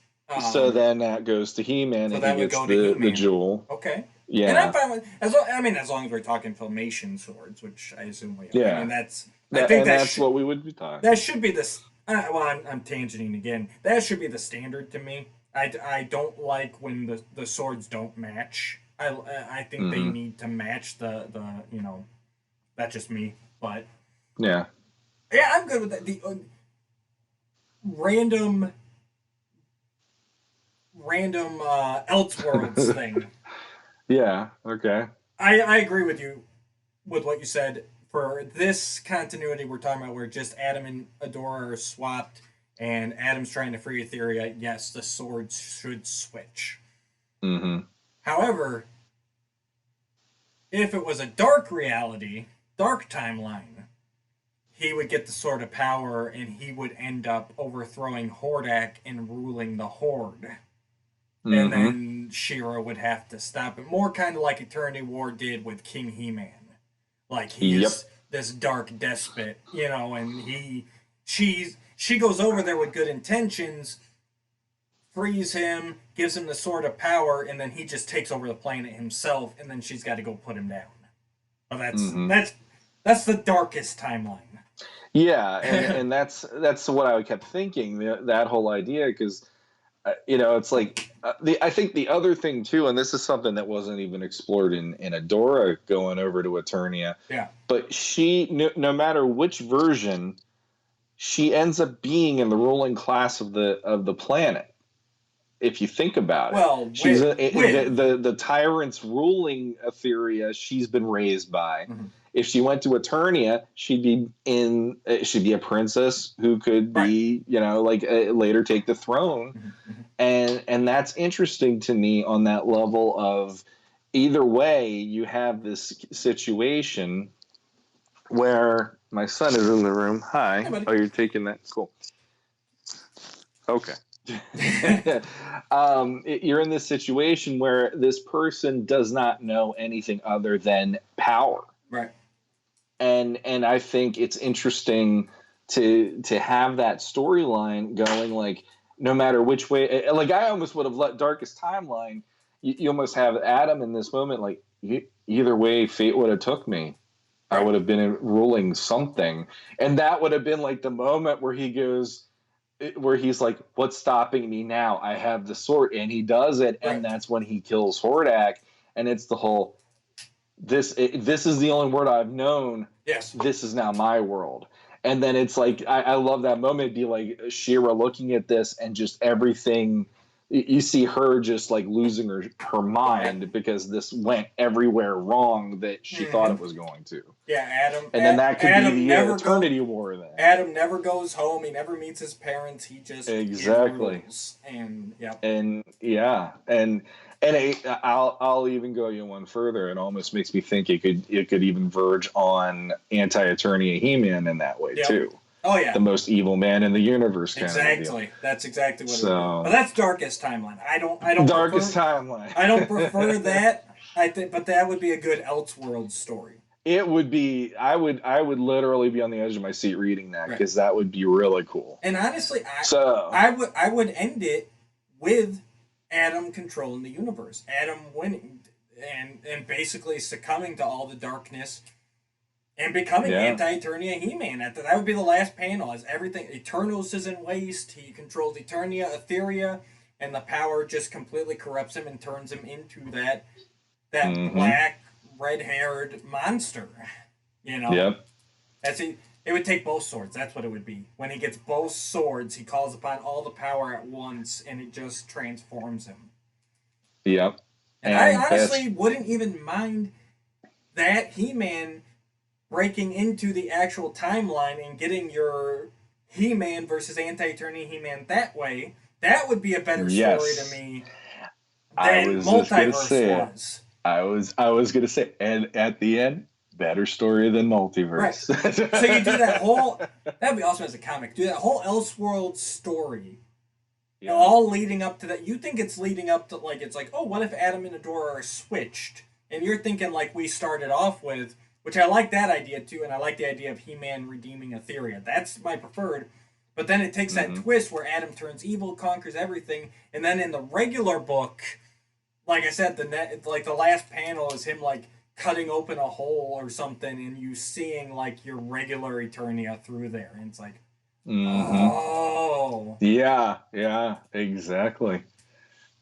So then that goes to He-Man, and he gets the jewel. Okay. Yeah. And I'm fine with, as long as we're talking Filmation swords, which I assume we are. Yeah. I mean, that's what we would be talking. That should be the. I'm tangenting again. That should be the standard to me. I don't like when the swords don't match. I think they need to match the that's just me, but yeah, I'm good with that. The random Elseworlds thing. Yeah. Okay. I agree with you with what you said. For this continuity we're talking about, where just Adam and Adora are swapped, and Adam's trying to free Etheria, yes, the swords should switch. Mm-hmm. However, if it was a dark reality, dark timeline, he would get the Sword of Power, and he would end up overthrowing Hordak and ruling the Horde. Mm-hmm. And then She-Ra would have to stop it. More kind of like Eternity War did with King He-Man. Like, he's this dark despot, and she goes over there with good intentions, frees him, gives him the Sword of Power, and then he just takes over the planet himself, and then she's got to go put him down. Well, that's the darkest timeline. Yeah, and that's what I kept thinking, that whole idea, because it's like I think the other thing too, and this is something that wasn't even explored in Adora going over to Eternia. Yeah. But she, no matter which version, she ends up being in the ruling class of the planet. If you think about it, well, she's the tyrants ruling Etheria. She's been raised by. Mm-hmm. If she went to Eternia, she'd be a princess who could be, later take the throne. Mm-hmm. And that's interesting to me on that level of, either way, you have this situation where my son is in the room. Hi. Hey, oh, you're taking that? Cool. Okay. You're in this situation where this person does not know anything other than power. Right. And I think it's interesting to have that storyline going, like, no matter which way, like, I almost would have let Darkest Timeline, you almost have Adam in this moment, like, either way fate would have took me. Right. I would have been ruling something. And that would have been like the moment where he's like, what's stopping me now? I have the sword. And he does it. Right. And that's when he kills Hordak. And it's the whole, this is the only world I've known. Yes. This is now my world. And then it's like, I love that moment. It'd be like She-Ra looking at this and just everything. You see her just like losing her mind because this went everywhere wrong that she thought it was going to. Yeah, Adam. And then that could be the Eternity War then. Adam never goes home. He never meets his parents. He just rules. And yeah. And yeah, and I'll even go you one further. It almost makes me think it could even verge on anti-Eternia He-Man in that way too. Oh yeah, the most evil man in the universe kind of deal. exactly. That's exactly what it would be. But So that's Darkest Timeline. I don't darkest prefer timeline. I don't prefer that. I think, but that would be a good Elseworld story. It would be. I would literally be on the edge of my seat reading that Right. because that would be really cool. And honestly, So I would end it with Adam controlling the universe, Adam winning, and basically succumbing to all the darkness and becoming yeah, Anti-Eternia He-Man. That would be the last panel. As everything Eternals is in waste, he controls Eternia, Etheria, and the power just completely corrupts him and turns him into that mm-hmm, black, red-haired monster. You know, yep, that's it. It would take both swords. That's what it would be. When he gets both swords, he calls upon all the power at once, and it just transforms him. yep, And I and that's honestly wouldn't even mind that He-Man breaking into the actual timeline and getting your He-Man versus Anti-Eternia He-Man that way. That would be a better story to yes. me I than was just gonna Multiverse say it. was. I was gonna say, and at the end, better story than Right. multiverse. So you do that whole. That'd be awesome as a comic. Do that whole Elseworld story, yeah. all leading up to that. You think it's leading up to it's like, oh, what if Adam and Adora are switched? And you're thinking like we started off with, which I like that idea too, and I like the idea of He-Man redeeming Etheria. That's my preferred. But then it takes that Mm-hmm. twist where Adam turns evil, conquers everything, and then in the regular book, like I said, the last panel is him like cutting open a hole or something, and you seeing like your regular Eternia through there, and it's like, Mm-hmm. oh, Yeah, yeah, exactly.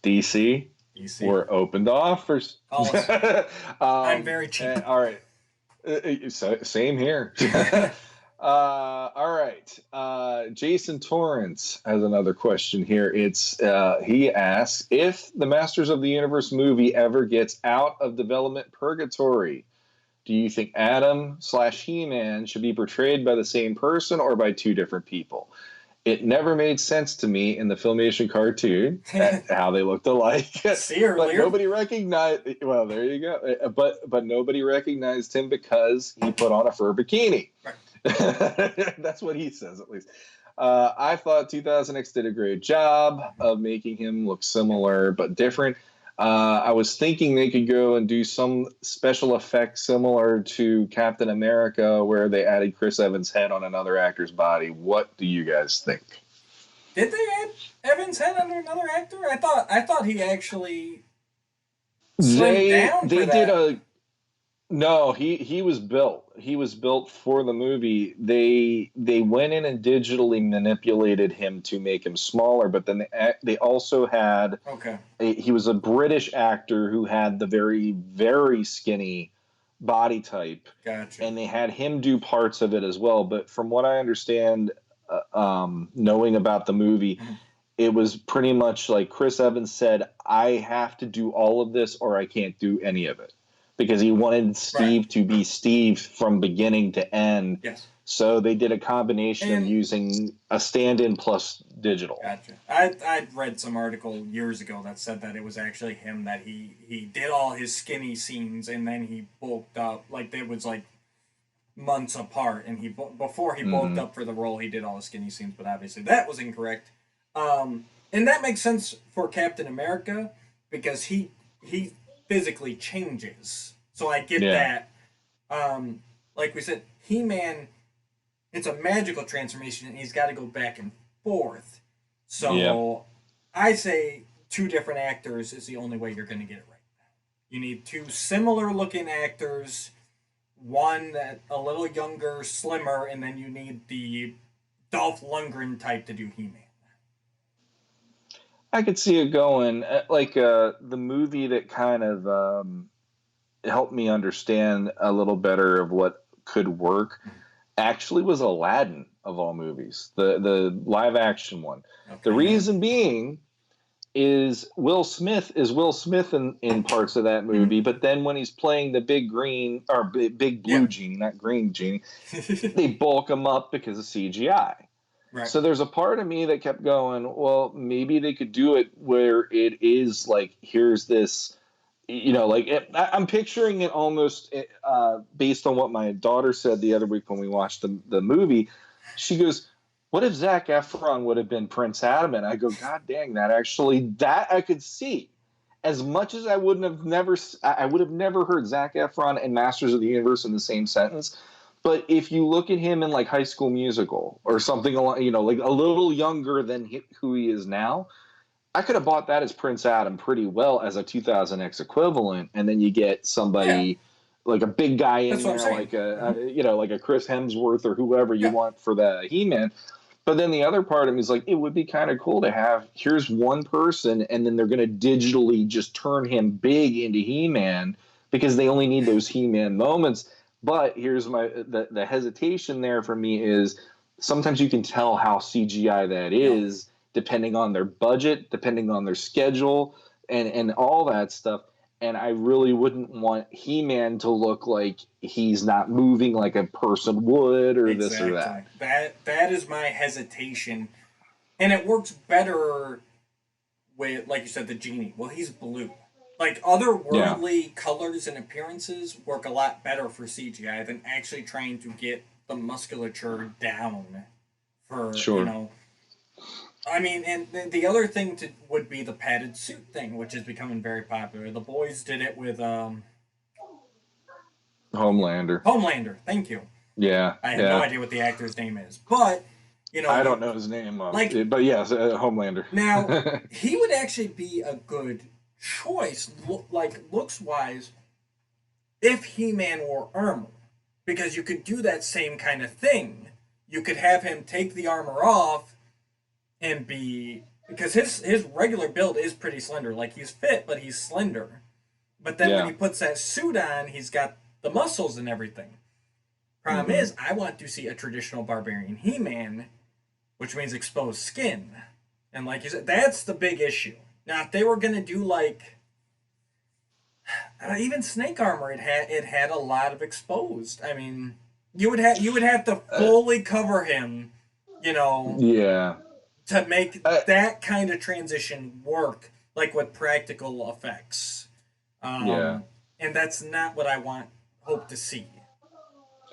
DC, you see, we're open to offers. call us. I'm um, very cheap. all right. Same here. All right. Jason Torrance has another question here. He asks if the Masters of the Universe movie ever gets out of development purgatory. Do you think Adam / He-Man should be portrayed by the same person or by two different people? It never made sense to me in the Filmation cartoon how they looked alike, See but earlier. nobody recognized. Well, there you go. But nobody recognized him because he put on a fur bikini. Right. That's what he says, at least. I thought 2000X did a great job of making him look similar but different. I was thinking they could go and do some special effect similar to Captain America, where they added Chris Evans' head on another actor's body. What do you guys think? Did they add Evans' head under another actor? I thought he actually slimmed down for They did that. a no. He was built. He was built for the movie. They went in and digitally manipulated him to make him smaller, but then they also had Okay, he was a British actor who had the very, very skinny body type, gotcha. and they had him do parts of it as well. But from what I understand, knowing about the movie, Mhm. it was pretty much like Chris Evans said, I have to do all of this or I can't do any of it. Because he wanted Right. Steve to be Steve from beginning to end. Yes. So they did a combination of And using a stand-in plus digital. gotcha. I'd read some article years ago that said that it was actually him that he did all his skinny scenes and then he bulked up like it was like months apart and before he bulked Mm-hmm. up for the role he did all the skinny scenes but obviously that was incorrect. And that makes sense for Captain America because he physically changes. So I get Yeah. that. Like we said, He-Man, it's a magical transformation, and he's got to go back and forth. So Yeah. I say two different actors is the only way you're going to get it right. You need two similar-looking actors, one that a little younger, slimmer, and then you need the Dolph Lundgren type to do He-Man. I could see it going. The movie that kind of helped me understand a little better of what could work actually was Aladdin of all movies, the live action one. Okay, The yeah. reason being is Will Smith in parts of that movie, but then when he's playing the big green or big blue Yeah. genie, not green genie, they bulk him up because of CGI. Right. So there's a part of me that kept going, well, maybe they could do it where it is like, here's this, I'm picturing it almost based on what my daughter said the other week when we watched the movie. She goes, "What if Zac Efron would have been Prince Adam?" And I go, "God dang, that I could see." As much as I would have never heard Zac Efron and Masters of the Universe in the same sentence. But if you look at him in like High School Musical or something, like a little younger than who he is now, I could have bought that as Prince Adam pretty well as a 2000X equivalent, and then you get Yeah, somebody like a big guy in that's what I'm there, saying. like a, Hmm. like a Chris Hemsworth or whoever you Yeah, want for the He-Man. But then the other part of me is like, it would be kind of cool to have here's one person, and then they're going to digitally just turn him big into He-Man because they only need those He-Man moments. But here's the hesitation there for me is sometimes you can tell how CGI that yep. is depending on their budget, depending on their schedule, and all that stuff. And I really wouldn't want He-Man to look like he's not moving like a person would, or this or Exactly. that. That is my hesitation, and it works better with, like you said, the genie. Well, he's blue. Like Yeah, otherworldly colors and appearances work a lot better for CGI than actually trying to get the musculature down for sure. I mean, and the other thing would be the padded suit thing, which is becoming very popular. The boys did it with Homelander. Homelander. Thank you. Yeah, I have no yeah. idea what the actor's name is, but I you don't know his name, like but yes, Homelander. now he would actually be a good choice, like looks wise, if He Man wore armor, because you could do that same kind of thing. You could have him take the armor off and be because his regular build is pretty slender. Like he's fit, but he's slender. But then when Yeah. he puts that suit on, he's got the muscles and everything. Problem Hmm. is, I want to see a traditional barbarian He Man, which means exposed skin. And like you said, that's the big issue. Now, if they were gonna do like even snake armor, it had a lot of exposed. I mean, you would have to Uh, fully cover him, you know, yeah. to make Uh, that kind of transition work, like with practical effects. yeah. Um, and that's not what I hope to see.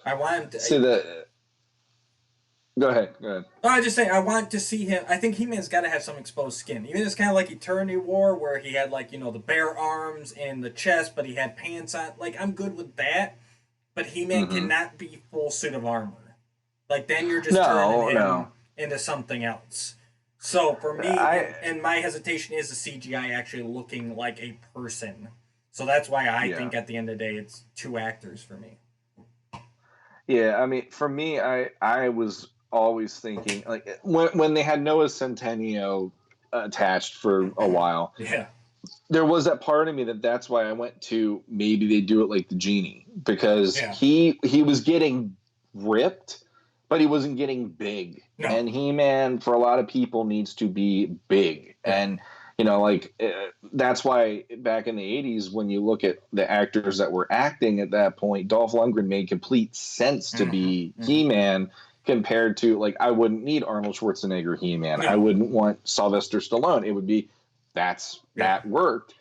I want him to. See the. Go ahead. Go ahead. I just say I want to see him. I think He-Man's got to have some exposed skin. Even it's kind of like Eternity War, where he had like the bare arms and the chest, but he had pants on. Like I'm good with that, but He-Man Hmm. cannot be full suit of armor. Like then you're just turning No, no. him into something else. So for me, I. and my hesitation is the CGI actually looking like a person. So that's why I Yeah. think at the end of the day, it's two actors for me. Yeah, I mean, for me, I was always thinking like when they had Noah Centineo attached for a while, Yeah. there was that part of me that's why I went to maybe they do it like the genie because Yeah. he was getting ripped, but he wasn't getting big. No. And He-Man for a lot of people needs to be big, Yeah. and that's why back in the 80s when you look at the actors that were acting at that point, Dolph Lundgren made complete sense to Mm-hmm. be Mm-hmm. He-Man compared to like I wouldn't need Arnold Schwarzenegger He-Man. I No. wouldn't want Sylvester Stallone. It would be Yeah. that worked.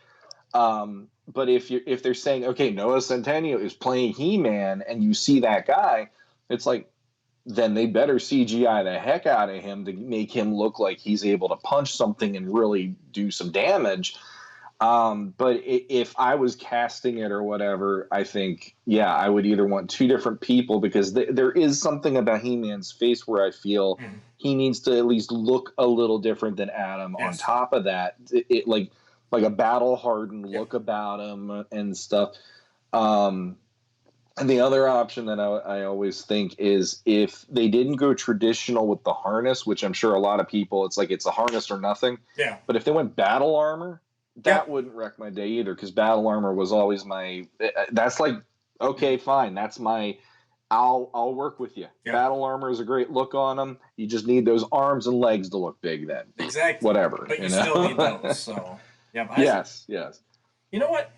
But if they're saying okay, Noah Centineo is playing He-Man, and you see that guy, it's like then they better CGI the heck out of him to make him look like he's able to punch something and really do some damage. But if I was casting it or whatever, I think yeah, I would either want two different people because there is something about He-Man's face where I feel Mm-hmm. he needs to at least look a little different than Adam. On Yes. top of that, it like a battle hardened Yeah. look about him and stuff. Um, and the other option that I always think is if they didn't go traditional with the harness, which I'm sure a lot of people, it's like it's a harness or nothing. Yeah. But if they went battle armor, that Yep. wouldn't wreck my day either because battle armor was always my. That's like okay, fine. That's my. I'll work with you. Yeah. Battle armor is a great look on them. You just need those arms and legs to look big. Then Exactly. whatever But you you still need know. those. So, yeah. Yes, yes. You know what?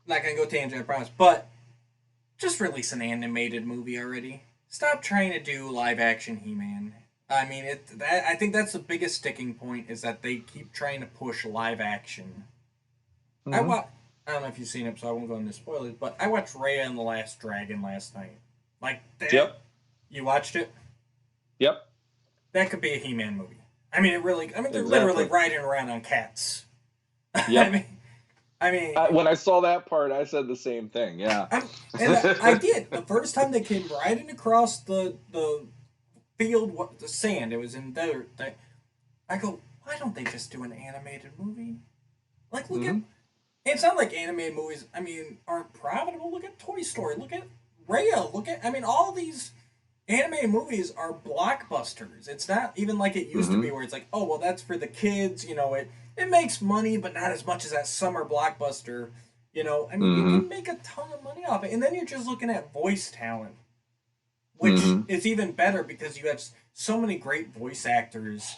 Not gonna go tangent, I promise. But just release an animated movie already. Stop trying to do live action He-Man. I mean, I think that's the biggest sticking point is that they keep trying to push live action. I Hmm. wa- I don't know if you've seen it, so I won't go into spoilers. But I watched Raya and the Last Dragon last night. Like that, Yep. You watched it? Yep, That could be a He-Man movie. I mean, it really. I mean, they're literally exactly. riding around on cats. I Yep. mean, I mean, When I saw that part, I said the same thing. Yeah. I did the first time they came riding across the field, what the sand. It was in desert. I go, why don't they just do an animated movie? Like, look at. hmm It's not like animated movies. I mean, aren't profitable. Look at Toy Story. Look at Raya. Look at. I mean, all these animated movies are blockbusters. It's not even like it used to be hmm where it's like, oh well, that's for the kids. You know, it makes money, but not as much as that summer blockbuster. You know, I mean, you hmm can make a ton of money off it, and then you're just looking at voice talent, which hmm is even better because you have so many great voice actors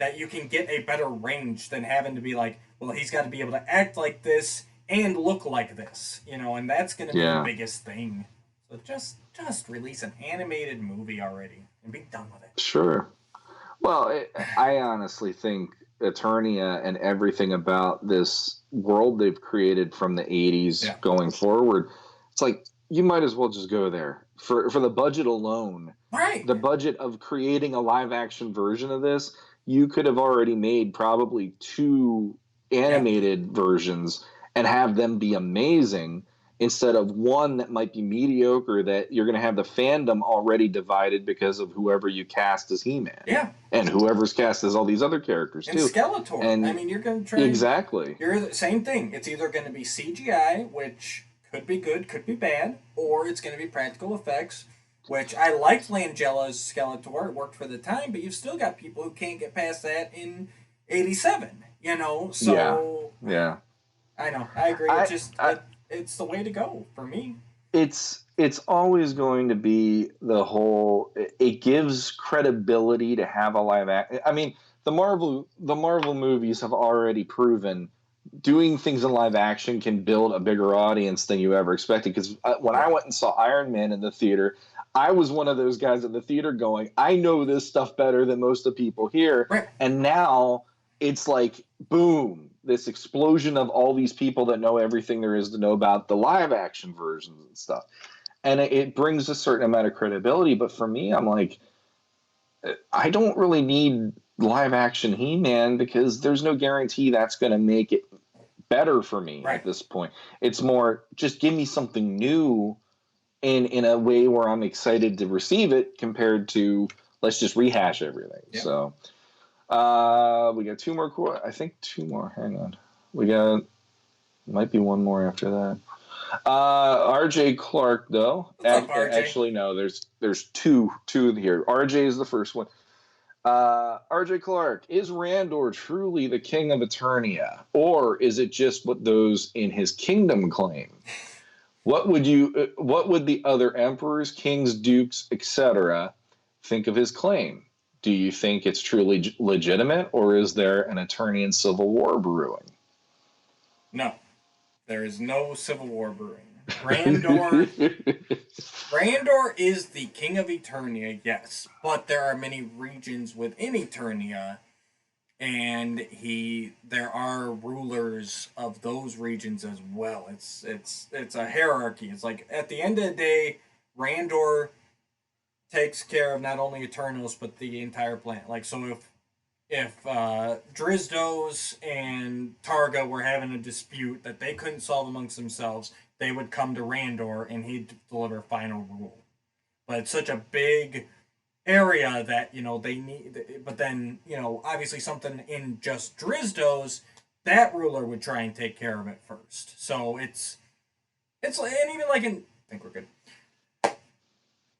that you can get a better range than having to be like, well, he's got to be able to act like this and look like this, you know, and that's going to be the Yeah. biggest thing. So just release an animated movie already and be done with it. Sure. Well, I honestly think Eternia and everything about this world they've created from the 80s Yeah. going forward, it's like you might as well just go there. For the budget alone, Right. the budget of creating a live action version of this, you could have already made probably two Yeah. animated versions and have them be amazing instead of one that might be mediocre that you're going to have the fandom already divided because of whoever you cast as He-Man Yeah. and whoever's cast as all these other characters And too. Skeletor. I And mean, you're going to try. exactly. You're the same thing. It's either going to be CGI, which could be good, could be bad, or it's going to be practical effects, which I liked Langella's Skeletor. It worked for the time, but you've still got people who can't get past that in '87. You know, Yeah. so Yeah. I know, I agree. I, It's the way to go for me. it's always going to be the whole it gives credibility to have a live act. I mean, the Marvel movies have already proven doing things in live action can build a bigger audience than you ever expected, because when Yeah, I went and saw Iron Man in the theater, I was one of those guys at the theater going, I know this stuff better than most of the people here. right. And now it's like boom, this explosion of all these people that know everything there is to know about the live action versions and stuff, and it brings a certain amount of credibility. But for me, I'm like, I don't really need live action He-Man because there's no guarantee that's going to make it better for me Right. at this point. It's more just give me something new in a way where I'm excited to receive it compared to let's just rehash everything. Yeah. So we got two more. I think two more. Hang on. We got might be one more after that. R.J. Clark, though. What's up, RJ? Actually, no. There's two here. R.J. is the first one. R.J. Clark, is Randor truly the king of Eternia, or is it just what those in his kingdom claim? What would the other emperors, kings, dukes, etc. think of his claim? Do you think it's truly legitimate, or is there an Eternian civil war brewing? No, there is no civil war brewing. Randor is the king of Eternia, yes, but there are many regions within Eternia, and there are rulers of those regions as well. It's a hierarchy. It's like at the end of the day, Randor takes care of not only Eternos but the entire planet. Like so, if Drizdos and Targa were having a dispute that they couldn't solve amongst themselves, they would come to Randor and he'd deliver final rule. But it's such a big area that they need. But then obviously something in just Drizdos, that ruler would try and take care of it first. So it's and even like in I think we're good.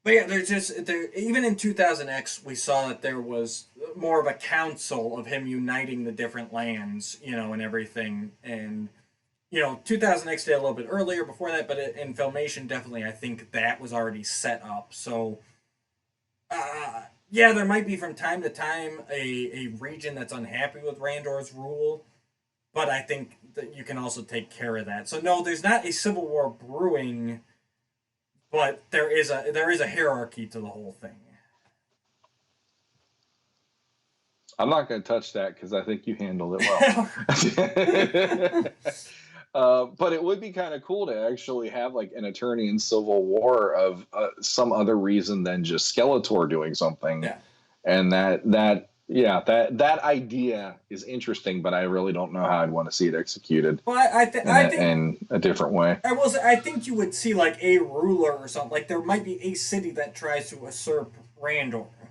But yeah, there's just even in 2000X, we saw that there was more of a council of him uniting the different lands, and everything. And 2000X did a little bit earlier before that, but in Filmation, definitely, I think that was already set up. So, yeah, there might be from time to time a region that's unhappy with Randor's rule, but I think that you can also take care of that. So no, there's not a civil war brewing, but there is a hierarchy to the whole thing. I'm not going to touch that because I think you handled it well. But it would be kind of cool to actually have like an Eternian Civil War of some other reason than just Skeletor doing something. Yeah. And that idea is interesting, but I really don't know how I'd want to see it executed Well, I think in a different way. I will say I think you would see like a ruler or something. Like there might be a city that tries to usurp Randor, but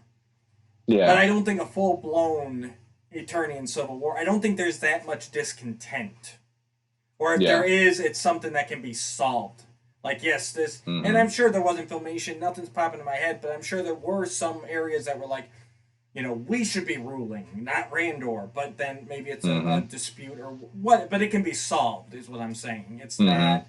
Yeah, I don't think a full blown Eternian civil war. I don't think there's that much discontent, or if there yeah, is, it's something that can be solved. Like yes, this, and hmm I'm sure there wasn't Filmation. Nothing's popping in my head, but I'm sure there were some areas that were like, we should be ruling, not Randor. But then maybe it's a hmm dispute or what. But it can be solved, is what I'm saying. It's hmm not.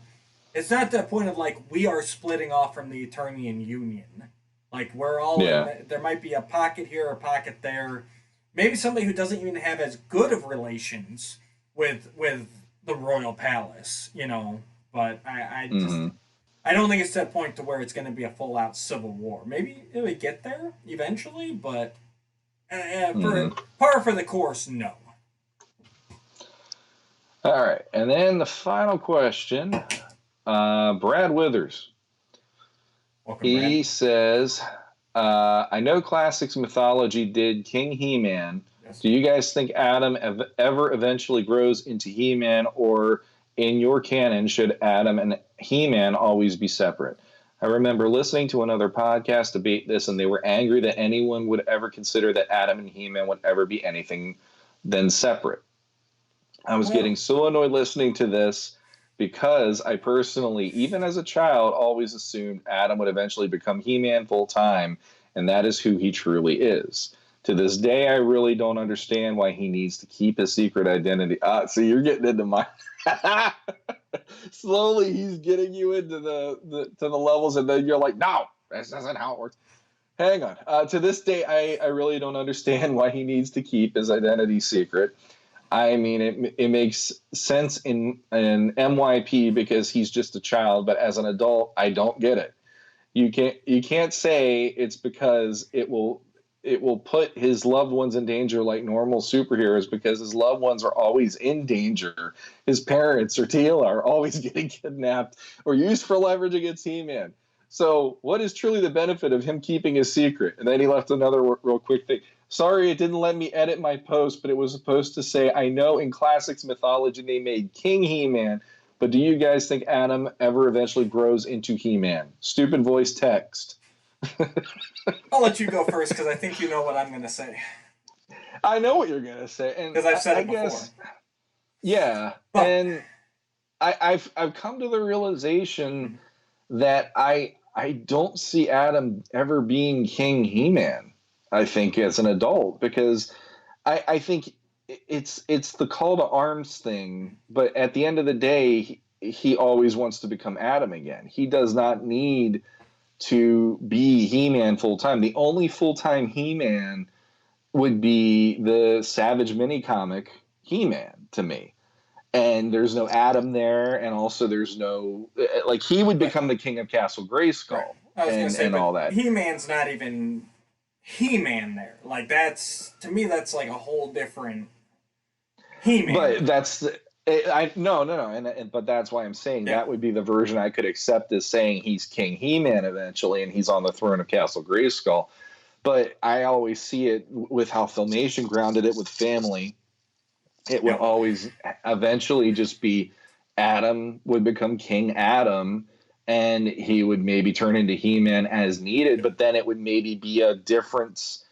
It's not the point of like we are splitting off from the Eternian Union. Like we're all in. yeah, There might be a pocket here, a pocket there. Maybe somebody who doesn't even have as good of relations with the royal palace. But I just hmm I don't think it's to that point to where it's going to be a full out civil war. Maybe it would get there eventually, but for hmm par for the course, no. All right, and then the final question, Brad Withers. Welcome, Brad. He says, I know classics mythology did King He-Man. Yes. Do you guys think Adam ever eventually grows into He-Man, or in your canon, should Adam and He-Man always be separate? I remember listening to another podcast debate this, and they were angry that anyone would ever consider that Adam and He-Man would ever be anything than separate. I was getting Well, so annoyed listening to this because I personally, even as a child, always assumed Adam would eventually become He Man full time, and that is who he truly is. To this day, I really don't understand why he needs to keep his secret identity. So you're getting into my. Slowly, he's getting you into the levels, and then you're like, no, this isn't how it works. Hang on. To this day, I really don't understand why he needs to keep his identity secret. I mean, it makes sense in MYP because he's just a child, but as an adult, I don't get it. You can't say it's because it will put his loved ones in danger like normal superheroes, because his loved ones are always in danger. His parents or Teela are always getting kidnapped or used for leverage against He-Man. So, what is truly the benefit of him keeping his secret? And then he left another real quick thing. Sorry, it didn't let me edit my post, but it was supposed to say, I know in classics mythology they made King He-Man, but do you guys think Adam ever eventually grows into He-Man? Stupid voice text. I'll let you go first because I think you know what I'm going to say. I know what you're gonna say, and Because I've said I it before. guess yeah, But and I've come to the realization that I don't see Adam ever being King He-Man. I think as an adult, because I think it's the call to arms thing, but at the end of the day, he always wants to become Adam again. He does not need to be He-Man full time. The only full time He-Man would be the Savage mini comic He-Man to me. And there's no Adam there, and also there's no like he would right, become the king of Castle right. Grayskull I was going to and say, and but all that. He-Man's not even He-Man there. Like to me that's like a whole different He-Man. But that's I no, and but that's why I'm saying Yeah. that would be the version I could accept as saying he's King He-Man eventually, and he's on the throne of Castle Grayskull. But I always see it with how Filmation grounded it with family. It would Yep. always eventually just be Adam would become King Adam, and he would maybe turn into He-Man as needed, Yep. but then it would maybe be a difference.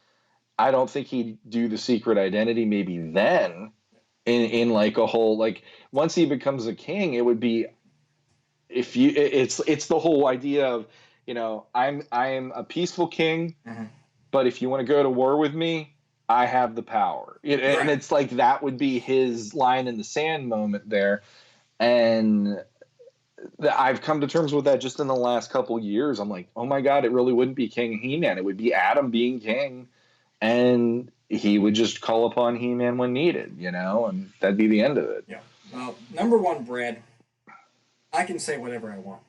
I don't think he'd do the secret identity maybe then in like a whole like once he becomes a king, it would be if you it's the whole idea of I'm a peaceful king, Mm-hmm. but if you want to go to war with me, I have the power. And Right. it's like that would be his line in the sand moment there. And I've come to terms with that just in the last couple years. I'm like, oh my God, it really wouldn't be King He-Man. It would be Adam being king. And he would just call upon He-Man when needed, and that'd be the end of it. Yeah. Well, number one, Brad, I can say whatever I want.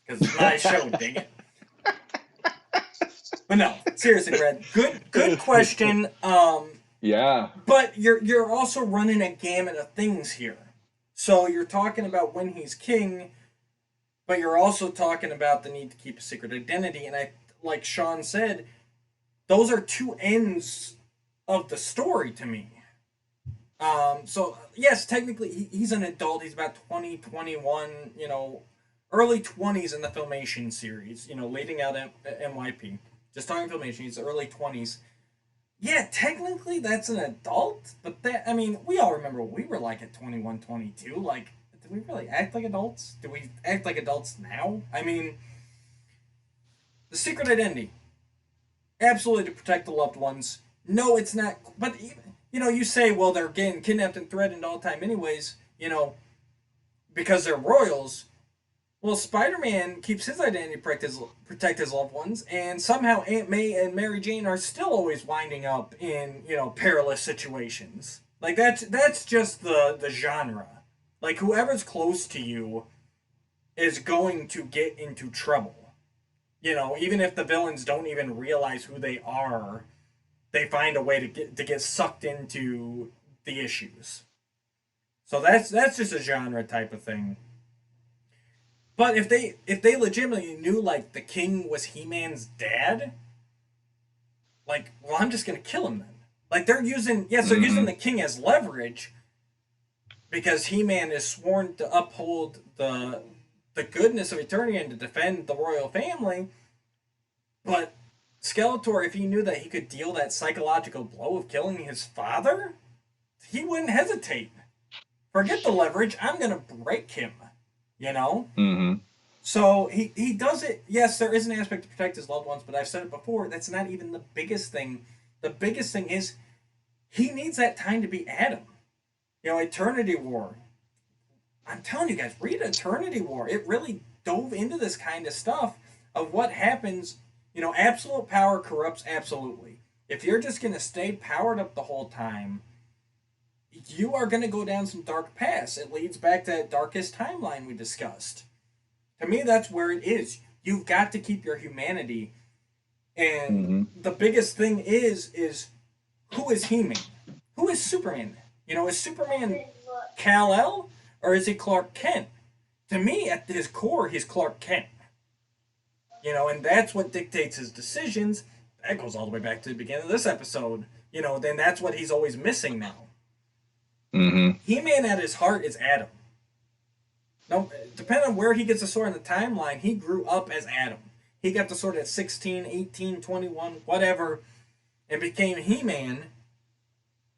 Because it's my show, dang it. But no, seriously, Brad, good question. Yeah. But you're also running a gamut of things here. So you're talking about when he's king, but you're also talking about the need to keep a secret identity. And like Sean said, those are two ends of the story to me. So yes, technically he's an adult. He's about 20, 21, early 20s in the Filmation series, leading out NYP. Just talking Filmation, he's early 20s. Yeah, technically that's an adult, but I mean, we all remember what we were like at 21, 22. Like, did we really act like adults? Do we act like adults now? I mean, the secret identity, absolutely to protect the loved ones. No, it's not. But you say, well, they're getting kidnapped and threatened all the time, anyways. Because they're royals. Well, Spider-Man keeps his identity to protect his loved ones, and somehow Aunt May and Mary Jane are still always winding up in perilous situations. Like that's just the genre. Like whoever's close to you is going to get into trouble. Even if the villains don't even realize who they are, they find a way to get sucked into the issues. So that's just a genre type of thing. But if they legitimately knew like the king was He-Man's dad, like, well, I'm just gonna kill him then. Like they're using they're using the king as leverage because He-Man is sworn to uphold the goodness of Eternia and to defend the royal family. But Skeletor, if he knew that he could deal that psychological blow of killing his father, he wouldn't hesitate. Forget the leverage. I'm gonna break him. You know. Mm-hmm. So he does it. Yes, there is an aspect to protect his loved ones, but I've said it before. That's not even the biggest thing. The biggest thing is he needs that time to be Adam. Eternity War. I'm telling you guys, read Eternity War. It really dove into this kind of stuff of what happens. Absolute power corrupts absolutely. If you're just going to stay powered up the whole time, you are going to go down some dark paths. It leads back to that darkest timeline we discussed. To me, that's where it is. You've got to keep your humanity. And the biggest thing is who is He-Man? Who is Superman? Is Superman Kal-El or is he Clark Kent? To me, at his core, he's Clark Kent. And that's what dictates his decisions. That goes all the way back to the beginning of this episode. Then that's what he's always missing now. Mm-hmm. He-Man at his heart is Adam. No, depending on where he gets the sword in the timeline, he grew up as Adam. He got the sword at 16, 18, 21, whatever, and became He-Man.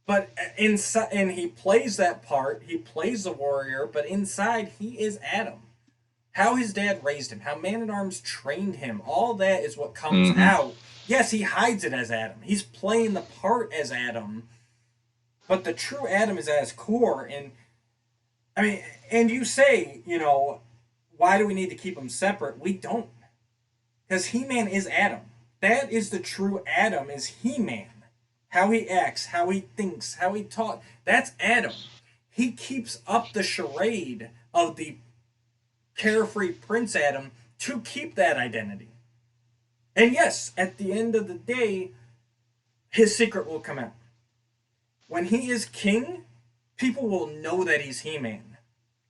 But inside, and he plays that part. He plays the warrior, but inside he is Adam. How his dad raised him, how Man-at-Arms trained him, all that is what comes out. Yes, he hides it as Adam. He's playing the part as Adam, but the true Adam is at his core. And I mean, and you say, why do we need to keep them separate? We don't. Because He-Man is Adam. That is the true Adam, is He-Man. How he acts, how he thinks, how he talks. That's Adam. He keeps up the charade of the carefree Prince Adam to keep that identity. And yes, at the end of the day, his secret will come out. When he is king, people will know that he's He-Man.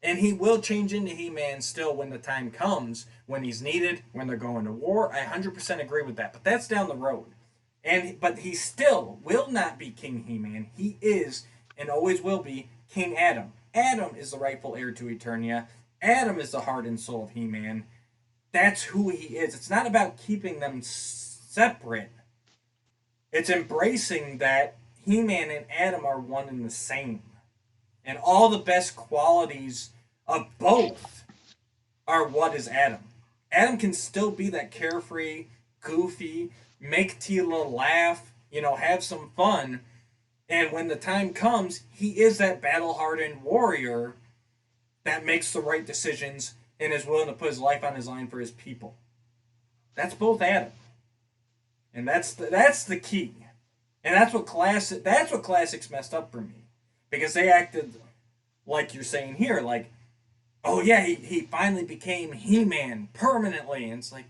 And he will change into He-Man still when the time comes, when he's needed, when they're going to war. I 100% agree with that. But that's down the road. But he still will not be King He-Man. He is, and always will be, King Adam. Adam is the rightful heir to Eternia. Adam is the heart and soul of He-Man. That's who he is. It's not about keeping them separate. It's embracing that He-Man and Adam are one and the same. And all the best qualities of both are what is Adam. Adam can still be that carefree, goofy, make Tila laugh, have some fun. And when the time comes, he is that battle-hardened warrior that makes the right decisions and is willing to put his life on his line for his people. That's both Adam. And that's the key. And that's what classics messed up for me. Because they acted like you're saying here, like, oh yeah, he finally became He-Man permanently. And it's like,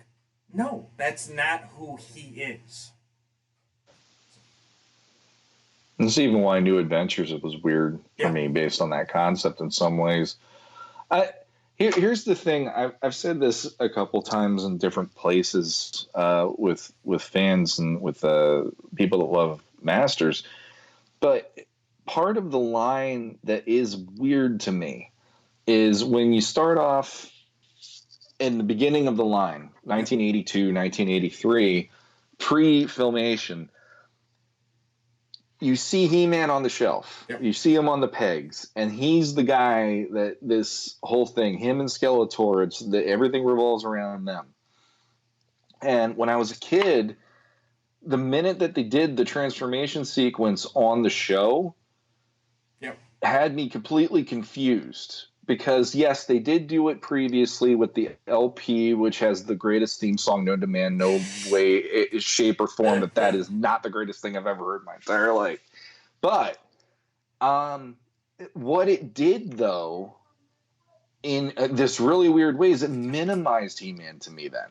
no, that's not who he is. That's even why New Adventures it was weird for Yeah. me based on that concept in some ways. I here's the thing. I've said this a couple times in different places with fans and with people that love Masters, but part of the line that is weird to me is when you start off in the beginning of the line, 1982, 1983, pre-filmation, you see He-Man on the shelf. Yep. You see him on the pegs, and he's the guy that this whole thing, him and Skeletor, everything revolves around them. And when I was a kid, the minute that they did the transformation sequence on the show, Yep. had me completely confused because yes, they did do it previously with the LP, which has the greatest theme song known to man. No way, shape, or form that is not the greatest thing I've ever heard in my entire life. But what it did though, in this really weird way, is it minimized He-Man to me then,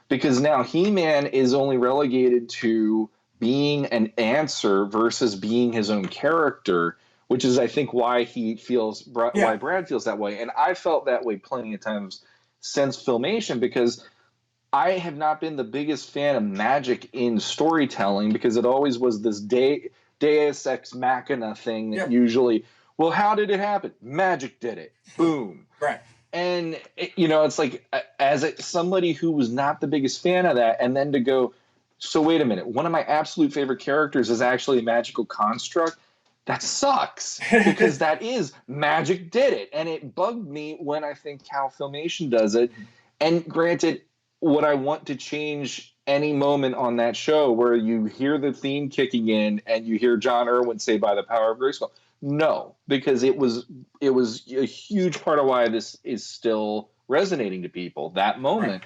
because now He-Man is only relegated to being an answer versus being his own character, which is I think why why Brad feels that way, and I felt that way plenty of times since Filmation, because I have not been the biggest fan of magic in storytelling because it always was this Deus Ex Machina thing that usually, well, how did it happen? Magic did it. Boom. Right. And, it's like, somebody who was not the biggest fan of that, and then to go, so wait a minute, one of my absolute favorite characters is actually a magical construct. That sucks because that is magic did it. And it bugged me when I think how Filmation does it. And granted, would I want to change any moment on that show where you hear the theme kicking in and you hear John Irwin say by the power of Grayskull? No, because it was a huge part of why this is still resonating to people, that moment. Right.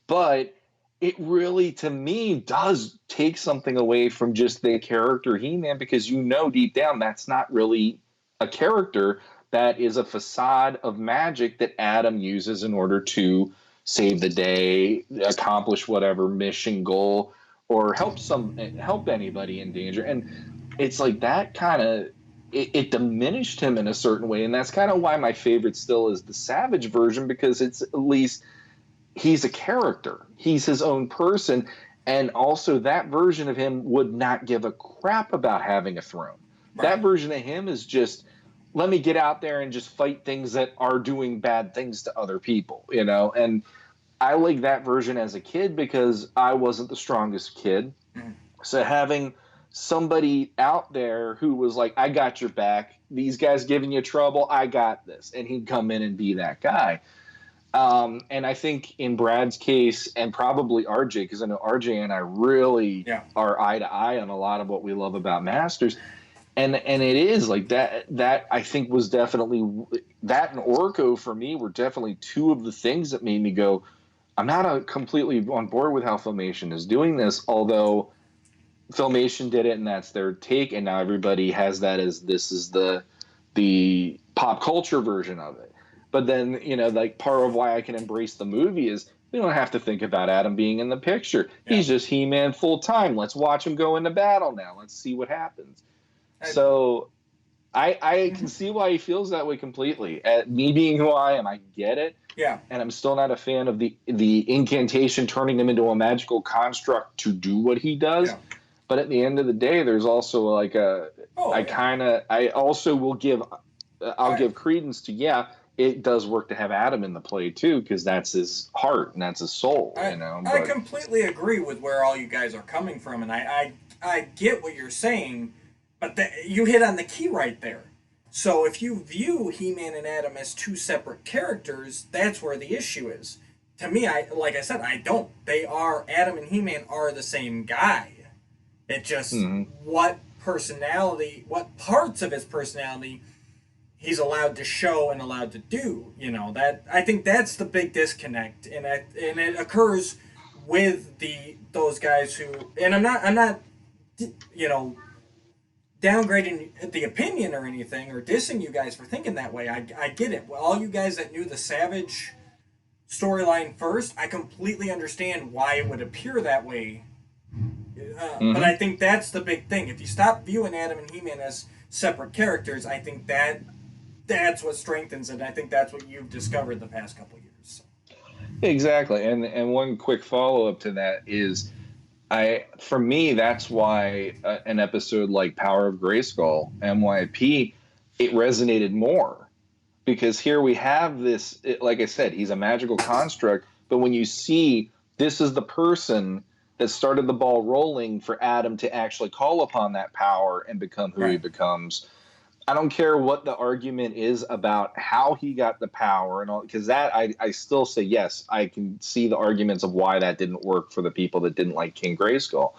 But it really, to me, does take something away from just the character He-Man, because deep down that's not really a character. That is a facade of magic that Adam uses in order to save the day, accomplish whatever mission, goal, or help anybody in danger. And it's like that kind of it diminished him in a certain way, and that's kind of why my favorite still is the Savage version, because it's at least he's a character, he's his own person, and also that version of him would not give a crap about having a throne. Right. That version of him is just, let me get out there and just fight things that are doing bad things to other people, and I like that version as a kid because I wasn't the strongest kid. Mm. So having somebody out there who was like, I got your back, these guys giving you trouble, I got this, and he'd come in and be that guy. And I think in Brad's case, and probably RJ, because I know RJ and I really are eye to eye on a lot of what we love about Masters, and it is like that I think was definitely, that and Orko for me were definitely two of the things that made me go, I'm not completely on board with how Filmation is doing this, although Filmation did it and that's their take, and now everybody has that as this is the pop culture version of it. But then, like part of why I can embrace the movie is we don't have to think about Adam being in the picture. Yeah. He's just He-Man full time. Let's watch him go into battle now. Let's see what happens. So I can see why he feels that way completely. Me being who I am, I get it. Yeah. And I'm still not a fan of the incantation turning him into a magical construct to do what he does. Yeah. But at the end of the day, there's also like I also will give credence to, it does work to have Adam in the play too, because that's his heart and that's his soul, I completely agree with where all you guys are coming from, and I get what you're saying, but you hit on the key right there. So if you view He-Man and Adam as two separate characters, that's where the issue is. To me, like I said, I don't. Adam and He-Man are the same guy. It just, what parts of his personality he's allowed to show and allowed to do. That I think that's the big disconnect, and it occurs with those guys who, and I'm not downgrading the opinion or anything or dissing you guys for thinking that way. I get it. All you guys that knew the Savage storyline first, I completely understand why it would appear that way. But I think that's the big thing. If you stop viewing Adam and He-Man as separate characters, I think that's what strengthens it. I think that's what you've discovered the past couple years. Exactly. And one quick follow up to that is for me, that's why an episode like Power of Grayskull, MYP, it resonated more because here we have this, like I said, he's a magical construct, but when you see this is the person that started the ball rolling for Adam to actually call upon that power and become who he becomes. I don't care what the argument is about how he got the power and all, because that I still say yes, I can see the arguments of why that didn't work for the people that didn't like King Grayskull.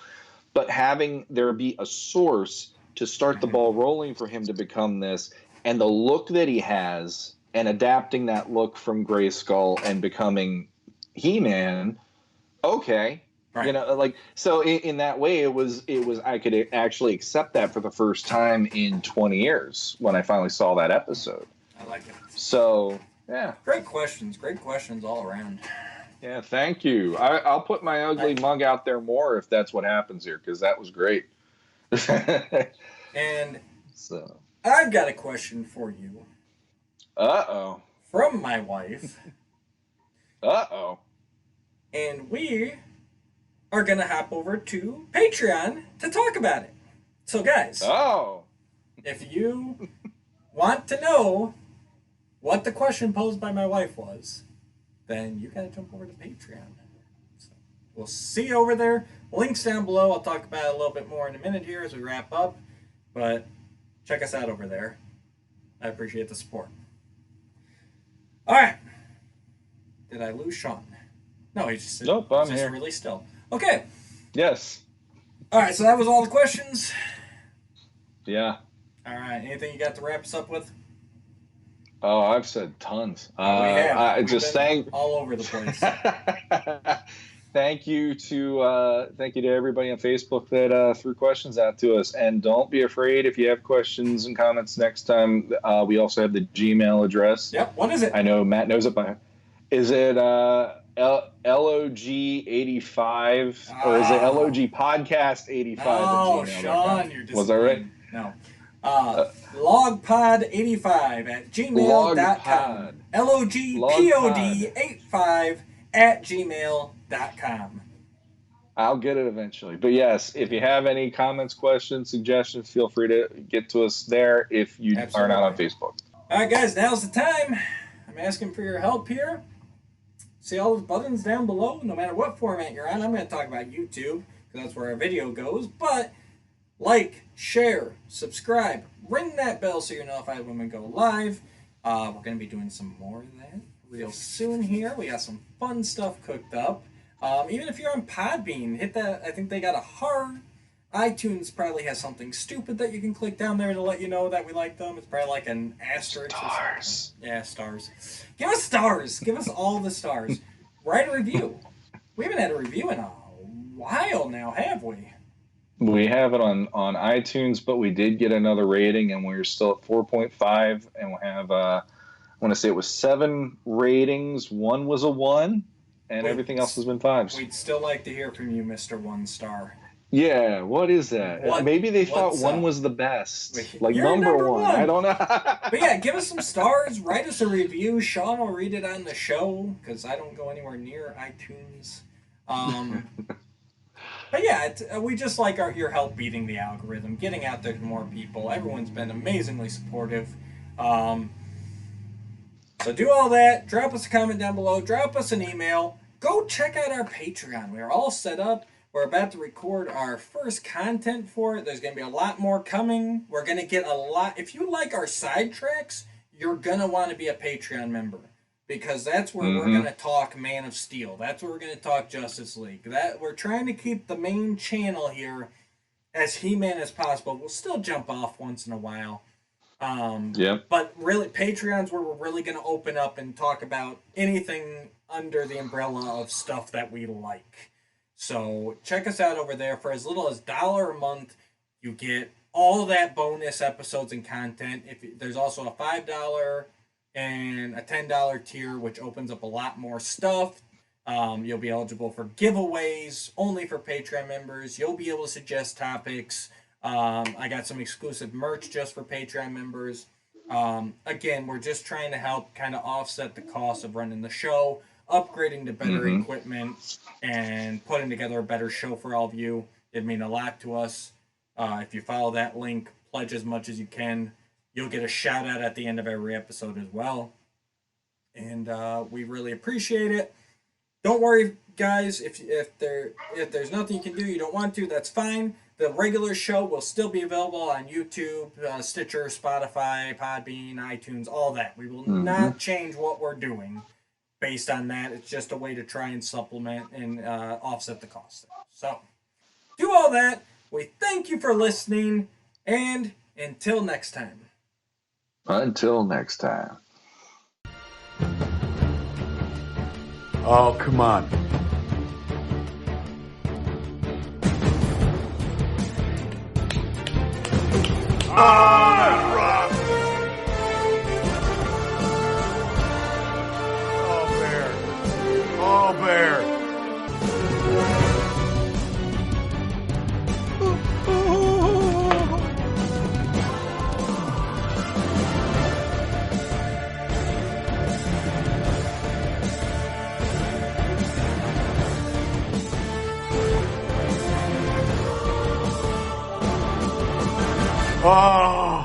But having there be a source to start the ball rolling for him to become this, and the look that he has, and adapting that look from Grayskull and becoming He-Man, okay. Right. You know, like, so in that way, it was I could actually accept that for the first time in 20 years when I finally saw that episode. I like it. So, yeah. Great questions all around. Yeah, thank you. I'll put my ugly mug out there more if that's what happens here, because that was great. And so I've got a question for you. Uh-oh. From my wife. Uh-oh. And we are going to hop over to Patreon to talk about it. So, guys, if you want to know what the question posed by my wife was, then you got to jump over to Patreon. So we'll see you over there. Links down below. I'll talk about it a little bit more in a minute here as we wrap up. But check us out over there. I appreciate the support. All right. Did I lose Sean? No, he's just nope, I'm here. Really still. Okay. Yes. All right, so that was all the questions. Yeah. All right. Anything you got to wrap us up with? Oh, I've said tons. We have. I just all over the place. Thank you to everybody on Facebook that threw questions out to us, and don't be afraid if you have questions and comments next time. We also have the Gmail address. Yep. What is it? I know Matt knows it by. Is it LOG85 or is it LOG Podcast 85? Oh, Sean, you're just. Was that right? No. Logpod85 at gmail.com. LOGPOD85 at gmail.com. I'll get it eventually. But yes, if you have any comments, questions, suggestions, feel free to get to us there if you are not on Facebook. All right, guys, now's the time. I'm asking for your help here. See all those buttons down below? No matter what format you're on, I'm going to talk about YouTube because that's where our video goes. But like, share, subscribe, ring that bell so you're notified when we go live. We're going to be doing some more of that real soon here. We got some fun stuff cooked up. Even if you're on Podbean, hit that. I think they got a heart. iTunes probably has something stupid that you can click down there to let you know that we like them. It's probably like an asterisk. Stars. Yeah, stars. Give us stars. Give us all the stars. Write a review. We haven't had a review in a while now, have we? We have it on iTunes, but we did get another rating, and we're still at 4.5, and we have, I want to say it was 7 ratings. 1 was a 1, and everything else has been 5s. We'd still like to hear from you, Mr. 1 Star. Yeah, what is that? Maybe they thought 1 was the best. Like number one. I don't know. But yeah, give us some stars. Write us a review. Sean will read it on the show, because I don't go anywhere near iTunes. But yeah, we just like your help beating the algorithm, getting out there to more people. Everyone's been amazingly supportive. So do all that. Drop us a comment down below. Drop us an email. Go check out our Patreon. We're all set up. We're about to record our first content for it. There's going to be a lot more coming. We're going to get a lot. If you like our sidetracks, you're going to want to be a Patreon member. Because that's where we're going to talk Man of Steel. That's where we're going to talk Justice League. That we're trying to keep the main channel here as He-Man as possible. We'll still jump off once in a while. But really, Patreon's where we're really going to open up and talk about anything under the umbrella of stuff that we like. So check us out over there. For as little as $1 a month, you get all that bonus episodes and content. There's also a $5 and a $10 tier, which opens up a lot more stuff. You'll be eligible for giveaways only for Patreon members. You'll be able to suggest topics. I got some exclusive merch just for Patreon members. Again, we're just trying to help kind of offset the cost of running the show, upgrading to better equipment, and putting together a better show for all of you. It'd mean a lot to us. If you follow that link, pledge as much as you can. You'll get a shout out at the end of every episode as well. And we really appreciate it. Don't worry, guys. If there's nothing you can do, you don't want to, that's fine. The regular show will still be available on YouTube, Stitcher, Spotify, Podbean, iTunes, all that. We will not change what we're doing based on that. It's just a way to try and supplement and offset the cost. So, do all that. We thank you for listening, and until next time. Until next time. Oh, come on. Oh, that rock! Oh, Bear. Oh, Bear. Oh!